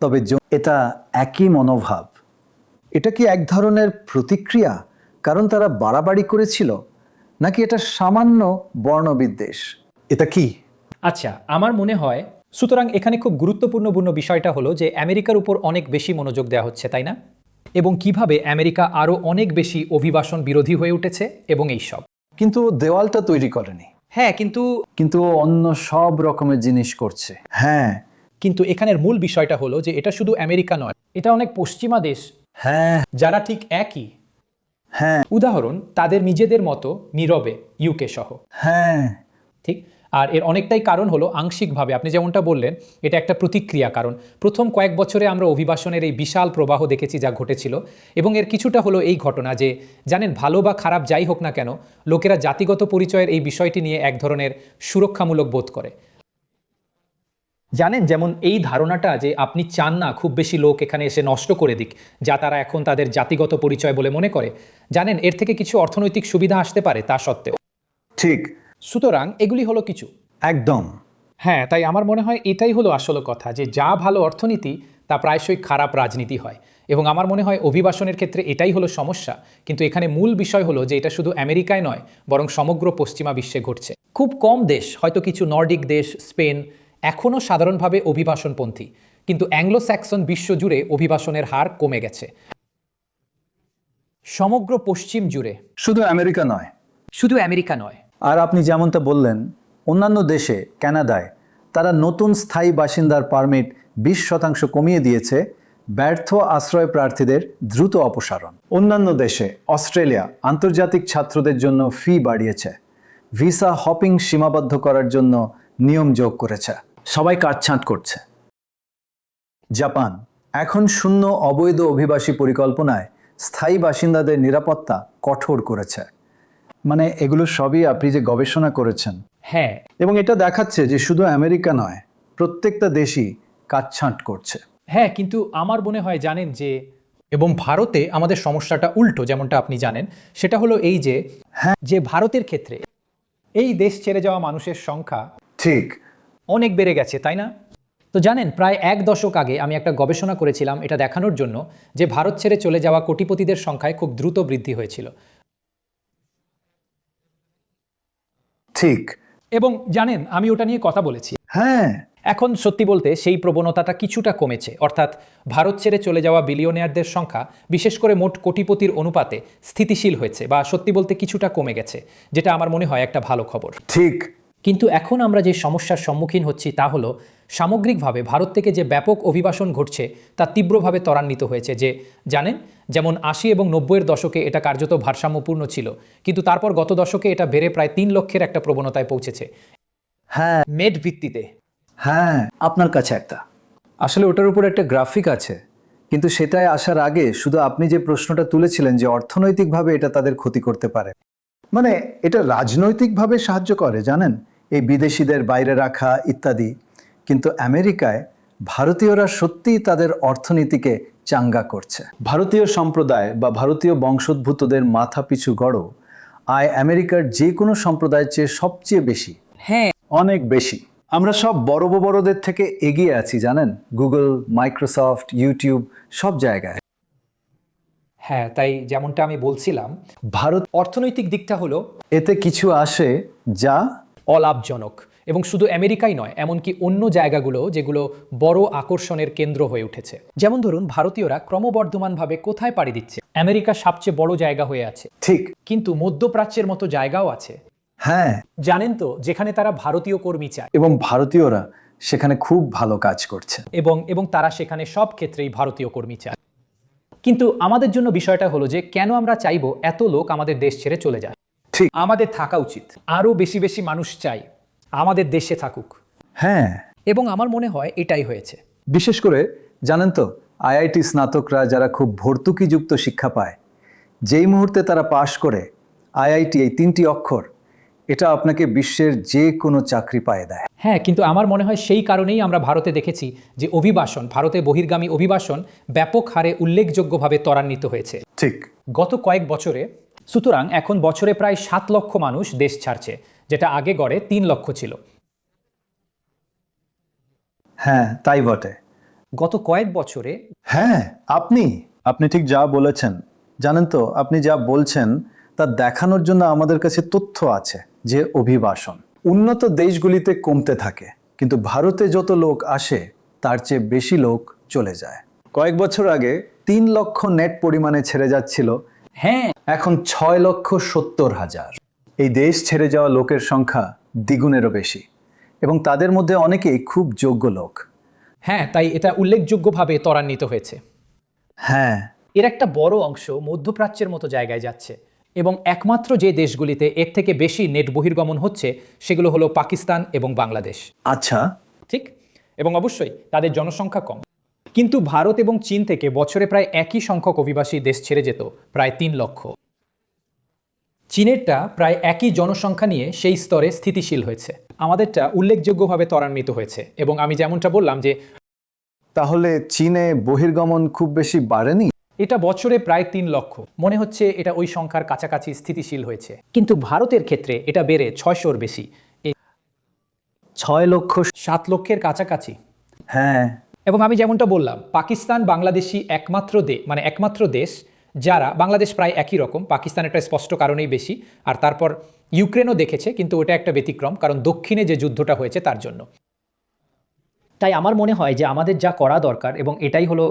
Speaker 1: তবে এটা একই মনোভাব। এটা কি এক ধরনের প্রতিক্রিয়া কারণ তারা বাড়াবাড়ি করেছিল, নাকি এটা সামান্য বর্ণবিদ্বেষ? এটা কি?
Speaker 2: আচ্ছা, আমার মনে হয় সুতরাং এখানে খুব গুরুত্বপূর্ণ বিষয়টা হলো যে আমেরিকার উপর অনেক বেশি মনোযোগ দেওয়া হচ্ছে, তাই না? এবং কিভাবে আমেরিকা আরও অনেক বেশি অভিবাসন বিরোধী হয়ে উঠেছে এবং এই সব।
Speaker 1: কিন্তু দেওয়ালটা তৈরি করেনি।
Speaker 2: হ্যাঁ,
Speaker 1: কিন্তু অন্য সব রকমের জিনিস করছে। হ্যাঁ,
Speaker 2: কিন্তু এখানের মূল বিষয়টা হলো যে এটা শুধু আমেরিকা নয়, এটা অনেক পশ্চিমা দেশ
Speaker 1: হ্যাঁ,
Speaker 2: যারা ঠিক একই।
Speaker 1: হ্যাঁ,
Speaker 2: উদাহরণ তাদের নিজেদের মতো নীরবে, ইউকে সহ।
Speaker 1: হ্যাঁ,
Speaker 2: ঠিক। আর এর অনেকটাই কারণ হলো আংশিকভাবে আপনি যেমনটা বললেন এটা একটা প্রতিক্রিয়া, কারণ প্রথম কয়েক বছরে আমরা অভিবাসনের এই বিশাল প্রবাহ দেখেছি যা ঘটেছিল, এবং এর কিছুটা হলো এই ঘটনা যে জানেন ভালো বা খারাপ যাই হোক না কেন লোকেরা জাতিগত পরিচয়ের এই বিষয়টি নিয়ে এক ধরনের সুরক্ষামূলক বোধ করে। জানেন যেমন এই ধারণাটা যে আপনি চান না খুব বেশি লোক এখানে এসে নষ্ট করে দিক যা তারা এখন তাদের জাতিগত পরিচয় বলে মনে করে, জানেন এর থেকে কিছু অর্থনৈতিক সুবিধা আসতে পারে তা সত্ত্বেও।
Speaker 1: ঠিক।
Speaker 2: সুতরাং এগুলি হলো কিছু।
Speaker 1: একদম।
Speaker 2: হ্যাঁ, তাই আমার মনে হয় এটাই হলো আসল কথা যে যা ভালো অর্থনীতি তা প্রায়শই খারাপ রাজনীতি হয়, এবং আমার মনে হয় অভিবাসনের ক্ষেত্রে এটাই হলো সমস্যা। কিন্তু এখানে মূল বিষয় হলো যে এটা শুধু আমেরিকায় নয় বরং সমগ্র পশ্চিমা বিশ্বে ঘটছে। খুব কম দেশ, হয়তো কিছু নর্ডিক দেশ, স্পেন, এখনও সাধারণভাবে অভিবাসনপন্থী, কিন্তু অ্যাংলো স্যাক্সন বিশ্ব জুড়ে অভিবাসনের হার কমে গেছে সমগ্র পশ্চিম জুড়ে।
Speaker 1: শুধু আমেরিকা নয়।
Speaker 5: শুধু আমেরিকা নয়।
Speaker 1: আর আপনি যেমনটা বললেন, অন্যান্য দেশে, কানাডায় তারা নতুন স্থায়ী বাসিন্দার পারমিট 20% কমিয়ে দিয়েছে ব্যর্থ আশ্রয় প্রার্থীদের দ্রুত অপসারণ। অন্যান্য দেশে, অস্ট্রেলিয়া আন্তর্জাতিক ছাত্রদের জন্য ফি বাড়িয়েছে, ভিসা হপিং সীমাবদ্ধ করার জন্য নিয়ম যোগ করেছে, সবাই কাটছাঁট করছে। জাপান এখন শূন্য অবৈধ অভিবাসী পরিকল্পনায় স্থায়ী বাসিন্দাদের নিরাপত্তা কঠোর করেছে। মানে এগুলো সবই আপনি যে গবেষণা করেছেন।
Speaker 2: হ্যাঁ,
Speaker 1: এবং এটা দেখাচ্ছে যে শুধু আমেরিকা নয়, প্রত্যেকটা দেশই কাটছাঁট করছে।
Speaker 2: হ্যাঁ, কিন্তু আমার মনে হয় জানেন যে এবং ভারতে আমাদের সমস্যাটা উল্টো, যেমনটা আপনি জানেন, সেটা হলো এই যে যে ভারতের ক্ষেত্রে এই দেশ ছেড়ে যাওয়া মানুষের সংখ্যা
Speaker 1: ঠিক
Speaker 2: অনেক বেড়ে গেছে, তাই না? তো জানেন প্রায় 1 দশক আগে আমি একটা গবেষণা করেছিলাম এটা দেখানোর জন্য যে ভারত ছেড়ে চলে যাওয়া কোটিপতিদের সংখ্যায় খুব দ্রুত বৃদ্ধি হয়েছিল।
Speaker 1: ঠিক।
Speaker 2: এবং জানেন আমি ওটা নিয়ে কথা বলেছি।
Speaker 1: হ্যাঁ,
Speaker 2: এখন সত্যি বলতে সেই প্রবণতাটা কিছুটা কমেছে, অর্থাৎ ভারত ছেড়ে চলে যাওয়া বিলিয়নিয়ারদের সংখ্যা বিশেষ করে মোট কোটিপতির অনুপাতে স্থিতিশীল হয়েছে বা সত্যি বলতে কিছুটা কমে গেছে, যেটা আমার মনে হয় একটা ভালো খবর।
Speaker 1: ঠিক।
Speaker 2: কিন্তু এখন আমরা যে সমস্যার সম্মুখীন হচ্ছি তা হলো সামগ্রিকভাবে ভারত থেকে যে ব্যাপক অভিবাসন ঘটছে তা তীব্রভাবে ত্বরান্বিত হয়েছে। যে জানেন, যেমন ৮০ এবং ৯০-এর দশকে এটা কার্যত ভারসাম্যপূর্ণ ছিল, কিন্তু তারপর গত দশকে এটা বেড়ে প্রায় ৩ লক্ষের একটা প্রবণতায় পৌঁছেছে।
Speaker 1: হ্যাঁ
Speaker 2: মেড ভিত্তিতে।
Speaker 1: হ্যাঁ, আপনার কাছে একটা আসলে ওটার উপর একটা গ্রাফিক আছে, কিন্তু সেটাই আসার আগে শুধু আপনি যে প্রশ্নটা তুলেছিলেন যে অর্থনৈতিকভাবে এটা তাদের ক্ষতি করতে পারে,
Speaker 3: মানে এটা রাজনৈতিকভাবে সাহায্য করে জানেন,
Speaker 1: এই বিদেশিদের বাইরে রাখা ইত্যাদি, কিন্তু আমেরিকায় ভারতীয়রা সত্যিই তাদের অর্থনীতিকে চাঙ্গা করছে। ভারতীয় সম্প্রদায় বা ভারতীয় বংশোদ্ভূতদের মাথাপিছু গড় আয় আমেরিকার যে কোনো সম্প্রদায়ের চেয়ে সবচেয়ে বেশি।
Speaker 5: হ্যাঁ,
Speaker 1: অনেক বেশি। আমরা সব বড় বড়দের থেকে এগিয়ে আছি জানেন, গুগল, মাইক্রোসফট, ইউটিউব সব জায়গায়।
Speaker 2: হ্যাঁ, তাই যেমনটা আমি বলছিলাম,
Speaker 1: ভারত
Speaker 2: অর্থনৈতিক দিকটা হলো
Speaker 1: এতে কিছু আসে যা
Speaker 2: অলাভজনক, এবং শুধু আমেরিকাই নয়, এমনকি অন্য জায়গাগুলো যেগুলো বড় আকর্ষণের কেন্দ্র হয়ে উঠেছে। যেমন ধরুন, ভারতীয়রা ক্রমবর্ধমানভাবে কোথায় পাড়ি দিচ্ছে? আমেরিকা সবচেয়ে বড় জায়গা হয়ে আছে,
Speaker 1: ঠিক।
Speaker 2: কিন্তু মধ্যপ্রাচ্যের মতো জায়গাও আছে,
Speaker 1: হ্যাঁ,
Speaker 2: জানেন তো, যেখানে তারা ভারতীয় কর্মী চায়
Speaker 1: এবং ভারতীয়রা সেখানে খুব ভালো কাজ করছে।
Speaker 2: এবং তারা সেখানে সব ক্ষেত্রেই ভারতীয় কর্মী চায়। কিন্তু আমাদের জন্য বিষয়টা হলো যে কেন আমরা চাইবো এত লোক আমাদের দেশ ছেড়ে চলে যায়?
Speaker 1: ঠিক।
Speaker 2: আমাদের থাকা উচিত, আরও বেশি বেশি মানুষ চাই আমাদের দেশে থাকুক,
Speaker 1: হ্যাঁ,
Speaker 2: এবং আমার মনে হয় এটাই হয়েছে।
Speaker 1: বিশেষ করে জানেন তো, আইআইটি স্নাতকরা যারা খুব ভর্তুকিযুক্ত শিক্ষা পায়, যেই মুহূর্তে তারা পাশ করে আইআইটি, এই 3টি অক্ষর, এটা আপনাকে বিশ্বের যে কোনো চাকরি পায় দেয়।
Speaker 2: হ্যাঁ, কিন্তু আমার মনে হয় সেই কারণেই আমরা ভারতে দেখেছি যে অভিবাসন, ভারতে বহির্গামী অভিবাসন ব্যাপক হারে উল্লেখযোগ্যভাবে ত্বরান্বিত হয়েছে
Speaker 1: ঠিক।
Speaker 2: গত কয়েক বছরে। সুতরাং এখন বছরে প্রায় 7 লক্ষ মানুষ দেশ ছাড়ছে, যেটা আগে গড়ে 3 লক্ষ ছিল।
Speaker 1: হ্যাঁ, তাই বটে।
Speaker 2: গত কয়েক বছরে
Speaker 1: হ্যাঁ, আপনি ঠিক যা বলেছেন। জানেন তো, আপনি যা বলছেন তা দেখানোর জন্য আমাদের কাছে তথ্য আছে যে অভিবাসন উন্নত দেশগুলিতে কমতে থাকে, কিন্তু ভারতে যত লোক আসে তার চেয়ে বেশি লোক চলে যায়। কয়েক বছর আগে 3 লক্ষ নেট পরিমাণে ছেড়ে যাচ্ছিল,
Speaker 2: হ্যাঁ,
Speaker 1: এখন 6,70,000। এই দেশ ছেড়ে যাওয়া লোকের সংখ্যা দ্বিগুণেরও বেশি, এবং তাদের মধ্যে অনেকেই খুব যোগ্য লোক।
Speaker 2: হ্যাঁ, তাই এটা উল্লেখযোগ্যভাবে ত্বরান্বিত হয়েছে।
Speaker 1: হ্যাঁ,
Speaker 2: এর একটা বড় অংশ মধ্যপ্রাচ্যের মতো জায়গায় যাচ্ছে, এবং একমাত্র যে দেশগুলিতে এর থেকে বেশি নেট বহির্গমন হচ্ছে সেগুলো হলো পাকিস্তান এবং বাংলাদেশ।
Speaker 1: আচ্ছা।
Speaker 2: ঠিক, এবং অবশ্যই তাদের জনসংখ্যা কম। কিন্তু ভারত এবং চীন থেকে বছরে প্রায় একই সংখ্যক অভিবাসী দেশ ছেড়ে যেত, প্রায় 3 লক্ষ। চীনেরটা প্রায় একই জনসংখ্যা নিয়ে সেই স্তরে স্থিতিশীল হয়েছে, আমাদেরটা উল্লেখযোগ্যভাবে ত্বরান্বিত হয়েছে। এবং আমি যেমনটা বললাম যে
Speaker 1: তাহলে চীনে বহির্গমন খুব বেশি বাড়েনি?
Speaker 2: এটা বছরে প্রায় 3 লক্ষ, মনে হচ্ছে এটা ওই সংখ্যার কাছাকাছি স্থিতিশীল হয়েছে। কিন্তু ভারতের ক্ষেত্রে এটা বেড়ে 600-র বেশি,
Speaker 1: 6 লক্ষ।
Speaker 2: 7 লক্ষের কাছাকাছি।
Speaker 1: হ্যাঁ,
Speaker 2: এবং আমি যেমনটা বললাম, পাকিস্তান বাংলাদেশি একমাত্র দেশ যারা, বাংলাদেশ প্রায় একই রকম, পাকিস্তান একটা স্পষ্ট কারণেই বেশি, আর তারপর ইউক্রেনও দেখেছে, কিন্তু ওটা একটা ব্যতিক্রম, কারণ দক্ষিণে যে যুদ্ধটা হয়েছে তার জন্য। তাই আমার মনে হয় যে আমাদের যা করা দরকার, এবং এটাই হলো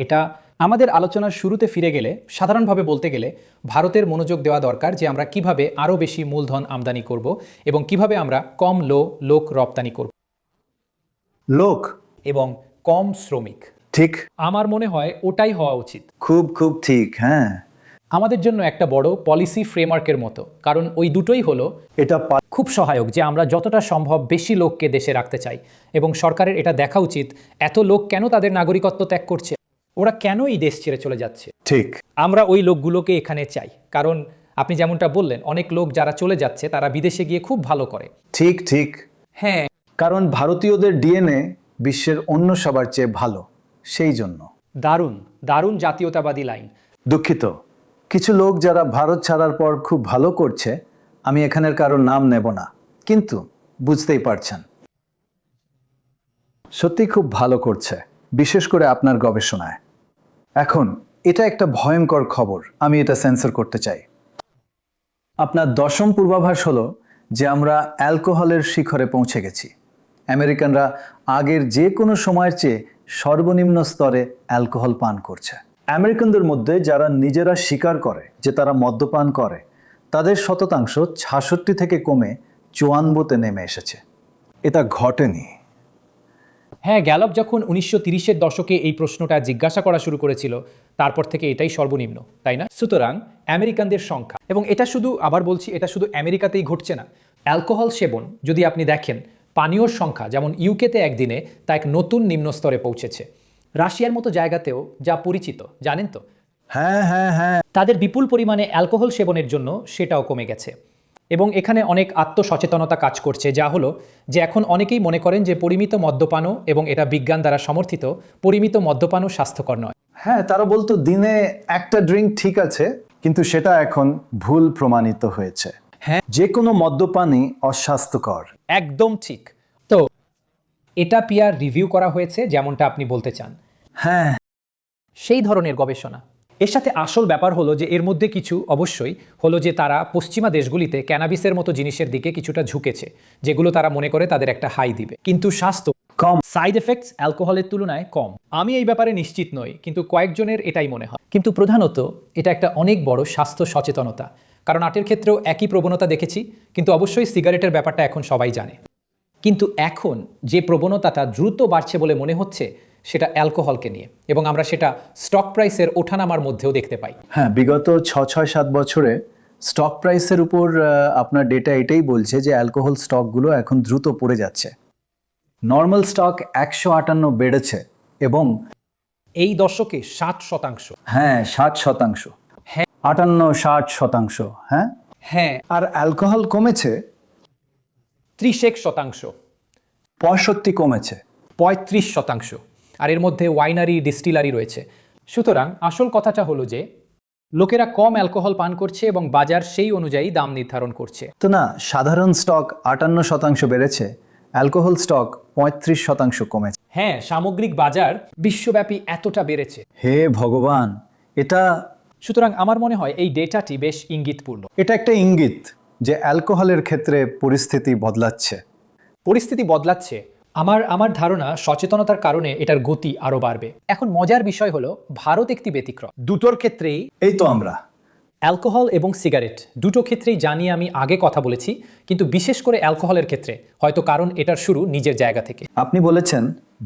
Speaker 2: এটা আমাদের আলোচনার শুরুতে ফিরে গেলে সাধারণভাবে বলতে গেলে ভারতের মনোযোগ দেওয়া দরকার যে আমরা কিভাবে আরও বেশি মূলধন আমদানি করব এবং কিভাবে আমরা কম লোক রপ্তানি করব,
Speaker 1: লোক
Speaker 2: এবং কম শ্রমিক।
Speaker 1: ঠিক।
Speaker 2: আমার মনে হয় ওটাই হওয়া উচিত।
Speaker 1: খুব খুব ঠিক। হ্যাঁ,
Speaker 2: আমাদের জন্য একটা বড় পলিসি ফ্রেমওয়ার্কের মতো, কারণ ওই দুটোই হলো
Speaker 1: এটা
Speaker 2: খুব সহায়ক যে আমরা যতটা সম্ভব বেশি লোককে দেশে রাখতে চাই, এবং সরকারের এটা দেখা উচিত এত লোক কেন তাদের নাগরিকত্ব ত্যাগ করছে, ওরা কেন এই দেশ ছেড়ে চলে যাচ্ছে।
Speaker 1: ঠিক।
Speaker 2: আমরা ওই লোকগুলোকে এখানে চাই, কারণ আপনি যেমনটা বললেন, অনেক লোক যারা চলে যাচ্ছে তারা বিদেশে গিয়ে খুব ভালো করে।
Speaker 1: ঠিক ঠিক।
Speaker 2: হ্যাঁ,
Speaker 1: কারণ ভারতীয়দের ডিএনএ বিশ্বের অন্য সবার চেয়ে ভালো, সেই জন্য।
Speaker 2: দারুণ দারুণ জাতীয়তাবাদী লাইন।
Speaker 1: দুঃখিত, কিছু লোক যারা ভারত ছাড়ার পর খুব ভালো করছে, আমি এখানের কারোর নাম নেব না, কিন্তু বুঝতেই পারছেন সত্যি খুব ভালো করছে, বিশেষ করে আপনার গবেষণায়। এখন এটা একটা ভয়ঙ্কর খবর, আমি এটা সেন্সর করতে চাই। আপনার 10ম পূর্বাভাস হলো যে আমরা অ্যালকোহলের শিখরে পৌঁছে গেছি। আমেরিকানরা আগের যে কোনো সময়ের চেয়ে সর্বনিম্ন স্তরে অ্যালকোহল পান করছে। আমেরিকানদের মধ্যে যারা নিজেরা স্বীকার করে যে তারা মদ্যপান করে, তাদের শতাংশ 66 থেকে কমে 54-তে নেমে এসেছে। এটা ঘটেনি।
Speaker 2: হ্যাঁ, গ্যালপ যখন 1930-এর দশকে এই প্রশ্নটা জিজ্ঞাসা করা শুরু করেছিল, তারপর থেকে এটাই সর্বনিম্ন, তাই না? সুতরাং আমেরিকানদের সংখ্যা, এবং এটা শুধু, আবার বলছি, এটা শুধু আমেরিকাতেই ঘটছে না। অ্যালকোহল সেবন যদি আপনি দেখেন, পানীয়র সংখ্যা যেমন ইউকেতে একদিনে তা এক নতুন নিম্ন স্তরে পৌঁছেছে। রাশিয়ার মতো জায়গাতেও যা পরিচিত, জানেন তো,
Speaker 1: হ্যাঁ,
Speaker 2: তাদের বিপুল পরিমাণে অ্যালকোহল সেবনের জন্য সেটাও কমে গেছে। এবং এখানে অনেক আত্মসচেতনতা কাজ করছে, যা হলো যে এখন অনেকেই মনে করেন যে পরিমিত মদ্যপানও, এবং এটা বিজ্ঞান দ্বারা সমর্থিত, পরিমিত মদ্যপানও স্বাস্থ্যকর নয়।
Speaker 1: হ্যাঁ, তারা বলতো দিনে একটা ড্রিঙ্ক ঠিক আছে, কিন্তু সেটা এখন ভুল প্রমাণিত হয়েছে।
Speaker 2: হ্যাঁ,
Speaker 1: যে কোনো মদ্যপানই অস্বাস্থ্যকর।
Speaker 2: একদম ঠিক। তো এটা পিয়ার রিভিউ করা হয়েছে, যেমনটা আপনি বলতে চান,
Speaker 1: হ্যাঁ,
Speaker 2: সেই ধরনের গবেষণা। এর সাথে আসল ব্যাপার হলো যে এর মধ্যে কিছু অবশ্যই হলো যে তারা পশ্চিমা দেশগুলিতে ক্যানাবিসের মতো জিনিসের দিকে কিছুটা ঝুঁকেছে, যেগুলো তারা মনে করে তাদের একটা হাই দিবে, কিন্তু স্বাস্থ্য
Speaker 1: কম।
Speaker 2: সাইড এফেক্টস অ্যালকোহলের তুলনায় কম। আমি এই ব্যাপারে নিশ্চিত নই, কিন্তু কয়েকজনের এটাই মনে হয়। কিন্তু প্রধানত এটা একটা অনেক বড় স্বাস্থ্য সচেতনতা, কারণ আটের ক্ষেত্রেও একই প্রবণতা দেখেছি, কিন্তু অবশ্যই সিগারেটের ব্যাপারটা এখন সবাই জানে। কিন্তু এখন যে প্রবণতাটা দ্রুত বাড়ছে বলে মনে হচ্ছে, সেটা অ্যালকোহলকে নিয়ে, এবং আমরা সেটা স্টক প্রাইসের ওঠানামার মধ্যেও দেখতে পাই।
Speaker 1: হ্যাঁ, বিগত 6-7 বছরে স্টক প্রাইসের উপর আপনার ডেটা এটাই বলছে যে অ্যালকোহল স্টকগুলো এখন দ্রুত পড়ে যাচ্ছে। নর্মাল স্টক 158 বেড়েছে, এবং
Speaker 2: এই দশকে 60%।
Speaker 1: হ্যাঁ 60%,
Speaker 2: হ্যাঁ।
Speaker 1: 58-60%, হ্যাঁ।
Speaker 2: হ্যাঁ,
Speaker 1: আর অ্যালকোহল কমেছে
Speaker 2: 30%,
Speaker 1: 65 কমেছে।
Speaker 2: 35%, আর এর মধ্যে ওয়াইনারি, ডিস্টিলারি রয়েছে। সুতরাং আসল কথাটা হলো যে লোকেরা কম অ্যালকোহল পান করছে এবং বাজার সেই অনুযায়ী দাম নির্ধারণ করছে।
Speaker 1: তো না, সাধারণ স্টক 58% বেড়েছে, অ্যালকোহল স্টক 35% কমেছে।
Speaker 2: হ্যাঁ, সামগ্রিক বাজার বিশ্বব্যাপী এতটা বেড়েছে।
Speaker 1: হে ভগবান, এটা
Speaker 2: সুতরাং আমার মনে হয় এই ডেটাটি বেশ ইঙ্গিতপূর্ণ।
Speaker 1: এটা একটা ইঙ্গিত যে অ্যালকোহলের ক্ষেত্রে পরিস্থিতি বদলাচ্ছে।
Speaker 2: পরিস্থিতি বদলাচ্ছে। আমার ধারণা সচেতনতার কারণে এটার গতি আরও বাড়বে। এখন মজার বিষয় হলো ভারত একটি ব্যতিক্রম। দুটোর ক্ষেত্রেই,
Speaker 1: এই তো আমরা
Speaker 2: অ্যালকোহল এবং সিগারেট দুটো ক্ষেত্রেই জানি, আমি আগে কথা বলেছি, কিন্তু বিশেষ করে অ্যালকোহলের ক্ষেত্রে হয়তো কারণ এটার শুরু নিজের জায়গা থেকে।
Speaker 1: আপনি বলেছেন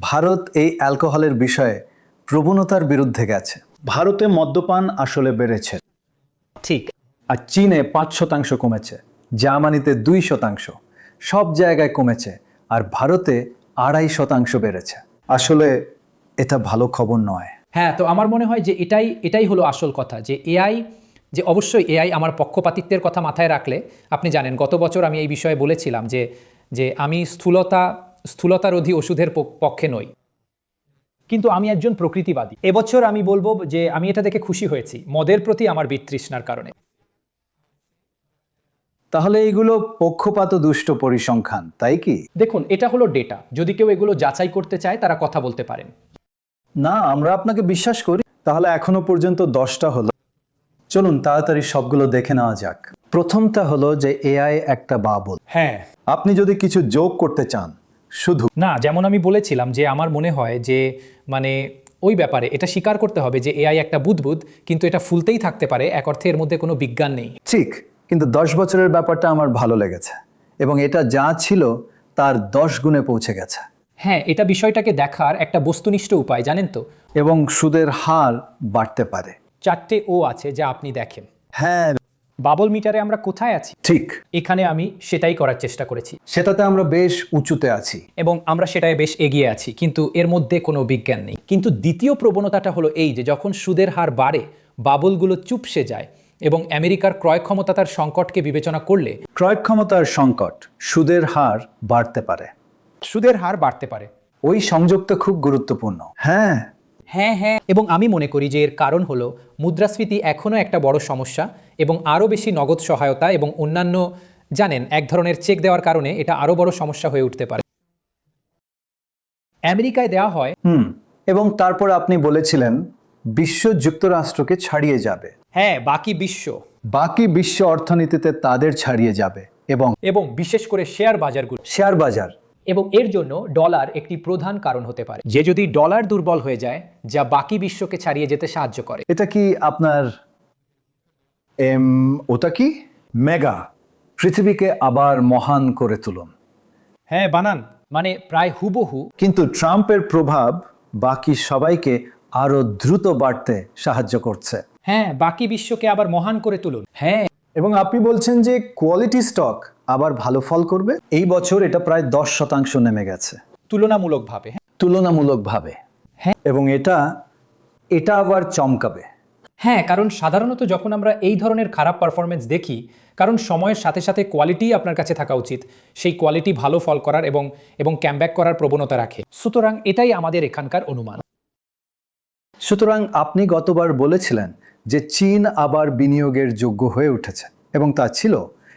Speaker 1: ভারত এই অ্যালকোহলের বিষয়ে প্রবণতার বিরুদ্ধে গেছে। ভারতে মদ্যপান আসলে বেড়েছে,
Speaker 2: ঠিক।
Speaker 1: আর চীনে 5% কমেছে, জার্মানিতে 2%, সব জায়গায় কমেছে, আর ভারতে 2.5% বেড়েছে। আসলে এটা ভালো খবর নয়।
Speaker 2: হ্যাঁ, তো আমার মনে হয় যে এটাই হলো আসল কথা, যে এআই, যে অবশ্যই এআই আমার পক্ষপাতিত্বের কথা মাথায় রাখলে, আপনি জানেন গত বছর আমি এই বিষয়ে বলেছিলাম যে আমি স্থূলতারোধী ওষুধের পক্ষে নই, কিন্তু আমি একজন প্রকৃতিবাদী। এবছর আমি বলবো যে আমি এটা দেখে খুশি হয়েছি মদের প্রতি আমার বিতৃষ্ণার কারণে।
Speaker 1: তাহলে এগুলো পক্ষপাত দুষ্ট পরিসংখ্যান, তাই কি?
Speaker 2: দেখুন, এটা হলো ডেটা। যদি কেউ এগুলো যাচাই করতে চায়, তারা কথা বলতে পারেন।
Speaker 1: না, আমরা আপনাকে বিশ্বাস করি। তাহলে এখনো পর্যন্ত 10টা হলো, চলুন তাড়াতাড়ি সবগুলো দেখে নেওয়া যাক। প্রথমটা হলো যে এআই একটা বাবল।
Speaker 2: হ্যাঁ,
Speaker 1: আপনি যদি কিছু যোগ করতে চান, শুধু
Speaker 2: না, যেমন আমি বলেছিলাম যে আমার মনে হয় যে মানে ওই ব্যাপারে এটা স্বীকার করতে হবে যে এআই একটা বুদবুদ, কিন্তু এটা ফুলতেই থাকতে পারে, এক অর্থে এর মধ্যে কোনো বিজ্ঞান নেই।
Speaker 1: ঠিক, কিন্তু 10 বছরের ব্যাপারটা আমার ভালো লেগেছে, এবং এটা যা ছিল তার 10 গুণে পৌঁছে গেছে।
Speaker 2: হ্যাঁ, এটা বিষয়টাকে দেখার একটা বস্তুনিষ্ঠ উপায়, জানেন তো।
Speaker 1: এবং সুদের হার বাড়তে পারে।
Speaker 2: 4টে ও আছে যা আপনি দেখেন।
Speaker 1: হ্যাঁ,
Speaker 2: বাবল মিটারে আমরা কোথায় আছি?
Speaker 1: ঠিক,
Speaker 2: এখানে আমি সেটাই করার চেষ্টা করেছি,
Speaker 1: সেটাতে আমরা বেশ উঁচুতে আছি।
Speaker 2: এবং আমরা সেটায় বেশ এগিয়ে আছি, কিন্তু এর মধ্যে কোনো বিজ্ঞান নেই। কিন্তু দ্বিতীয় প্রবণতাটা হলো এই যে যখন সুদের হার বাড়ে, বাবলগুলো চুপসে যায়, এবং আমেরিকার ক্রয় ক্ষমতা তার সংকটকে বিবেচনা করলে
Speaker 1: ক্রয় ক্ষমতার সংকট, সুদের হার বাড়তে পারে।
Speaker 2: সুদের হার বাড়তে পারে।
Speaker 1: ওই সংযোগটা খুব গুরুত্বপূর্ণ। হ্যাঁ,
Speaker 2: হ্যাঁ, এবং আমি মনে করি যে এর কারণ হলো মুদ্রাস্ফীতি এখনও একটা বড় সমস্যা, এবং আরও বেশি নগদ সহায়তা এবং অন্যান্য, জানেন, এক ধরনের চেক দেওয়ার কারণে এটা আরও বড় সমস্যা হয়ে উঠতে পারে। আমেরিকায় দেওয়া হয়,
Speaker 1: এবং তারপর আপনি বলেছিলেন বিশ্ব যুক্তরাষ্ট্রকে ছাড়িয়ে যাবে।
Speaker 2: হ্যাঁ,
Speaker 1: বাকি বিশ্ব অর্থনীতিতে তাদের ছাড়িয়ে যাবে, এবং
Speaker 2: এবং বিশেষ করে শেয়ার বাজারগুলো।
Speaker 1: শেয়ার বাজার
Speaker 2: এবং এর জন্য ডলার একটি প্রধান কারণ হতে পারে, যে যদি ডলার দুর্বল হয়ে যায় যা বাকি বিশ্বকে ছাড়িয়ে যেতে সাহায্য করে।
Speaker 1: এটা কি আপনার ওটা কি মেগা পৃথিবীকে আবার মহান করে তুলুন?
Speaker 4: হ্যাঁ বানান।
Speaker 2: মানে প্রায় হুবহু।
Speaker 1: কিন্তু ট্রাম্পের প্রভাব বাকি সবাইকে আরো দ্রুত বাড়তে সাহায্য করছে।
Speaker 2: হ্যাঁ, বাকি বিশ্বকে আবার মহান করে তুলুন। হ্যাঁ,
Speaker 1: এবং আপনি বলছেন যে কোয়ালিটি স্টক আবার ভালো ফল করবে। এই বছর এটা প্রায় 10% নেমে গেছে
Speaker 2: তুলনামূলকভাবে।
Speaker 1: তুলনামূলকভাবে।
Speaker 2: হ্যাঁ।
Speaker 1: এবং এটা আবার চমকাবে।
Speaker 2: হ্যাঁ, কারণ সাধারণত যখন আমরা এই ধরনের খারাপ পারফরমেন্স দেখি, কারণ সময়ের সাথে সাথে কোয়ালিটি আপনার কাছে থাকা উচিত, সেই কোয়ালিটি ভালো ফল করার এবং ক্যামব্যাক করার প্রবণতা রাখে। সুতরাং এটাই আমাদের এখানকার অনুমান।
Speaker 1: সুতরাং আপনি গতবার বলেছিলেন যে চীন আবার বিনিয়োগের যোগ্য হয়ে উঠেছে এবং তা ছিল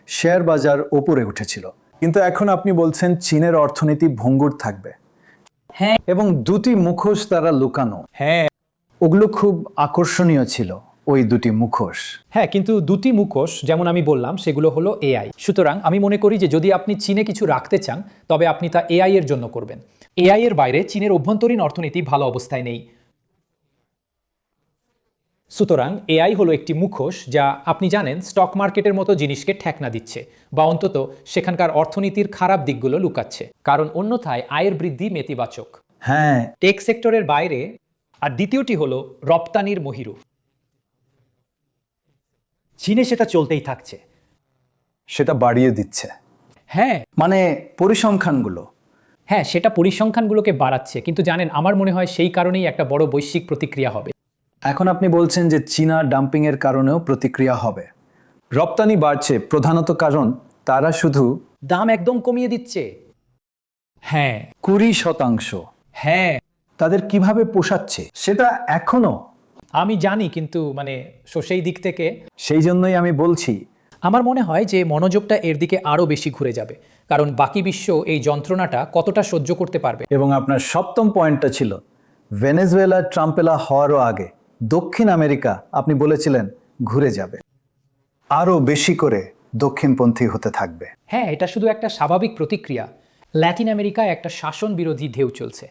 Speaker 1: শেয়ার বাজার ওপরে উঠেছিল, কিন্তু এখন আপনি বলছেন চীনের অর্থনীতি ভঙ্গুর থাকবে।
Speaker 2: হ্যাঁ।
Speaker 1: এবং দুটি মুখোশ তারা লুকানো।
Speaker 2: হ্যাঁ।
Speaker 1: ওগুলো খুব আকর্ষণীয় ছিল, ওই দুটি মুখোশ।
Speaker 2: হ্যাঁ, কিন্তু দুটি মুখোশ যেমন আমি বললাম সেগুলো হলো এআই। সুতরাং আমি মনে করি যে যদি আপনি চীনে কিছু রাখতে চান তবে আপনি তা এআই এর জন্য করবেন। এআই এর বাইরে চীনের অভ্যন্তরীণ অর্থনীতি ভালো অবস্থায় নেই। সুতরাং এআই হলো একটি মুখোশ যা আপনি জানেন স্টক মার্কেটের মতো জিনিসকে ঠেকনা দিচ্ছে, বা অন্তত সেখানকার অর্থনীতির খারাপ দিকগুলো লুকাচ্ছে, কারণ অন্যথায় আয়ের বৃদ্ধি নেতিবাচক।
Speaker 1: হ্যাঁ।
Speaker 2: টেক সেক্টরের বাইরে। আর দ্বিতীয়টি হলো রপ্তানির মহিরুফ। চীনে সেটা চলতেই থাকছে।
Speaker 1: সেটা বাড়িয়ে দিচ্ছে।
Speaker 2: হ্যাঁ।
Speaker 1: মানে পরিসংখ্যানগুলো।
Speaker 2: হ্যাঁ, সেটা পরিসংখ্যানগুলোকে বাড়াচ্ছে, কিন্তু জানেন আমার মনে হয় সেই কারণেই একটা বড় বৈশ্বিক প্রতিক্রিয়া হবে।
Speaker 1: এখন আপনি বলছেন যে চীনা ডাম্পিং এর কারণেও প্রতিক্রিয়া হবে। রপ্তানি বাড়ছে প্রধানত কারণ তারা শুধু
Speaker 2: দাম একদম কমিয়ে দিচ্ছে। হ্যাঁ।
Speaker 1: 20%।
Speaker 2: হ্যাঁ।
Speaker 1: তাদের কিভাবে পোষাচ্ছে সেটা এখনো
Speaker 2: আমি জানি, কিন্তু সেই দিক থেকে
Speaker 1: সেই জন্যই আমি বলছি
Speaker 2: আমার মনে হয় যে মনোযোগটা এর দিকে আরও বেশি ঘুরে যাবে, কারণ বাকি বিশ্ব এই যন্ত্রণাটা কতটা সহ্য করতে পারবে।
Speaker 1: এবং আপনার সপ্তম পয়েন্টটা ছিল ভেনেজুয়েলা ট্রাম্পেলা হওয়ারও আগে দক্ষিণ আমেরিকা আপনি বলেছিলেন ঘুরে যাবে, আরও বেশি করে দক্ষিণপন্থী হতে থাকবে।
Speaker 2: হ্যাঁ, এটা শুধু একটা স্বাভাবিক প্রতিক্রিয়া। ল্যাটিন আমেরিকায় একটা শাসন বিরোধী ঢেউ চলছে।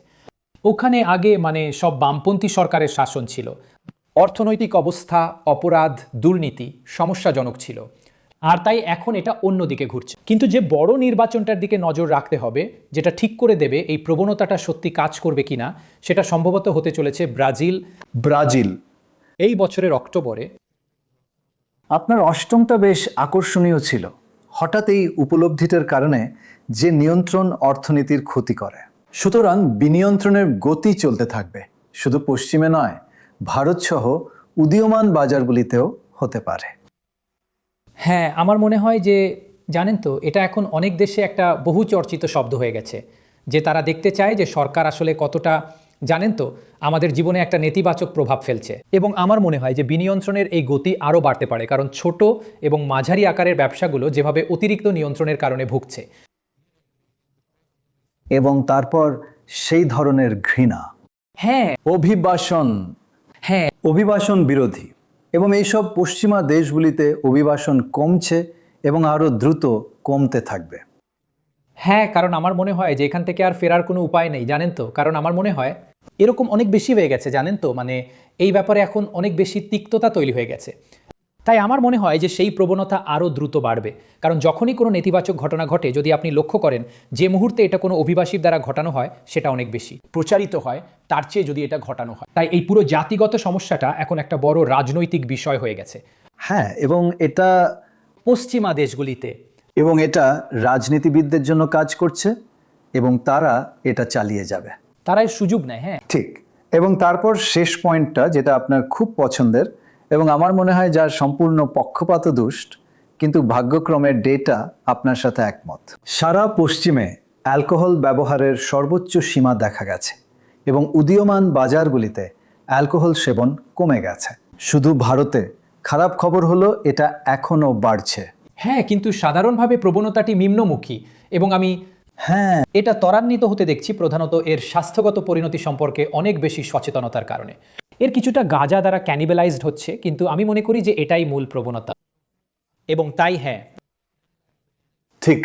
Speaker 2: ওখানে আগে সব বামপন্থী সরকারের শাসন ছিল। অর্থনৈতিক অবস্থা, অপরাধ, দুর্নীতি সমস্যাজনক ছিল, আর তাই এখন এটা অন্যদিকে ঘুরছে। কিন্তু যে বড় নির্বাচনটার দিকে নজর রাখতে হবে, যেটা ঠিক করে দেবে এই প্রবণতাটা সত্যি কাজ করবে কিনা, সেটা সম্ভবত হতে চলেছে ব্রাজিল এই বছরের অক্টোবরে।
Speaker 1: আপনার অষ্টমটা বেশ আকর্ষণীয় ছিল। হঠাৎ এই উপলব্ধিটার কারণে যে নিয়ন্ত্রণ অর্থনীতির ক্ষতি করে। সুতরাং বিনিয়ন্ত্রণের গতি চলতে থাকবে, শুধু পশ্চিমে নয়, ভারত সহ উদীয়মান বাজারগুলিতেও হতে পারে।
Speaker 2: হ্যাঁ, আমার মনে হয় যে জানেন তো, এটা এখন অনেক দেশে একটা বহু চর্চিত শব্দ হয়ে গেছে, যে তারা দেখতে চায় যে সরকার আসলে কতটা জানেন তো আমাদের জীবনে একটা নেতিবাচক প্রভাব ফেলছে। এবং আমার মনে হয় যে বিনিয়ন্ত্রণের এই গতি আরও বাড়তে পারে, কারণ ছোট এবং মাঝারি আকারের ব্যবসাগুলো যেভাবে অতিরিক্ত নিয়ন্ত্রণের কারণে ভুগছে।
Speaker 1: এবং তারপর সেই ধরনের ঘৃণা,
Speaker 2: হ্যাঁ।
Speaker 1: অভিবাসন বিরোধী, এবং এইসব পশ্চিমা দেশগুলিতে অভিবাসন কমছে এবং আরও দ্রুত কমতে থাকবে।
Speaker 2: হ্যাঁ, কারণ আমার মনে হয় যে এখান থেকে আর ফেরার কোনো উপায় নেই, জানেন তো, কারণ আমার মনে হয় এরকম অনেক বেশি হয়ে গেছে, জানেন তো, এই ব্যাপারে এখন অনেক বেশি তিক্ততা তৈরি হয়ে গেছে। তাই আমার মনে হয় যে সেই প্রবণতা আরও দ্রুত বাড়বে, কারণ যখনই কোনো নেতিবাচক ঘটনা ঘটে, যদি আপনি লক্ষ্য করেন যে মুহূর্তে এটা কোনো অভিবাসীর দ্বারা ঘটানো হয় সেটা অনেক বেশি প্রচারিত হয় তার চেয়ে যদি এটা ঘটানো হয়। তাই এই পুরো জাতিগত সমস্যাটা এখন একটা বড় রাজনৈতিক বিষয় হয়ে গেছে।
Speaker 1: হ্যাঁ, এবং এটা
Speaker 2: পশ্চিমা দেশগুলিতে
Speaker 1: রাজনীতিবিদদের জন্য কাজ করছে এবং তারা এটা চালিয়ে যাবে।
Speaker 2: তারা এর সুযোগ নেয়। হ্যাঁ,
Speaker 1: ঠিক। এবং তারপর শেষ পয়েন্টটা, যেটা আপনার খুব পছন্দের এবং আমার মনে হয় যার সম্পূর্ণ পক্ষপাতদুষ্ট, কিন্তু ভাগ্যক্রমের ডেটা আপনার সাথে একমত। সারা পশ্চিমে অ্যালকোহল ব্যবহারের সর্বোচ্চ সীমা দেখা গেছে এবং উদীয়মান বাজারগুলিতে অ্যালকোহল সেবন কমে গেছে। শুধু ভারতে খারাপ খবর হলো এটা এখনও বাড়ছে।
Speaker 2: হ্যাঁ, কিন্তু সাধারণভাবে প্রবণতাটি নিম্নমুখী এবং আমি এটা ত্বরান্বিত হতে দেখছি প্রধানত এর স্বাস্থ্যগত পরিণতি সম্পর্কে অনেক বেশি সচেতনতার কারণে। এর কিছুটা গাঁজা দ্বারা ক্যানিবেলাইজড হচ্ছে, কিন্তু আমি মনে করি যে এটাই মূল প্রবণতা। এবং তাই হ্যাঁ,
Speaker 1: ঠিক,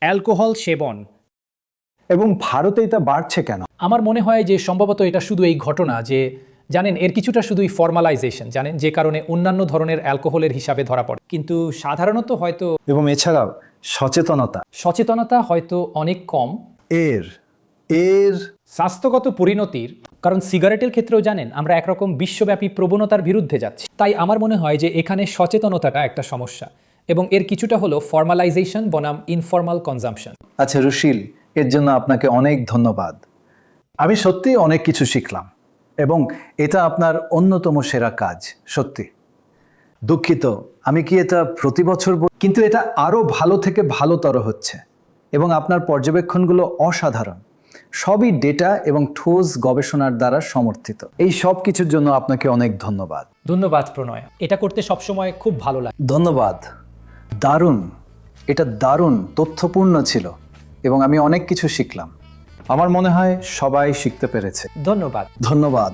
Speaker 2: অ্যালকোহল সেবন
Speaker 1: এবং ভারতে এটা বাড়ছে কেন?
Speaker 2: আমার মনে হয় যে সম্ভবত এটা শুধু এই ঘটনা যে জানেন এর কিছুটা শুধুই ফর্মালাইজেশন, জানেন, যে কারণে অন্যান্য ধরনের অ্যালকোহলের হিসাবে ধরা পড়ে, কিন্তু সাধারণত হয়তো
Speaker 1: এবং এছাড়াও
Speaker 2: সচেতনতা হয়তো অনেক কম।
Speaker 1: এর এর
Speaker 2: স্বাস্থ্যগত পরিণতির কারণ সিগারেটের ক্ষেত্রেও জানেন আমরা একরকম বিশ্বব্যাপী প্রবণতার বিরুদ্ধে যাচ্ছি, তাই আমার মনে হয় যে এখানে সচেতনতাটা একটা সমস্যা এবং এর কিছুটা হলো ফর্মালাইজেশন বনাম ইনফর্মাল কনজাম্পশন।
Speaker 1: আচ্ছা রুশিল, এর জন্য আপনাকে অনেক ধন্যবাদ। আমি সত্যিই অনেক কিছু শিখলাম এবং এটা আপনার অন্যতম সেরা কাজ। সত্যি দুঃখিত, আমি কি এটা প্রতি বছর কিন্তু এটা আরও ভালো থেকে ভালোতর হচ্ছে এবং আপনার পর্যবেক্ষণগুলো অসাধারণ, সবই ডেটা এবং ঠোস গবেষণার দ্বারা সমর্থিত। এই সব কিছুর জন্য আপনাকে অনেক ধন্যবাদ।
Speaker 2: ধন্যবাদ প্রণয়, এটা করতে সবসময় খুব ভালো লাগে।
Speaker 1: ধন্যবাদ, দারুণ, এটা দারুণ তথ্যপূর্ণ ছিল এবং আমি অনেক কিছু শিখলাম। আমার মনে হয় সবাই শিখতে পেরেছে।
Speaker 2: ধন্যবাদ।
Speaker 1: ধন্যবাদ।